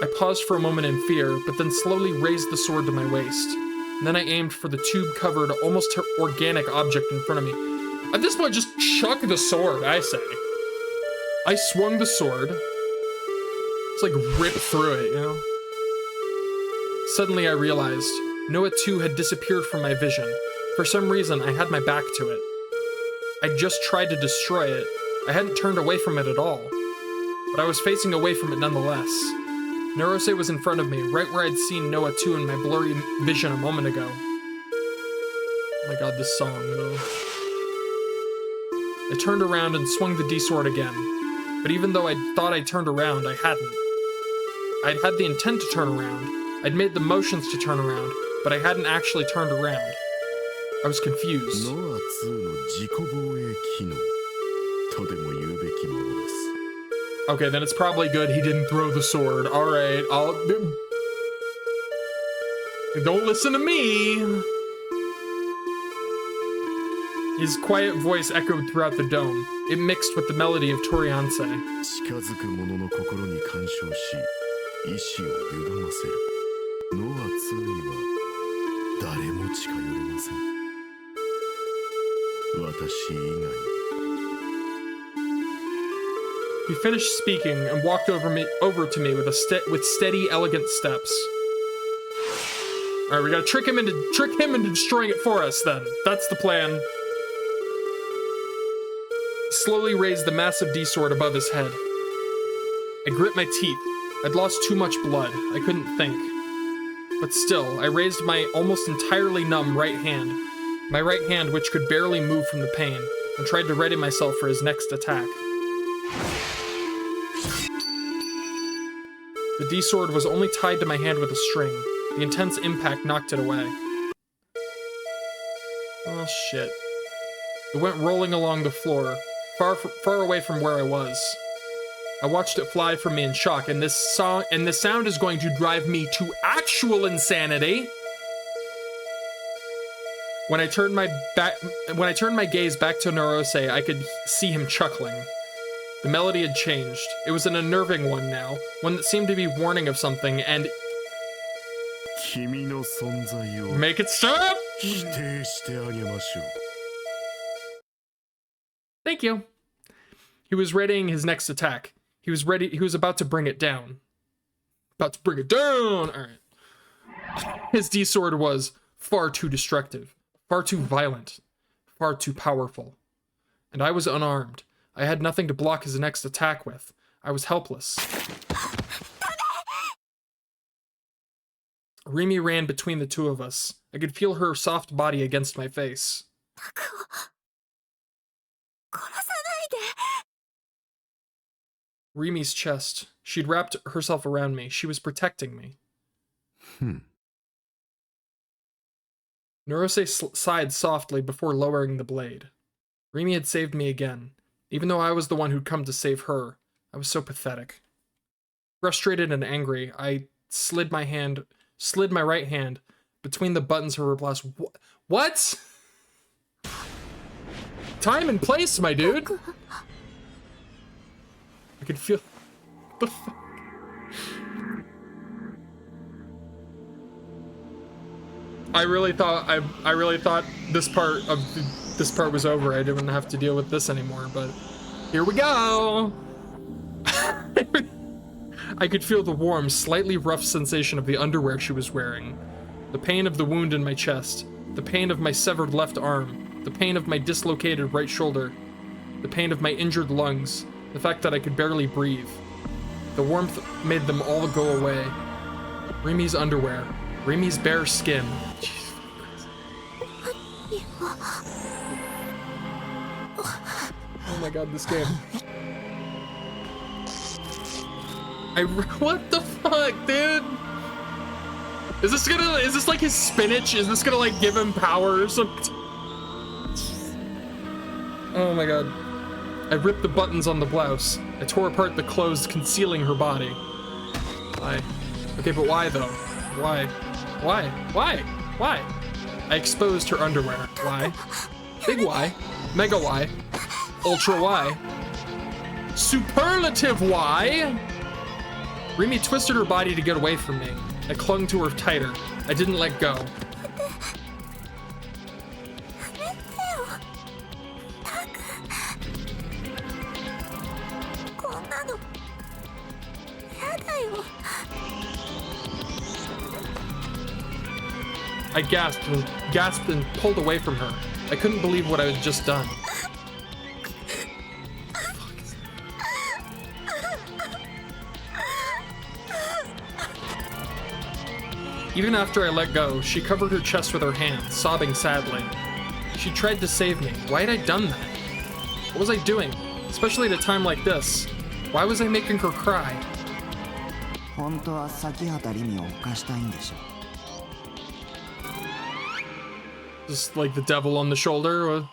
I paused for a moment in fear, but then slowly raised the sword to my waist. And then I aimed for the tube-covered, almost organic object in front of me. At this point, just chuck the sword, I say. I swung the sword. It's like rip through it, you know? Suddenly I realized Noah 2 had disappeared from my vision. For some reason, I had my back to it. I just tried to destroy it. I hadn't turned away from it at all. But I was facing away from it nonetheless. Norose was in front of me, right where I'd seen Noah 2 in my blurry vision a moment ago. Oh my god, this song, though. I turned around and swung the D-sword again. But even though I thought I turned around, I hadn't. I'd had the intent to turn around. I'd made the motions to turn around, but I hadn't actually turned around. I was confused. Okay, then it's probably good he didn't throw the sword. Alright, don't listen to me! His quiet voice echoed throughout the dome. It mixed with the melody of Torianse. He finished speaking and walked over to me with steady, elegant steps. All right, we gotta trick him into destroying it for us. Then that's the plan. He slowly raised the massive D-sword above his head. I grit my teeth. I'd lost too much blood. I couldn't think. But still, I raised my almost entirely numb right hand, my right hand which could barely move from the pain, and tried to ready myself for his next attack. The D-sword was only tied to my hand with a string. The intense impact knocked it away. Oh shit. It went rolling along the floor, far away from where I was. I watched it fly from me in shock, and this sound is going to drive me to actual insanity. When I turned my gaze back to Norose, I could see him chuckling. The melody had changed. It was an unnerving one now, one that seemed to be warning of something, and... Make it stop! Thank you. He was readying his next attack. He was about to bring it down. About to bring it down! Alright. His D-sword was far too destructive, far too violent, far too powerful. And I was unarmed. I had nothing to block his next attack with. I was helpless. Rimi ran between the two of us. I could feel her soft body against my face. Rimi's chest. She'd wrapped herself around me. She was protecting me. Norose sighed softly before lowering the blade. Rimi had saved me again. Even though I was the one who'd come to save her, I was so pathetic. Frustrated and angry, I slid my right hand between the buttons of her blouse. What? Time and place, my dude. I could feel. What the fuck? I really thought this part was over. I didn't have to deal with this anymore, but Here we go. I could feel the warm, slightly rough sensation of the underwear she was wearing. The pain of the wound in my chest. The pain of my severed left arm. The pain of my dislocated right shoulder. The pain of my injured lungs. The fact that I could barely breathe. The warmth made them all go away. Rimi's underwear. Rimi's bare skin. Oh my god, this game. What the fuck, dude? Is this like his spinach? Is this gonna like give him power or something? Oh my god. I ripped the buttons on the blouse. I tore apart the clothes concealing her body. Why? Okay, but why though? Why? Why? Why? Why? I exposed her underwear. Why? Big Y. Mega Y. Ultra Y. Superlative Y! Rimi twisted her body to get away from me. I clung to her tighter. I didn't let go. I gasped and pulled away from her. I couldn't believe what I had just done. Even after I let go, she covered her chest with her hands, sobbing sadly. She tried to save me. Why had I done that? What was I doing? Especially at a time like this. Why was I making her cry? 本当は先畑リミを犯したいんでしょ。 Just like the devil on the shoulder.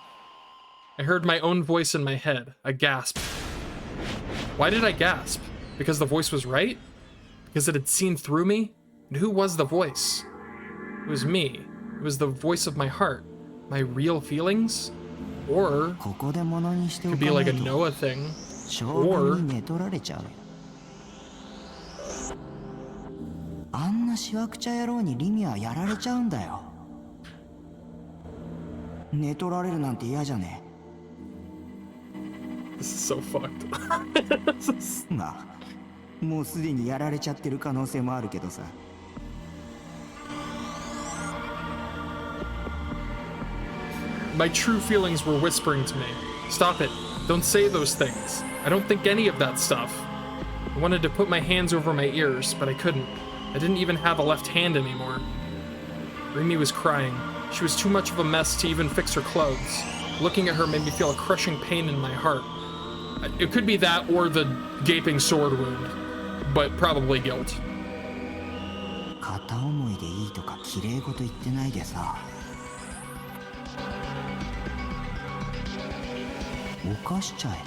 I heard my own voice in my head. I gasped. Why did I gasp? Because the voice was right? Because it had seen through me? And who was the voice? It was me. It was the voice of my heart. My real feelings? Or it could be like a Noah thing. Or あんなしわくちゃ野郎にリミはやられちゃうんだよ。寝取られるなんて嫌じゃねThis is so fucked. え。まあ、もうすでにやられちゃってる可能性もあるけどさ。My true feelings were whispering to me. Stop it. Don't say those things. I don't think any of that stuff. I wanted to put my hands over my ears, but I couldn't. I didn't even have a left hand anymore. Rimi was crying. She was too much of a mess to even fix her clothes. Looking at her made me feel a crushing pain in my heart. It could be that or the gaping sword wound, but probably guilt. 片思いでいいとか綺麗事言ってないでさ。犯しちゃえっ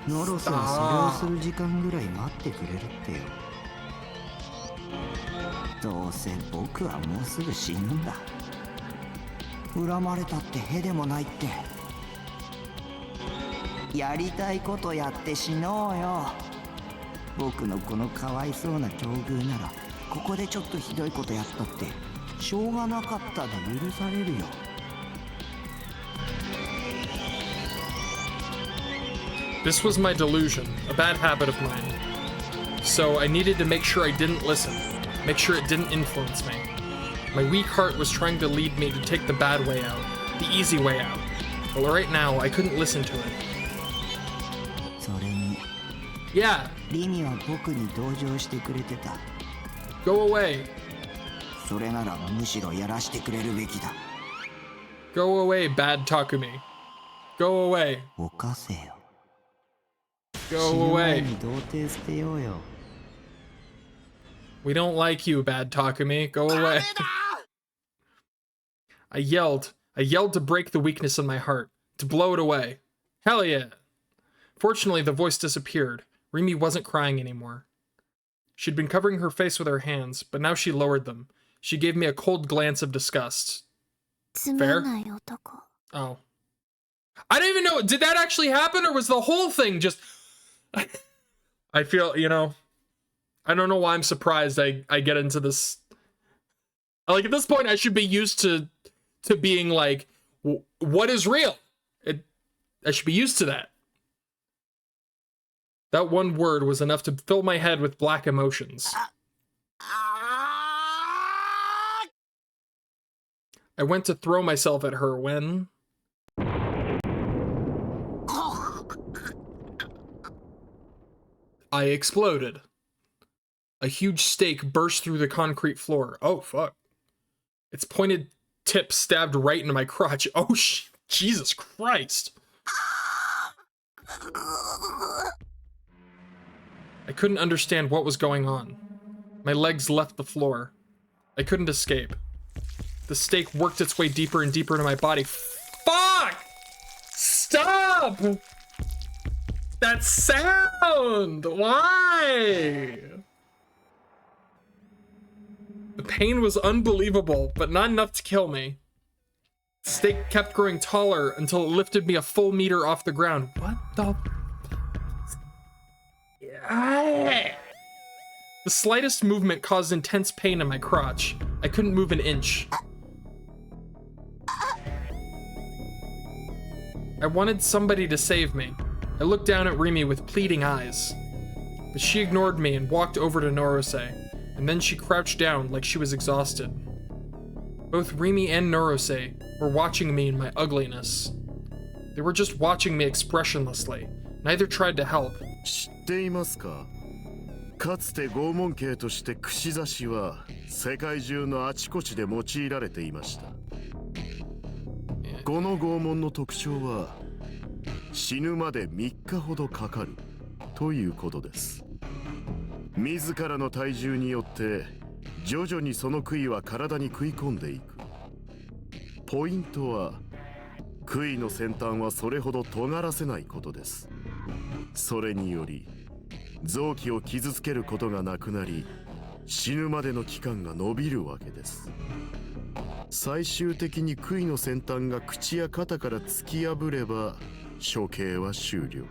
て。ノロスはそれをする時間ぐらい待ってくれるってよ。どうせ僕はもうすぐ死ぬんだ。恨まれたってへでもないって。やりたいことやって死のうよ。僕のこのかわいそうな境遇ならここでちょっとひどいことやったってしょうがなかったで許されるよ。This was my delusion, a bad habit of mine. So I needed to make sure I didn't listen, make sure it didn't influence me. My weak heart was trying to lead me to take the bad way out, the easy way out. But right now, I couldn't listen to it. それに Yeah. リミは僕に同情してくれてた。 Go away. それならむしろやらしてくれるべきだ。 Go away, bad Takumi. Go away. 犯せよ。 Go away. 童貞捨てようよ。 We don't like you, bad Takumi. Go away. I yelled to break the weakness in my heart, to blow it away. Hell yeah. Fortunately, the voice disappeared. Rimi wasn't crying anymore. She'd been covering her face with her hands, but now she lowered them. She gave me a cold glance of disgust. Fair? Oh. I don't even know. Did that actually happen, or was the whole thing just... I feel, you know... I don't know why I'm surprised I get into this. Like, at this point, I should be used to being like, what is real? I should be used to that. That one word was enough to fill my head with black emotions. I went to throw myself at her when... I exploded. A huge stake burst through the concrete floor. Oh, fuck. Its pointed tip stabbed right into my crotch. Oh, Jesus Christ. I couldn't understand what was going on. My legs left the floor. I couldn't escape. The stake worked its way deeper and deeper into my body. Fuck! Stop! That sound! Why? The pain was unbelievable, but not enough to kill me. The stake kept growing taller until it lifted me a full meter off the ground. What the... The slightest movement caused intense pain in my crotch. I couldn't move an inch. I wanted somebody to save me. I looked down at Rimi with pleading eyes. But she ignored me and walked over to Norose, and then she crouched down like she was exhausted. Both Rimi and Norose were watching me in my ugliness. They were just watching me expressionlessly. Neither tried to help. 知っていますか？かつて拷問刑として串刺しは世界中のあちこちで用いられていました。この拷問の特徴は死ぬまで3日ほどかかるということです。自らの体重によって徐々にその杭は体に食い込んでいく。ポイントは杭の先端はそれほど尖らせないことです。それにより臓器を傷つけることがなくなり死ぬまでの期間が延びるわけです。最終的に杭の先端が口や肩から突き破れば処刑は終了。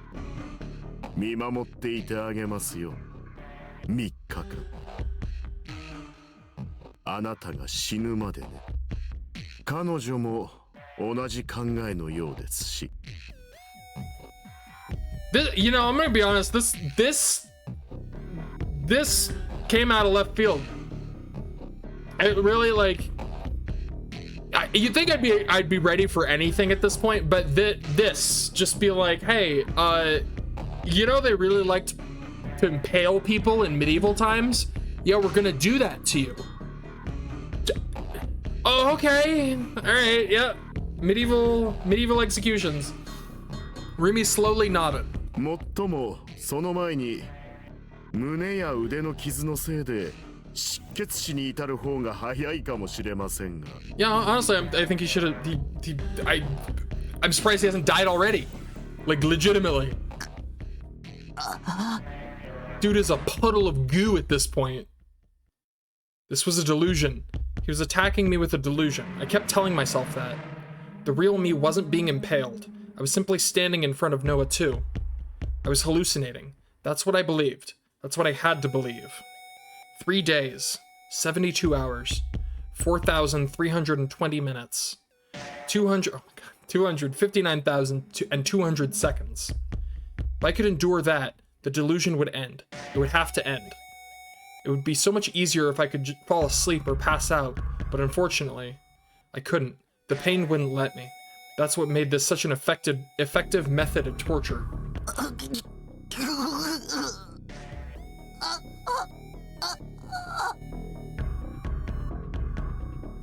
見守っていてあげますよ。3日間あなたが死ぬまでね。彼女も同じ考えのようですし。You know, I'm gonna be honest. This came out of left field. It really like. You'd think I'd be ready for anything at this point, but this just be like, hey, you know they really liked to impale people in medieval times. Yeah, we're gonna do that to you. Oh, okay, all right, yeah, medieval executions. Rimi slowly nodded. もっともその前に胸や腕の傷のせいで失血死に至る方が早いかもしれませんが。Yeah, honestly, I think he should have. I'm surprised he hasn't died already. Like legitimately. Dude is a puddle of goo at this point. This was a delusion. He was attacking me with a delusion. I kept telling myself that. The real me wasn't being impaled. I was simply standing in front of Noah too. I was hallucinating. That's what I believed. That's what I had to believe. 3 days, 72 hours, 4,320 minutes, 259,200 seconds. If I could endure that, the delusion would end. It would have to end. It would be so much easier if I could fall asleep or pass out, but unfortunately, I couldn't. The pain wouldn't let me. That's what made this such an effective method of torture.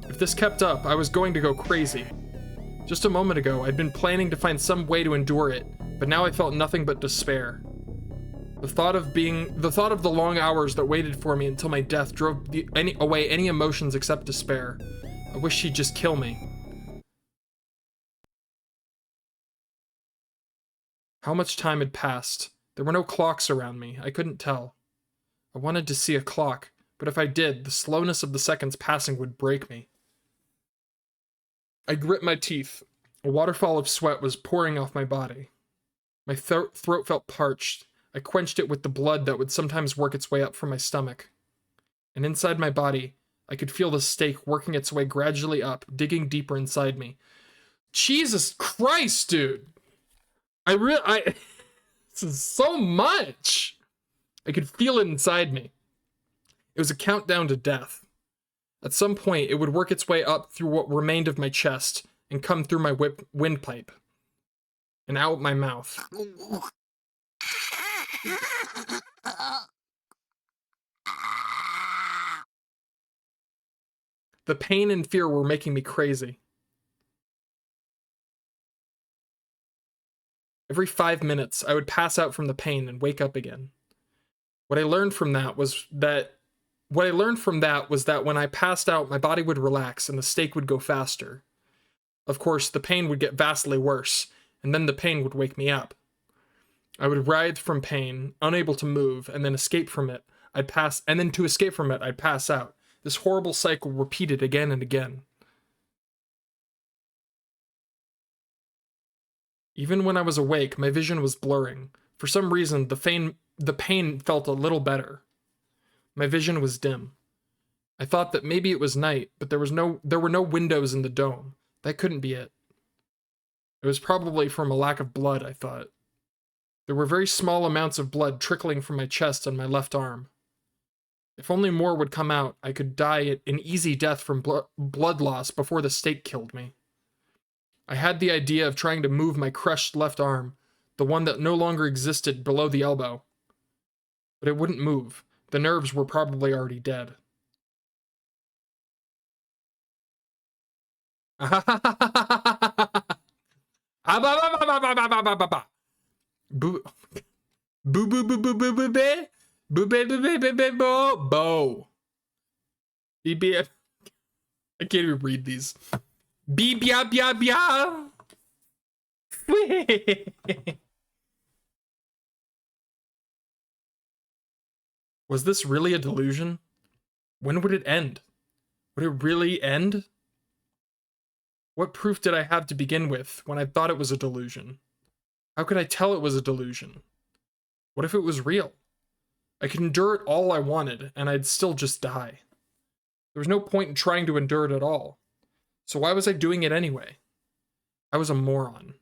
If this kept up, I was going to go crazy. Just a moment ago, I'd been planning to find some way to endure it, but now I felt nothing but despair. The thought of the long hours that waited for me until my death drove away any emotions except despair. I wish she'd just kill me. How much time had passed? There were no clocks around me. I couldn't tell. I wanted to see a clock, but if I did, the slowness of the seconds passing would break me. I grit my teeth. A waterfall of sweat was pouring off my body. My throat felt parched. I quenched it with the blood that would sometimes work its way up from my stomach. And inside my body, I could feel the stake working its way gradually up, digging deeper inside me. Jesus Christ, dude! This is so much. I could feel it inside me. It was a countdown to death. At some point, it would work its way up through what remained of my chest and come through my windpipe and out my mouth. The pain and fear were making me crazy. Every 5 minutes, I would pass out from the pain and wake up again. What I learned from that was that when I passed out, my body would relax and the stake would go faster. Of course, the pain would get vastly worse, and then the pain would wake me up. I would writhe from pain, unable to move, and then escape from it. To escape from it, I'd pass out. This horrible cycle repeated again and again. Even when I was awake, my vision was blurring. For some reason, the pain felt a little better. My vision was dim. I thought that maybe it was night, but there were no windows in the dome. That couldn't be it. It was probably from a lack of blood, I thought. There were very small amounts of blood trickling from my chest and my left arm. If only more would come out, I could die an easy death from blood loss before the stake killed me. I had the idea of trying to move my crushed left arm, the one that no longer existed below the elbow. But it wouldn't move. The nerves were probably already dead. Boo boo boo boo boo boo boo boo boo boo boo boo boo bo. I can't even read these. Bia bia bia. Was this really a delusion? When would it end? Would it really end? What proof did I have to begin with when I thought it was a delusion? How could I tell it was a delusion? What if it was real? I could endure it all I wanted, and I'd still just die. There was no point in trying to endure it at all. So why was I doing it anyway? I was a moron.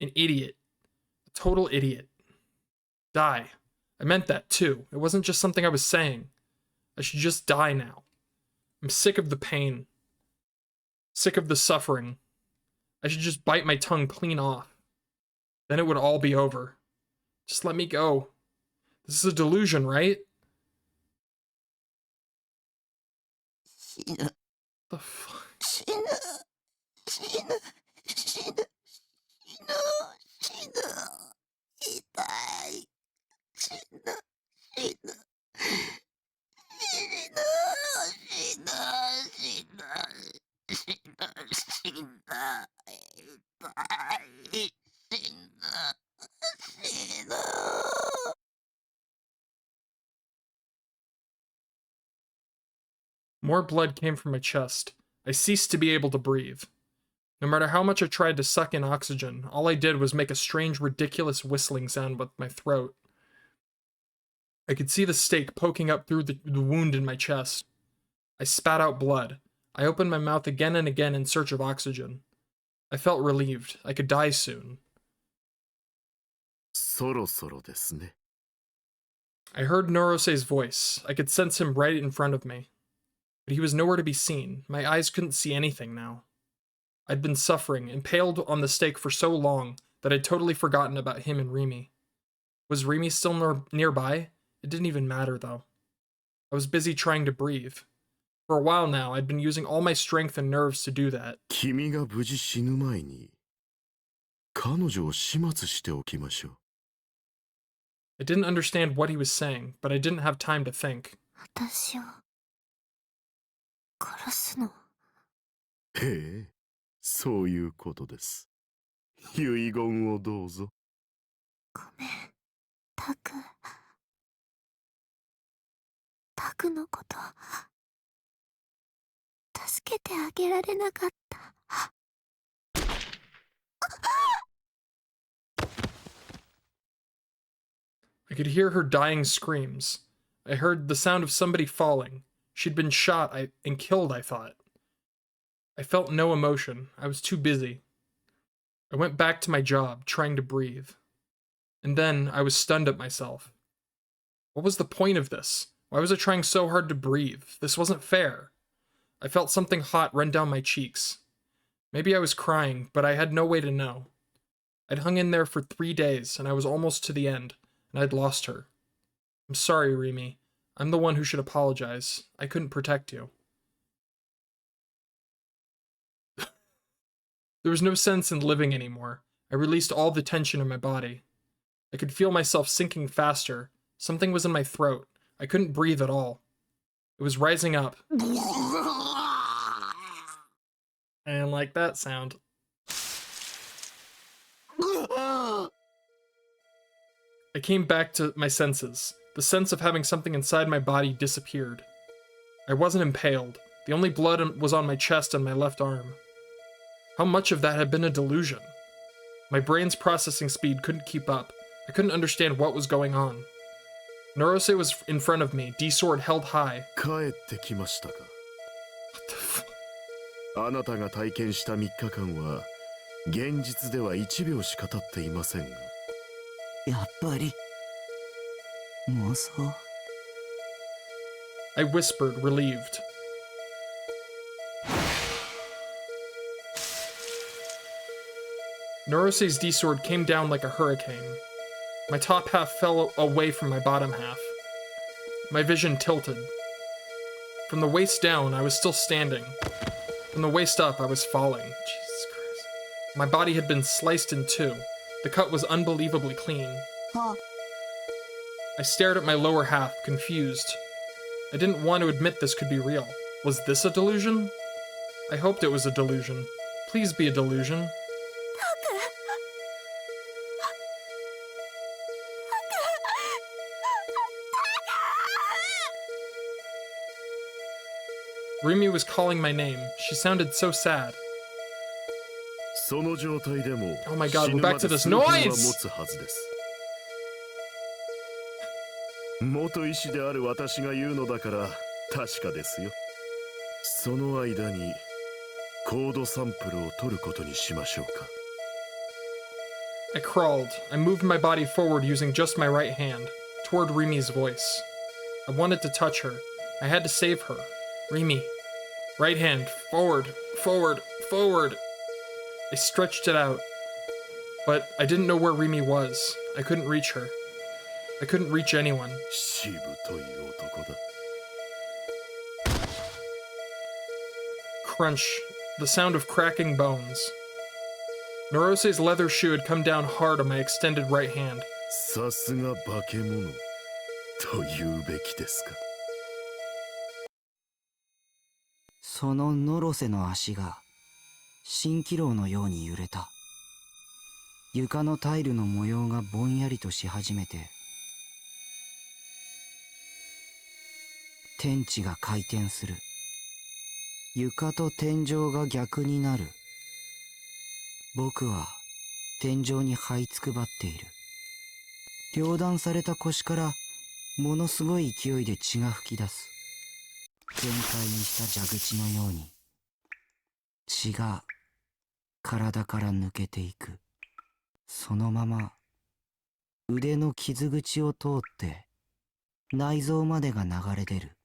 An idiot. A total idiot. Die. I meant that too. It wasn't just something I was saying. I should just die now. I'm sick of the pain. Sick of the suffering. I should just bite my tongue clean off. Then it would all be over. Just let me go. This is a delusion, right? The fuck? More blood came from my chest. I ceased to be able to breathe. No matter how much I tried to suck in oxygen, all I did was make a strange, ridiculous whistling sound with my throat. I could see the stake poking up through the wound in my chest. I spat out blood. I opened my mouth again and again in search of oxygen. I felt relieved. I could die soon. そろそろですね。 I heard Norose's voice. I could sense him right in front of me. But he was nowhere to be seen. My eyes couldn't see anything now. I'd been suffering, impaled on the stake for so long that I'd totally forgotten about him and Remy. Was Remy still nearby? It didn't even matter, though. I was busy trying to breathe. For a while now, I'd been using all my strength and nerves to do that. 君が無事死ぬ前に彼女を始末しておきましょう。 I didn't understand what he was saying, but I didn't have time to think. 私を殺すの？へえ、そういうことです。遺言をどうぞ。ごめん、タク。タクのこと助けてあげられなかった。I could hear her dying screams. I heard the sound of somebody falling. She'd been shot and killed, I thought. I felt no emotion. I was too busy. I went back to my job, trying to breathe. And then I was stunned at myself. What was the point of this? Why was I trying so hard to breathe? This wasn't fair. I felt something hot run down my cheeks. Maybe I was crying, but I had no way to know. I'd hung in there for 3 days, and I was almost to the end, and I'd lost her. I'm sorry, Remy. I'm the one who should apologize. I couldn't protect you. There was no sense in living anymore. I released all the tension in my body. I could feel myself sinking faster. Something was in my throat. I couldn't breathe at all. It was rising up. I didn't like that sound. I came back to my senses. The sense of having something inside my body disappeared. I wasn't impaled. The only blood was on my chest and my left arm. How much of that had been a delusion? My brain's processing speed couldn't keep up. I couldn't understand what was going on. Norose was in front of me, D-sword held high. 帰ってきましたか。 What the fuck? あなたが体験した3日間は現実では1秒しか経っていませんが。やっぱり妄想。 I whispered, relieved. Norose's D-sword came down like a hurricane. My top half fell away from my bottom half. My vision tilted. From the waist down, I was still standing. From the waist up, I was falling. Jesus Christ. My body had been sliced in two. The cut was unbelievably clean. I stared at my lower half, confused. I didn't want to admit this could be real. Was this a delusion? I hoped it was a delusion. Please be a delusion. Remy was calling my name. She sounded so sad. その状態でも Oh my god, 死 we're ぬま back to で this 数分は持 noise! つはずです。元医師である私が言うのだから確かですよ。その間にコードサンプルを取ることにしましょうか。 I crawled. I moved my body forward using just my right hand, toward Remy's voice. I wanted to touch her. I had to save her. Remy. Right hand. Forward. Forward. Forward. I stretched it out. But I didn't know where Remy was. I couldn't reach her. I couldn't reach anyone. しぶとい男だ。 Crunch. The sound of cracking bones. Norose's leather shoe had come down hard on my extended right hand. さすが化け物と言うべきですか。そのノロセの足が蜃気楼のように揺れた。床のタイルの模様がぼんやりとし始めて、天地が回転する。床と天井が逆になる。僕は天井に這いつくばっている。両断された腰からものすごい勢いで血が噴き出す。全開にした蛇口のように血が体から抜けていく。そのまま腕の傷口を通って内臓までが流れ出る。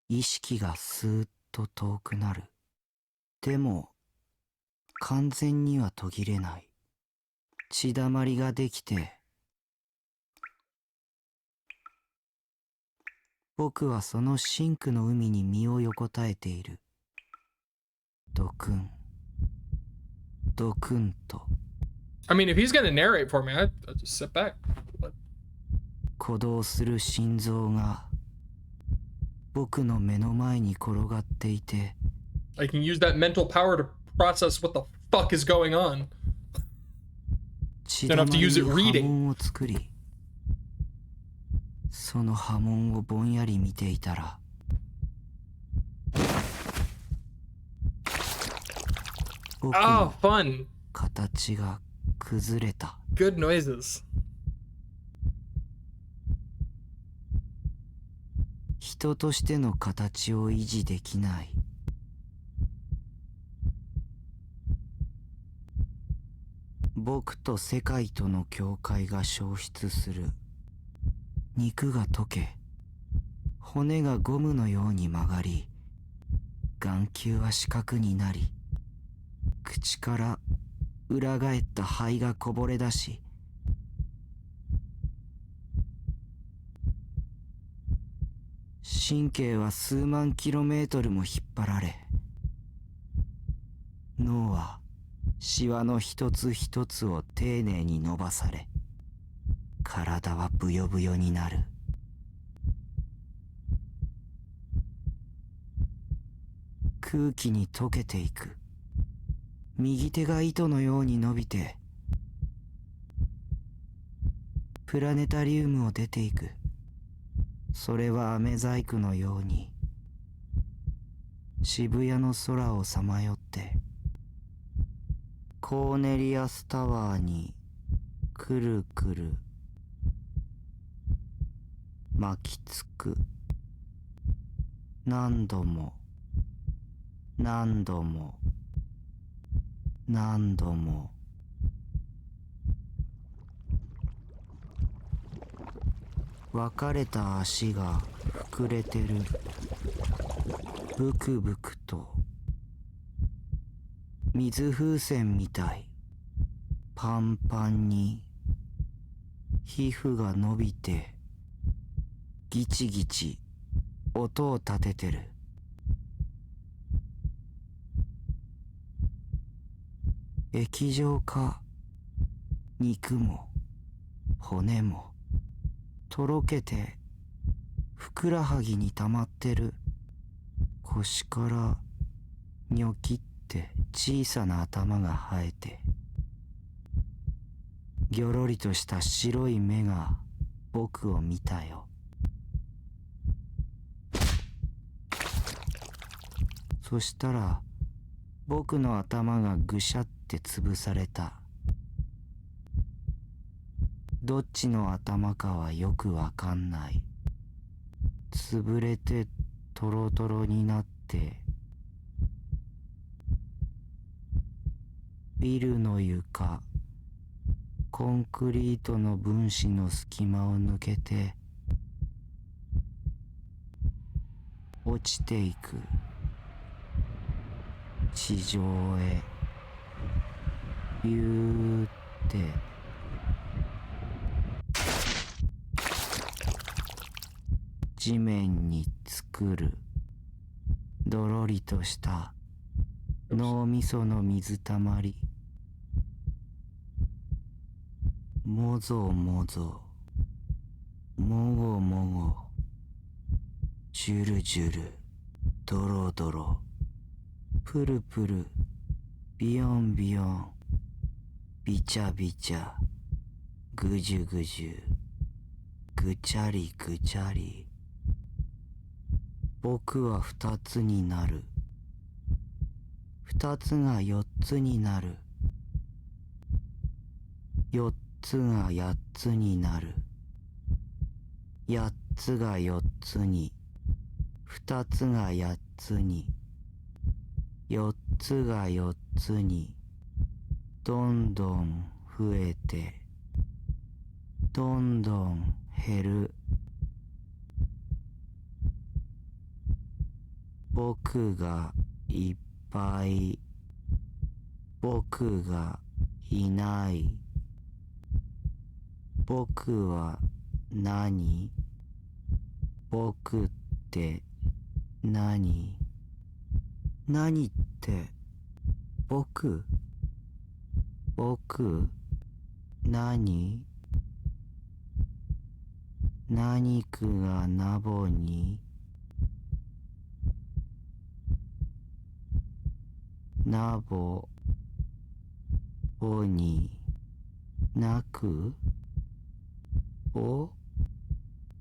意識がスーッと遠くなる。でも完全には途切れない。血だまりができて、僕はそのシンクの海に身を横たえている。ドクン、ドクンと。I mean, if he's gonna narrate for me, I'd just sit back. 鼓動する心臓が僕の目の前に転がっていて、 I can use that mental power to process what the fuck is going on. 血 Don't だ have ま to り use に it 波 reading. 紋を作り、その波紋をぼんやり見ていたら、僕 Oh, の fun. 形が崩れた。 Good noises. 人としての形を維持できない。僕と世界との境界が消失する。肉が溶け、骨がゴムのように曲がり、眼球は四角になり、口から裏返った灰がこぼれ出し、神経は数万キロメートルも引っ張られ、脳はシワの一つ一つを丁寧に伸ばされ、体はブヨブヨになる。空気に溶けていく。右手が糸のように伸びて、プラネタリウムを出ていく。それは飴細工のように、渋谷の空をさまよって、コーネリアスタワーにくるくる巻きつく。何度も何度も何度も。別れた足が膨れてる。ブクブクと。水風船みたい。パンパンに。皮膚が伸びて、ギチギチ音を立ててる。液状化。肉も骨もとろけて、ふくらはぎに溜まってる。腰からニョキって小さな頭が生えて、ぎょろりとした白い目が僕を見たよ。そしたら僕の頭がぐしゃって潰された。どっちの頭かはよくわかんない。潰れてトロトロになって、ビルの床、コンクリートの分子の隙間を抜けて落ちていく。地上へビューって。地面に作るどろりとした脳みその水たまり。もぞもぞ、もごもご、ジュルジュル、ドロドロ、プルプル、ビヨンビヨン、ビチャビチャ、ぐじゅぐじゅ、ぐちゃりぐちゃり。僕は二つになる。二つが四つになる。四つが八つになる。八つが四つに。二つが八つに。四つが四つに。どんどん増えて、どんどん減る。僕がいっぱい。僕がいない。僕は何？僕って何？何って僕？僕？何？何区がナボに？ナボ、ボに、なく、お、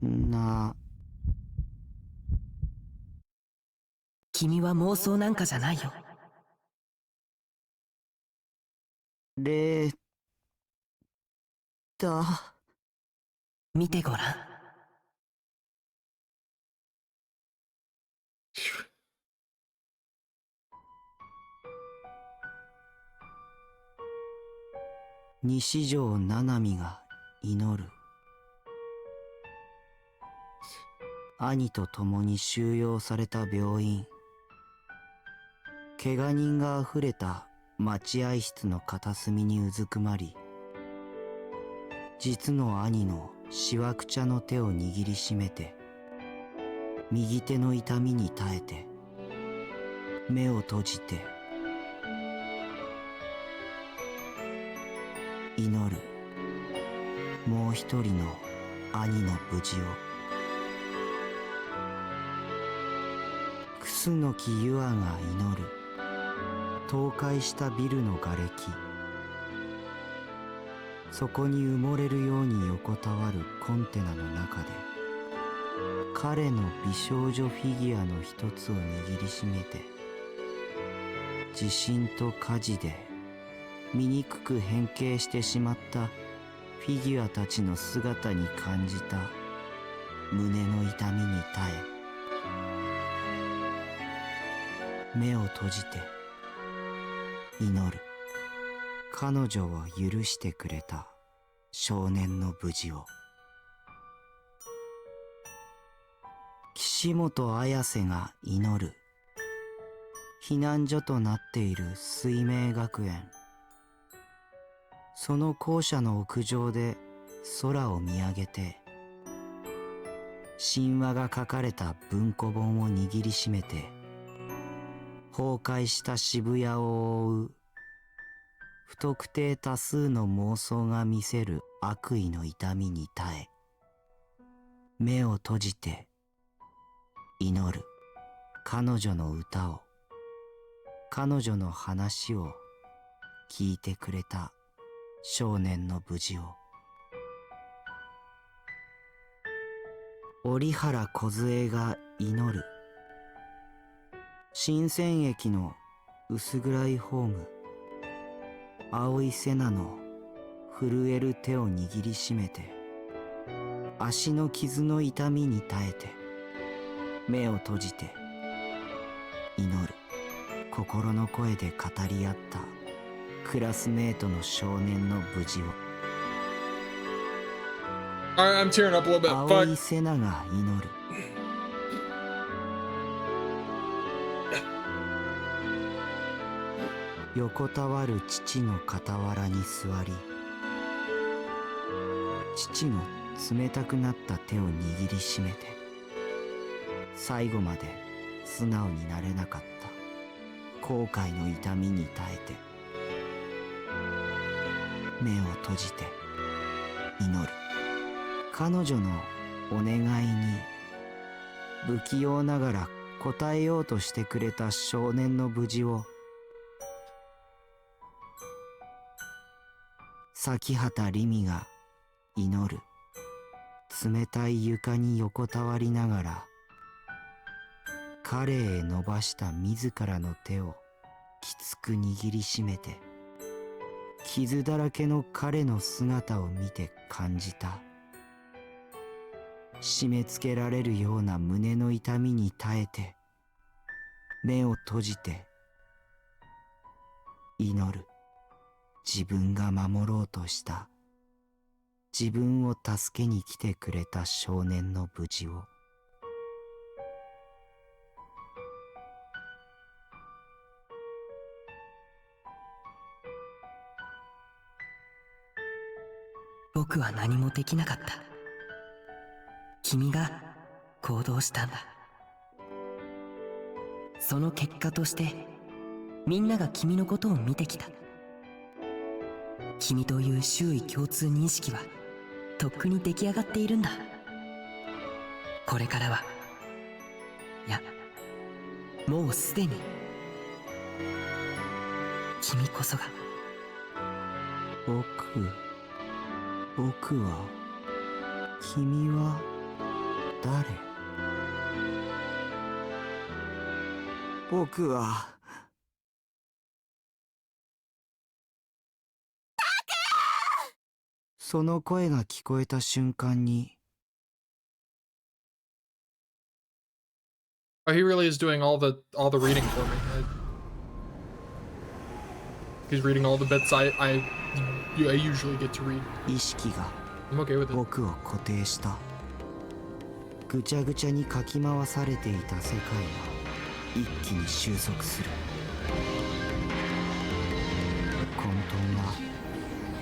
な。君は妄想なんかじゃないよ。レータ。見てごらん。西条七海が祈る。兄と共に収容された病院。怪我人があふれた待合室の片隅にうずくまり、実の兄のしわくちゃの手を握りしめて、右手の痛みに耐えて、目を閉じて祈る。もう一人の兄の無事を。楠木優愛が祈る。倒壊したビルの瓦礫。そこに埋もれるように横たわるコンテナの中で、彼の美少女フィギュアの一つを握りしめて、地震と火事で醜く変形してしまったフィギュアたちの姿に感じた胸の痛みに耐え、目を閉じて祈る。彼女を許してくれた少年の無事を。岸本綾瀬が祈る。避難所となっている水明学園。その校舎の屋上で空を見上げて、神話が書かれた文庫本を握りしめて、崩壊した渋谷を覆う不特定多数の妄想が見せる悪意の痛みに耐え、目を閉じて祈る。彼女の歌を、彼女の話を聞いてくれた少年の無事を。折原梢が祈る。新鮮駅の薄暗いホーム。青い瀬名の震える手を握りしめて、足の傷の痛みに耐えて、目を閉じて祈る。心の声で語り合ったクラスメートの少年の無事を。I'm tearing up a little bit. 青い Fuck. 瀬名が祈る。横たわる父の傍らに座り、父の冷たくなった手を握りしめて、最後まで素直になれなかった後悔の痛みに耐えて、目を閉じて祈る。彼女のお願いに不器用ながら応えようとしてくれた少年の無事を。咲畑りみが祈る。冷たい床に横たわりながら、彼へ伸ばした自らの手をきつく握りしめて、傷だらけの彼の姿を見て感じた。締め付けられるような胸の痛みに耐えて、目を閉じて祈る。自分が守ろうとした、自分を助けに来てくれた少年の無事を。僕は何もできなかった。君が行動したんだ。その結果としてみんなが君のことを見てきた。君という周囲共通認識はとっくに出来上がっているんだ。これからは、いや、もうすでに君こそが。僕は、君は誰？僕は、その声が聞こえた瞬間に、Oh, he really is doing all the reading for me. He's reading all the bits I I usually get to read. 意識が I'm okay with it. 僕を固定した。ぐちゃぐちゃにかき回されていた世界が一気に収束する。混沌が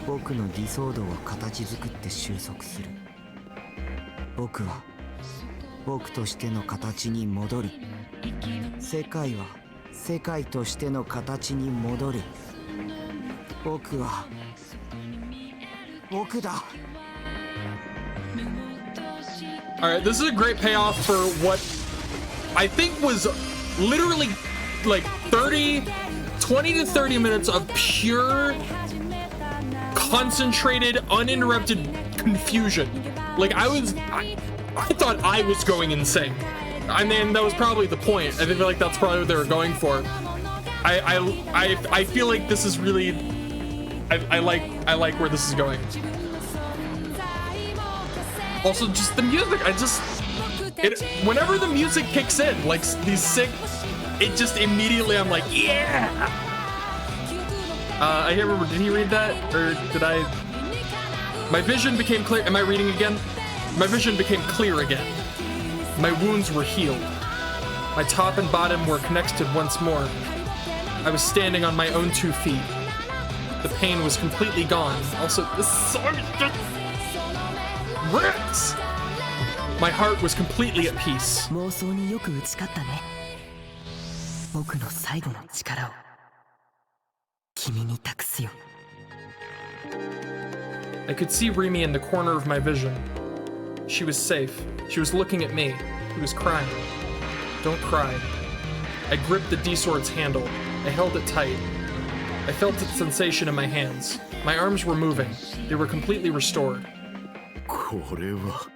僕の理想度を形作って収束する。僕は僕としての形に戻る。世界は世界としての形に戻る。僕は僕だ。Alright, this is a great payoff for what I think was literally like 20 to 30 minutes of pure, concentrated, uninterrupted confusion. Like, I thought I was going insane. I mean, that was probably the point. I feel like that's probably what they were going for. I feel like this is really, I like where this is going. Also, just the music, whenever the music kicks in, like these sick, it just immediately, I'm like, yeah! I can't remember, did he read that? Or did I? My vision became clear. Am I reading again? My vision became clear again. My wounds were healed. My top and bottom were connected once more. I was standing on my own 2 feet. The pain was completely gone. Also, this song just rips! My heart was completely at peace. 妄想によく打ち勝ったね。僕の最後の力を君に託すよ。I could see Remy in the corner of my vision. She was safe. She was looking at me. He was crying. Don't cry. I gripped the D-sword's handle. I held it tight. I felt its sensation in my hands. My arms were moving. They were completely restored. これは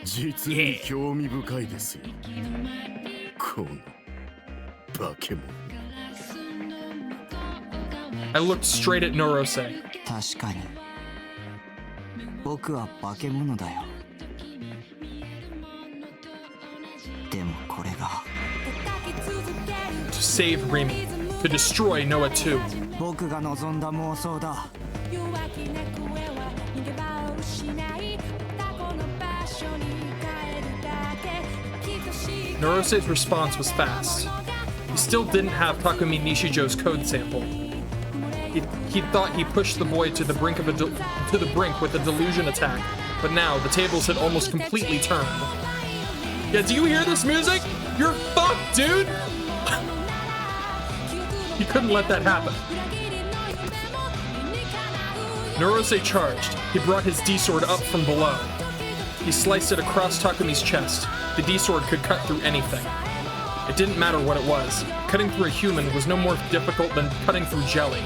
実に興味深いですよ。この化け物。I looked straight at Norose. 確かに僕は化け物だよ。でもこれが To save Remy. To destroy Noah too. 僕が望んだ妄想だ。Norose's response was fast. He still didn't have Takumi Nishijo's code sample. He thought he pushed the boy to the brink with a delusion attack, but now the tables had almost completely turned. Yeah, do you hear this music? You're fucked, dude! He couldn't let that happen. Norose charged. He brought his D-sword up from below. He sliced it across Takumi's chest. The D-sword could cut through anything. It didn't matter what it was. Cutting through a human was no more difficult than cutting through jelly.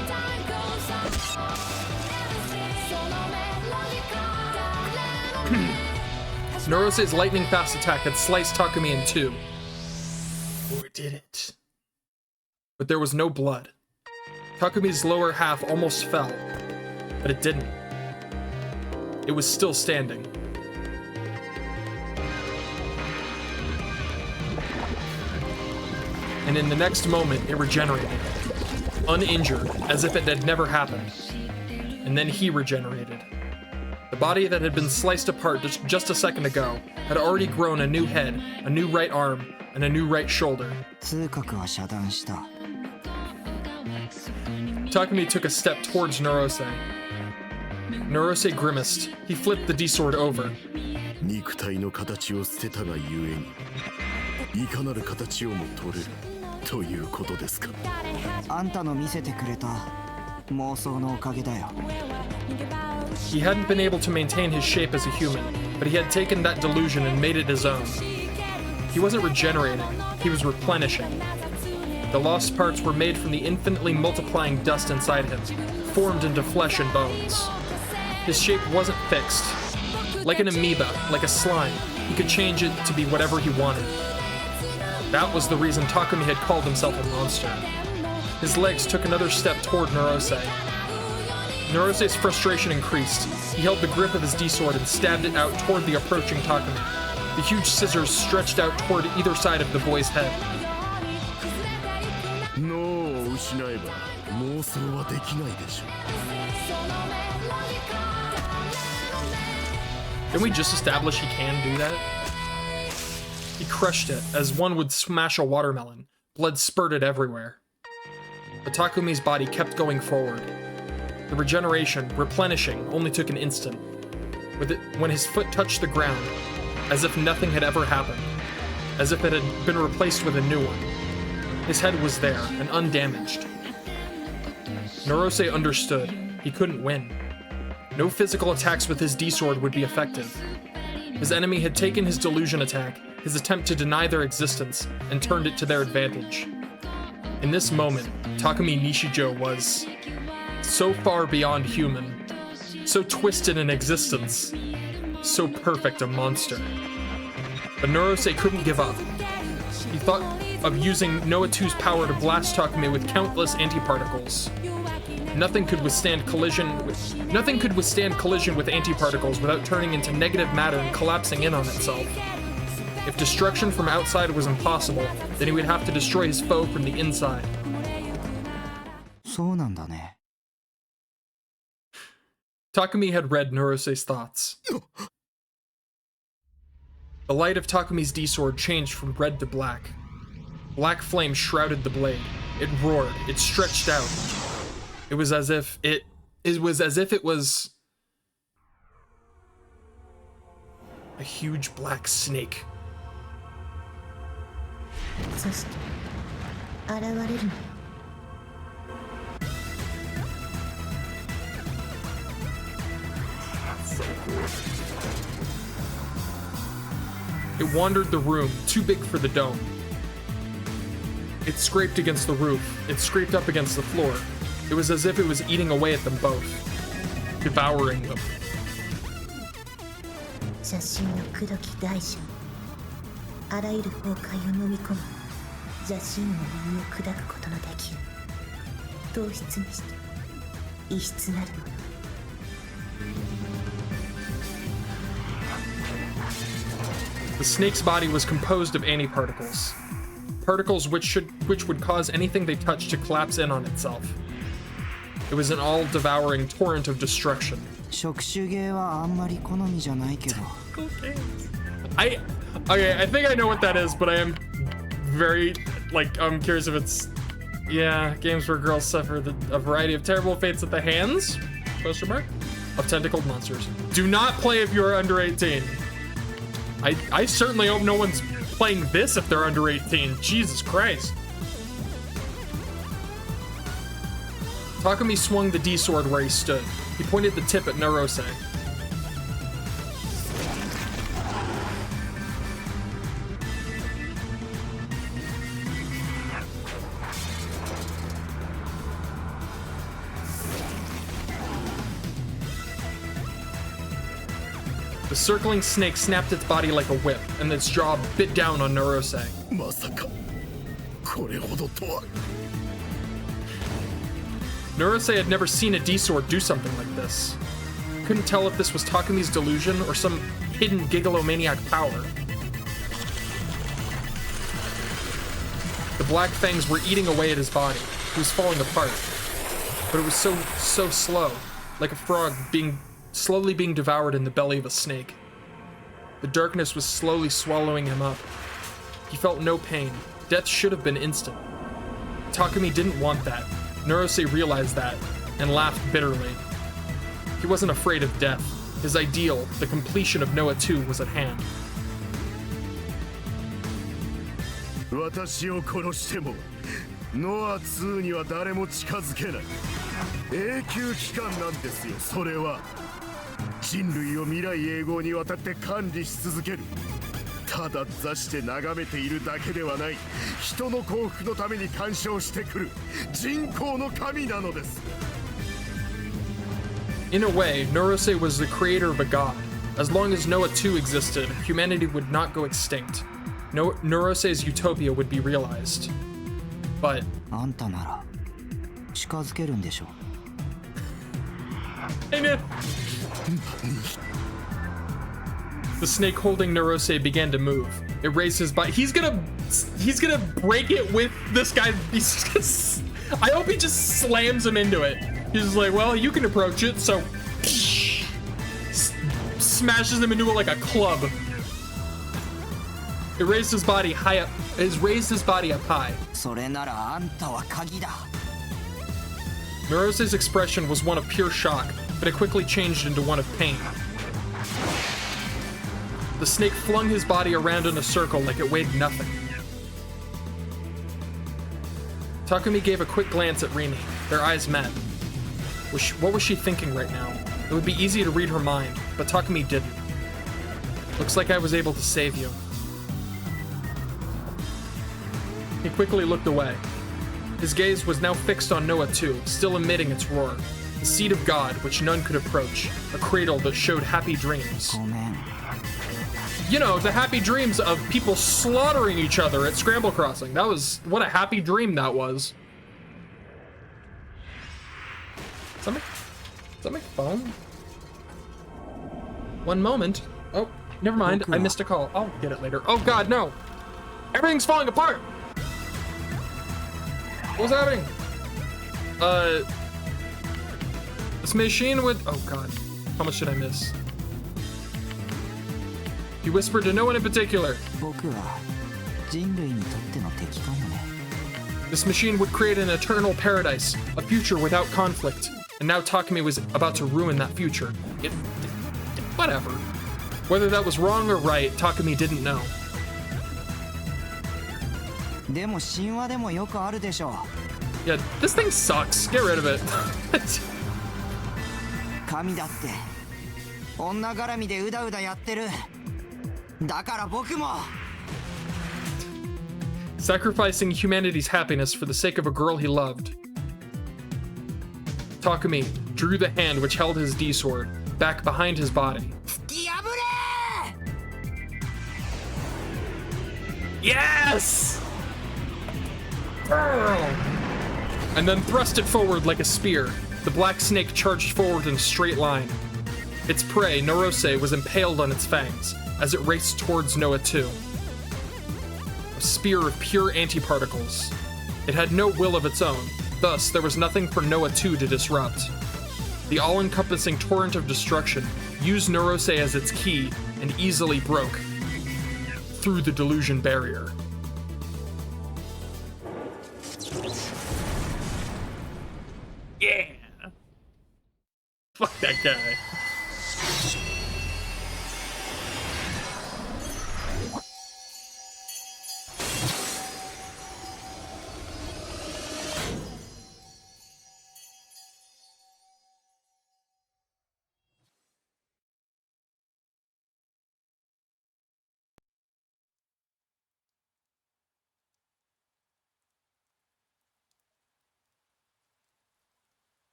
Norose's lightning-fast attack had sliced Takumi in two. Or did it? But there was no blood. Takumi's lower half almost fell, but it didn't. It was still standing. And in the next moment, it regenerated, uninjured, as if it had never happened. And then he regenerated. The body that had been sliced apart just a second ago had already grown a new head, a new right arm, and a new right shoulder. Takumi took a step towards Norose. Norose grimaced. He flipped the D-sword over. 肉体の形を捨てたがゆえにいかなる形をも取れるということですか。あんたの見せてくれた妄想のおかげだよ。He hadn't been able to maintain his shape as a human, but he had taken that delusion and made it his own. He wasn't regenerating, he was replenishing. The lost parts were made from the infinitely multiplying dust inside him, formed into flesh and bones. His shape wasn't fixed. Like an amoeba, like a slime, he could change it to be whatever he wanted. That was the reason Takumi had called himself a monster. His legs took another step toward Norose. Norose's frustration increased. He held the grip of his D-sword and stabbed it out toward the approaching Takumi. The huge scissors stretched out toward either side of the boy's head. 脳を失えば妄想はできないでしょ。 Didn't we just establish he can do that? He crushed it as one would smash a watermelon. Blood spurted everywhere. But Takumi's body kept going forward. The regeneration, replenishing, only took an instant. When his foot touched the ground, as if nothing had ever happened, as if it had been replaced with a new one. His head was there, and undamaged. Norose understood. He couldn't win. No physical attacks with his D-sword would be effective. His enemy had taken his delusion attack, his attempt to deny their existence, and turned it to their advantage. In this moment, Takumi Nishijo was so far beyond human, so twisted in existence, so perfect a monster. But Norose couldn't give up. He thought of using Noah 2's power to blast Takumi with countless antiparticles. Nothing could withstand collision with antiparticles without turning into negative matter and collapsing in on itself. If destruction from outside was impossible, then he would have to destroy his foe from the inside. そうなんだね。 Takumi had read Norose's thoughts. The light of Takumi's D-sword changed from red to black. Black flame shrouded the blade. It roared. It stretched out. It was as if it was a huge black snake. そして現れるの。 It wandered the room, too big for the dome. It scraped against the roof. It scraped up against the floor. It was as if it was eating away at them both, devouring them. 写真の口説き大将。あらゆる崩壊を飲み込み、邪神の耳を砕くことのできる。糖質にして異質なるもの。 The snake's body was composed of antiparticles. Particles which would cause anything they touched to collapse in on itself. It was an all-devouring torrent of destruction. 触手芸はあんまり好みじゃないけど。 I think I know what that is, but I am very, I'm curious if it's, yeah, games where girls suffer a variety of terrible fates at the hands, question mark, of tentacled monsters. Do not play if you are under 18. I certainly hope no one's playing this if they're under 18. Jesus Christ. Takumi swung the D-sword where he stood. He pointed the tip at Norose. The circling snake snapped its body like a whip, and its jaw bit down on Norose. まさかこれほどとは。 Norose had never seen a D-sword do something like this. Couldn't tell if this was Takumi's delusion or some hidden gigalomaniac power. The black fangs were eating away at his body. He was falling apart. But it was so slow, like a frog slowly being devoured in the belly of a snake. The darkness was slowly swallowing him up. He felt no pain. Death should have been instant. Takumi didn't want that. Norose realized that, and laughed bitterly. He wasn't afraid of death. His ideal, the completion of Noah 2, was at hand. 私を殺してもノア2には誰も近づけない。永久期間なんですよ、それは。人類を未来永劫にわたって管理し続ける。ただ座して眺めているだけではない。人の幸福のために干渉してくる人工の神なのです。 In a way, Norose was the creator of a god. As long as Noah 2 existed, humanity would not go extinct. Norose's utopia would be realized. But あんたなら近づけるんでしょ。 Hey man! The snake holding Norose began to move. It raised his body. He's gonna break it with this guy. I hope he just slams him into it. He's just like, well, you can approach it, so smashes him into it like a club. It raised his body high up. It has raised his body up high. Norose's expression was one of pure shock, but it quickly changed into one of pain. The snake flung his body around in a circle like it weighed nothing. Takumi gave a quick glance at Rini. Their eyes met. What was she thinking right now? It would be easy to read her mind, but Takumi didn't. Looks like I was able to save you. He quickly looked away. His gaze was now fixed on Noah too, still emitting its roar. The seat of God, which none could approach. A cradle that showed happy dreams. Oh man. You know, the happy dreams of people slaughtering each other at Scramble Crossing. That was, what a happy dream that was. Is that my phone? One moment. Oh, never mind. I missed a call. I'll get it later. Oh God, no. Everything's falling apart. What's happening? This machine would, oh God. How much did I miss? He whispered to no one in particular. This machine would create an eternal paradise, a future without conflict. And now Takumi was about to ruin that future. Whatever. Whether that was wrong or right, Takumi didn't know. Yeah, this thing sucks. Get rid of it. Sacrificing humanity's happiness for the sake of a girl he loved. Takumi drew the hand which held his D-sword back behind his body. Yes! And then thrust it forward like a spear. The black snake charged forward in a straight line. Its prey, Norose, was impaled on its fangs as it raced towards Noah 2. A spear of pure antiparticles. It had no will of its own, thus there was nothing for Noah 2 to disrupt. The all-encompassing torrent of destruction used Norose as its key and easily broke through the delusion barrier. Yeah! Fuck that guy.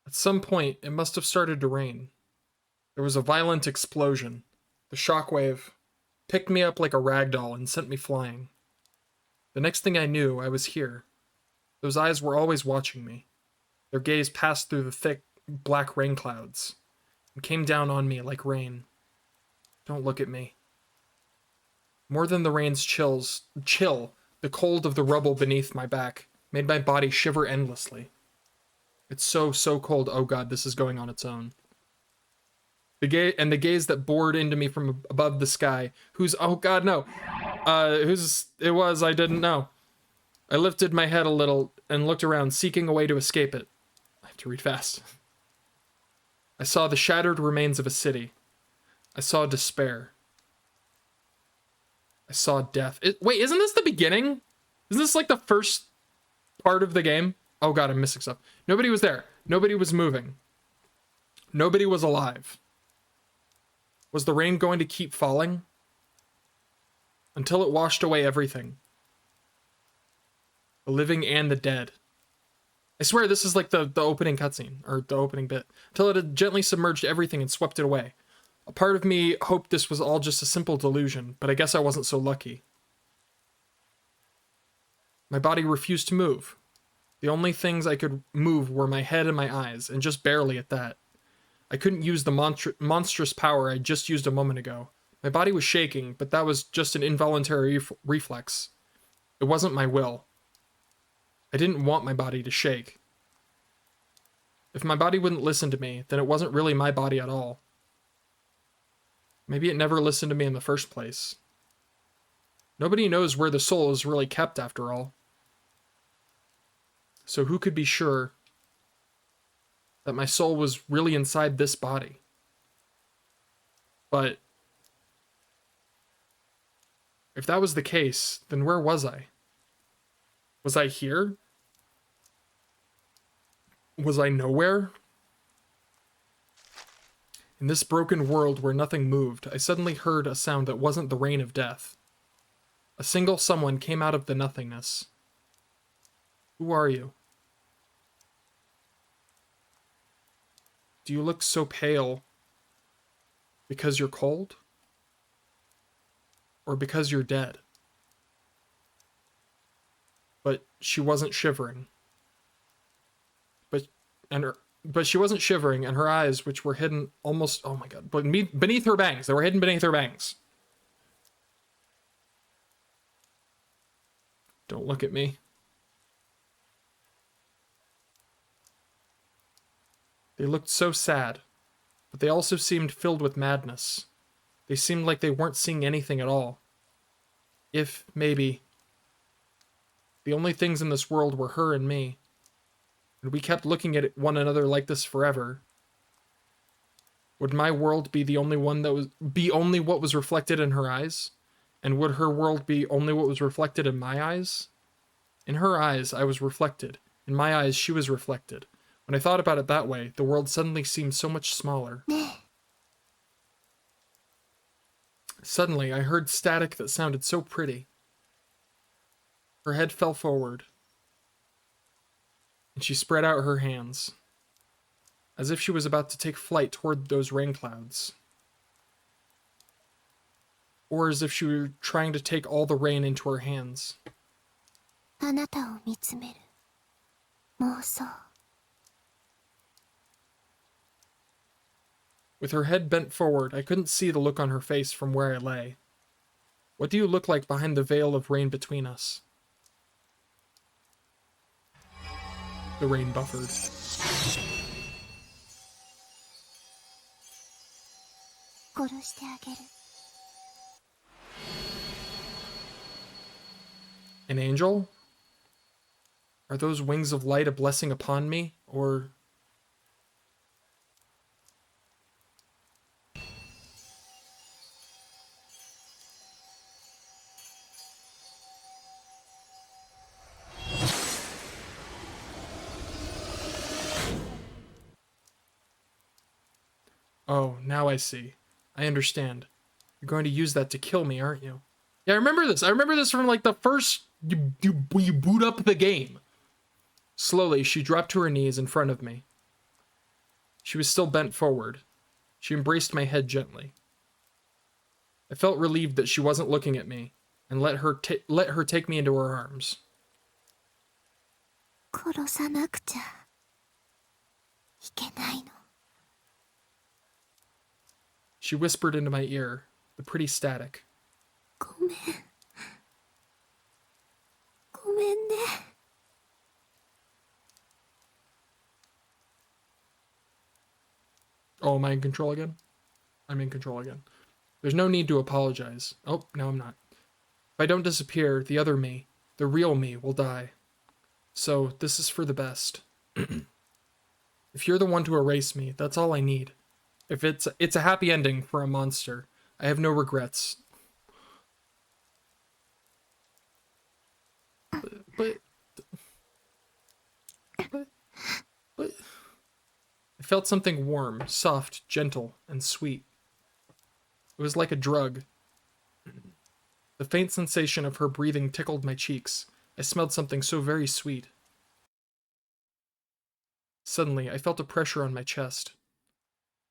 At some point, it must have started to rain. There was a violent explosion. The shockwave picked me up like a rag doll and sent me flying. The next thing I knew, I was here. Those eyes were always watching me. Their gaze passed through the thick, black rain clouds and came down on me like rain. Don't look at me. More than the rain's chill, the cold of the rubble beneath my back made my body shiver endlessly. It's so cold. Oh God, this is going on its own. The gaze that bored into me from above the sky. Oh God, no. Whose it was, I didn't know. I lifted my head a little and looked around, seeking a way to escape it. I have to read fast. I saw the shattered remains of a city. I saw despair. I saw death. Wait, isn't this the beginning? Isn't this like the first part of the game? Oh God, I'm missing stuff. Nobody was there. Nobody was moving. Nobody was alive. Was the rain going to keep falling? Until it washed away everything. The living and the dead. I swear this is like the opening cutscene, or the opening bit. Until it had gently submerged everything and swept it away. A part of me hoped this was all just a simple delusion, but I guess I wasn't so lucky. My body refused to move. The only things I could move were my head and my eyes, and just barely at that. I couldn't use the monstrous power I just used a moment ago. My body was shaking, but that was just an involuntary reflex. It wasn't my will. I didn't want my body to shake. If my body wouldn't listen to me, then it wasn't really my body at all. Maybe it never listened to me in the first place. Nobody knows where the soul is really kept after all. So who could be sure that my soul was really inside this body? But if that was the case, then where was I? Was I here? Was I nowhere? In this broken world where nothing moved, I suddenly heard a sound that wasn't the rain of death. A single someone came out of the nothingness. Who are you? Do you look so pale because you're cold? Or because you're dead? But she wasn't shivering. But she wasn't shivering, and her eyes, which were hidden almost, oh my god, but beneath her bangs, they were hidden beneath her bangs. Don't look at me. They looked so sad, but they also seemed filled with madness. They seemed like they weren't seeing anything at all. If, maybe, the only things in this world were her and me, and we kept looking at one another like this forever, would my world be the only one that was only what was reflected in her eyes? And would her world be only what was reflected in my eyes? In her eyes, I was reflected. In my eyes, she was reflected. When I thought about it that way, the world suddenly seemed so much smaller. Suddenly, I heard static that sounded so pretty. Her head fell forward, and she spread out her hands, as if she was about to take flight toward those rain clouds. Or as if she were trying to take all the rain into her hands. あなたを見つめる妄想 With her head bent forward, I couldn't see the look on her face from where I lay. What do you look like behind the veil of rain between us? The rain buffered. 殺してあげる An angel? Are those wings of light a blessing upon me, or... Oh, now I see. I understand. You're going to use that to kill me, aren't you? Yeah, I remember this. I remember this from like the first... You boot up the game. Slowly, she dropped to her knees in front of me. She was still bent forward. She embraced my head gently. I felt relieved that she wasn't looking at me, and let her take me into her arms. 殺さなくちゃいけないの She whispered into my ear, the pretty static. ごめんごめんね Oh, am I in control again? I'm in control again. There's no need to apologize. Oh, no, I'm not. If I don't disappear, the other me, the real me, will die. So, this is for the best. If you're the one to erase me, that's all I need. If it's a happy ending for a monster, I have no regrets. But I felt something warm, soft, gentle, and sweet. It was like a drug. The faint sensation of her breathing tickled my cheeks. I smelled something so very sweet. Suddenly, I felt a pressure on my chest.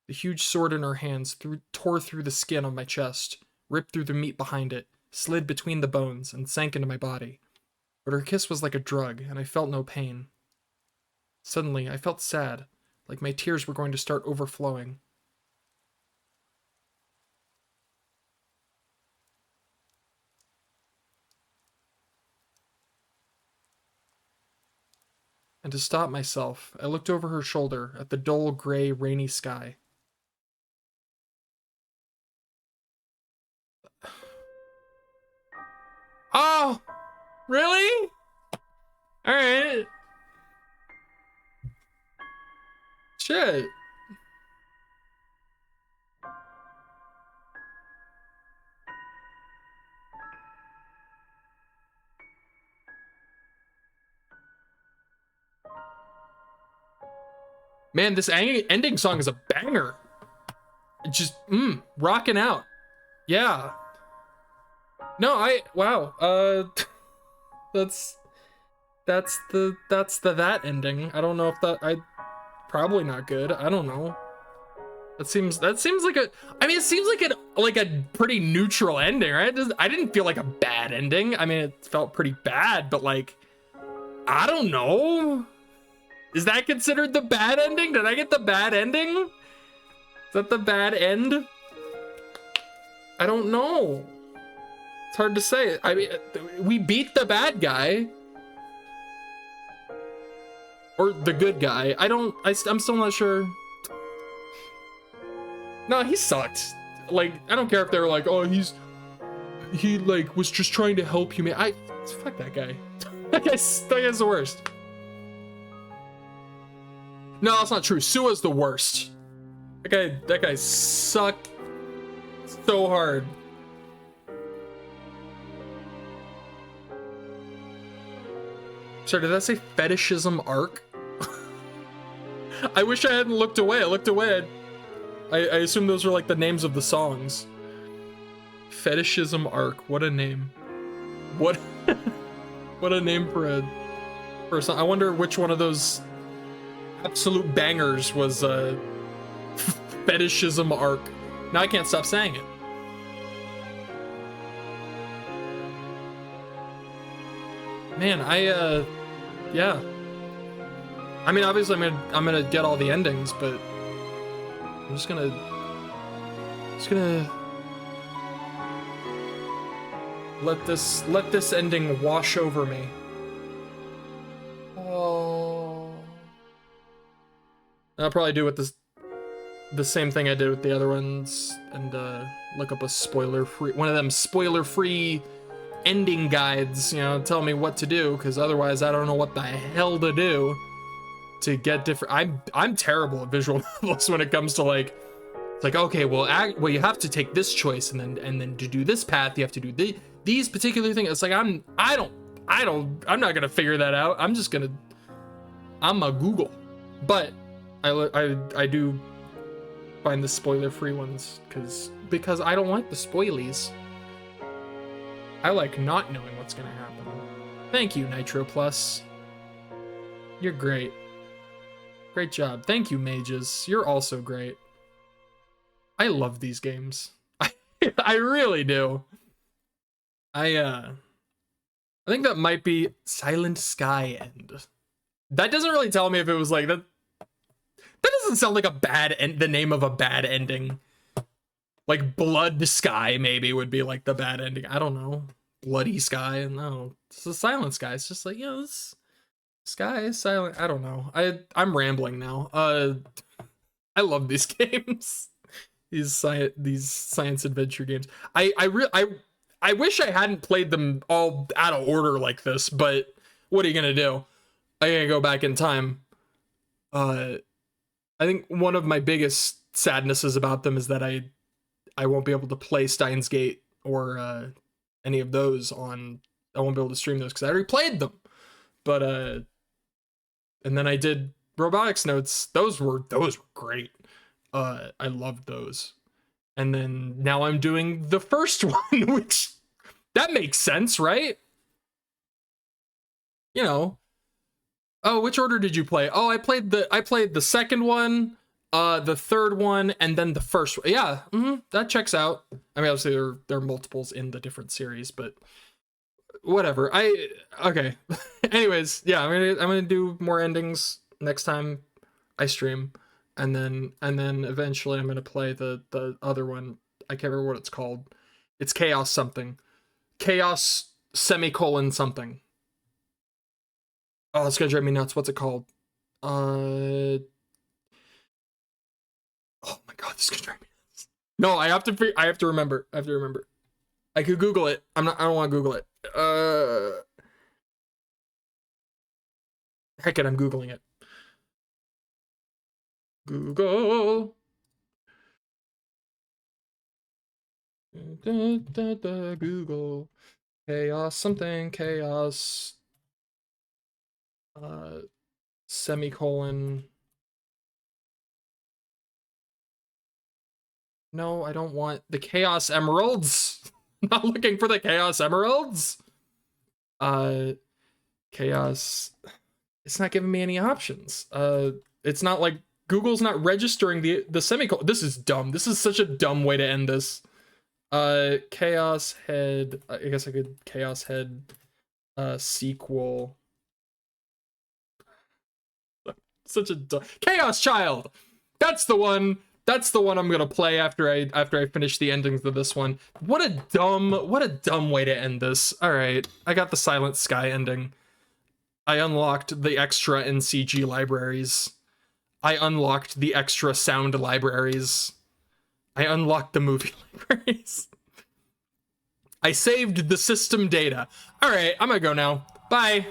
The huge sword in her hands tore through the skin on my chest, ripped through the meat behind it, slid between the bones, and sank into my body. But her kiss was like a drug, and I felt no pain. Suddenly, I felt sad, like my tears were going to start overflowing. And to stop myself, I looked over her shoulder at the dull, gray, rainy sky. Oh! Really? Alright. Shit. Man, this ending song is a banger. Just, rocking out. Yeah. No, wow. That's that ending. I don't know if probably not good. I don't know. That seems like it seems like a pretty neutral ending, right? I didn't feel like a bad ending. I mean, it felt pretty bad, but like, I don't know. Is that considered the bad ending? Did I get the bad ending? Is that the bad end? I don't know. It's hard to say. I mean, we beat the bad guy. Or the good guy. I'm still not sure. No, he sucked. Like, I don't care if they were like, oh, he like was just trying to help humanity. Fuck that guy. that guy's the worst. No, that's not true. Sua's the worst. That guy sucked so hard. Sorry, did that say fetishism arc? I wish I hadn't looked away. I looked away. I assume those were like the names of the songs. Fetishism arc. What a name. What what a name for a song. I wonder which one of those absolute bangers was fetishism arc. Now I can't stop saying it. Man, yeah. I mean, obviously I'm gonna get all the endings, but I'm just gonna let this ending wash over me. Oh. I'll probably do with the same thing I did with the other ones and look up one of them spoiler-free ending guides, you know, tell me what to do, because otherwise I don't know what the hell to do to get different. I'm terrible at visual novels when it comes to like, it's like, okay, well you have to take this choice, and then to do this path you have to do these particular things. It's like I'm not gonna figure that out. I'm a Google, but I do find the spoiler-free ones because I don't like the spoilies. I like not knowing what's gonna happen. Thank you, Nitro Plus. You're great. Great job. Thank you, Mages. You're also great. I love these games. I really do. I think that might be Silent Sky End. That doesn't really tell me if it was like that. That doesn't sound like the name of a bad ending. Like Blood Sky maybe would be like the bad ending. I don't know. Bloody Sky. No, it's a Silent Sky. It's just like, you know, this sky is silent. I don't know. I'm rambling now. I love these games. These science adventure games. I wish I hadn't played them all out of order like this, but what are you gonna do? I gotta go back in time. I think one of my biggest sadnesses about them is that I won't be able to play Steins Gate or any of those on. I won't be able to stream those because I already played them. But and then I did Robotics Notes. Those were great. I loved those. And then now I'm doing the first one, which that makes sense, right? You know. Oh, which order did you play? Oh, I played the second one, the third one, and then the first one. Yeah, that checks out. I mean, obviously there are multiples in the different series, but whatever. Okay. Anyways, yeah, I'm gonna do more endings next time I stream, and then eventually I'm gonna play the other one. I can't remember what it's called. It's Chaos something. Chaos semicolon something. Oh, it's gonna drive me nuts. What's it called? Oh my god, this is gonna drive me nuts. No, I have to. I have to remember. I have to remember. I could Google it. I'm not. I don't want to Google it. Heck it, I'm Googling it. Google. Google. Chaos something. Chaos. Semicolon. No, I don't want the Chaos Emeralds. I'm not looking for the Chaos Emeralds. Chaos. It's not giving me any options. It's not like Google's not registering the semicolon. This is dumb. This is such a dumb way to end this. Chaos Head. I guess I could Chaos Head sequel. Such a dumb Chaos Child. That's the one. That's the one I'm gonna play after I finish the endings of this one. What a dumb way to end this. All right, I got the Silent Sky ending. I unlocked the extra NCG libraries. I unlocked the extra sound libraries. I unlocked the movie libraries. I saved the system data. All right, I'm gonna go now. Bye.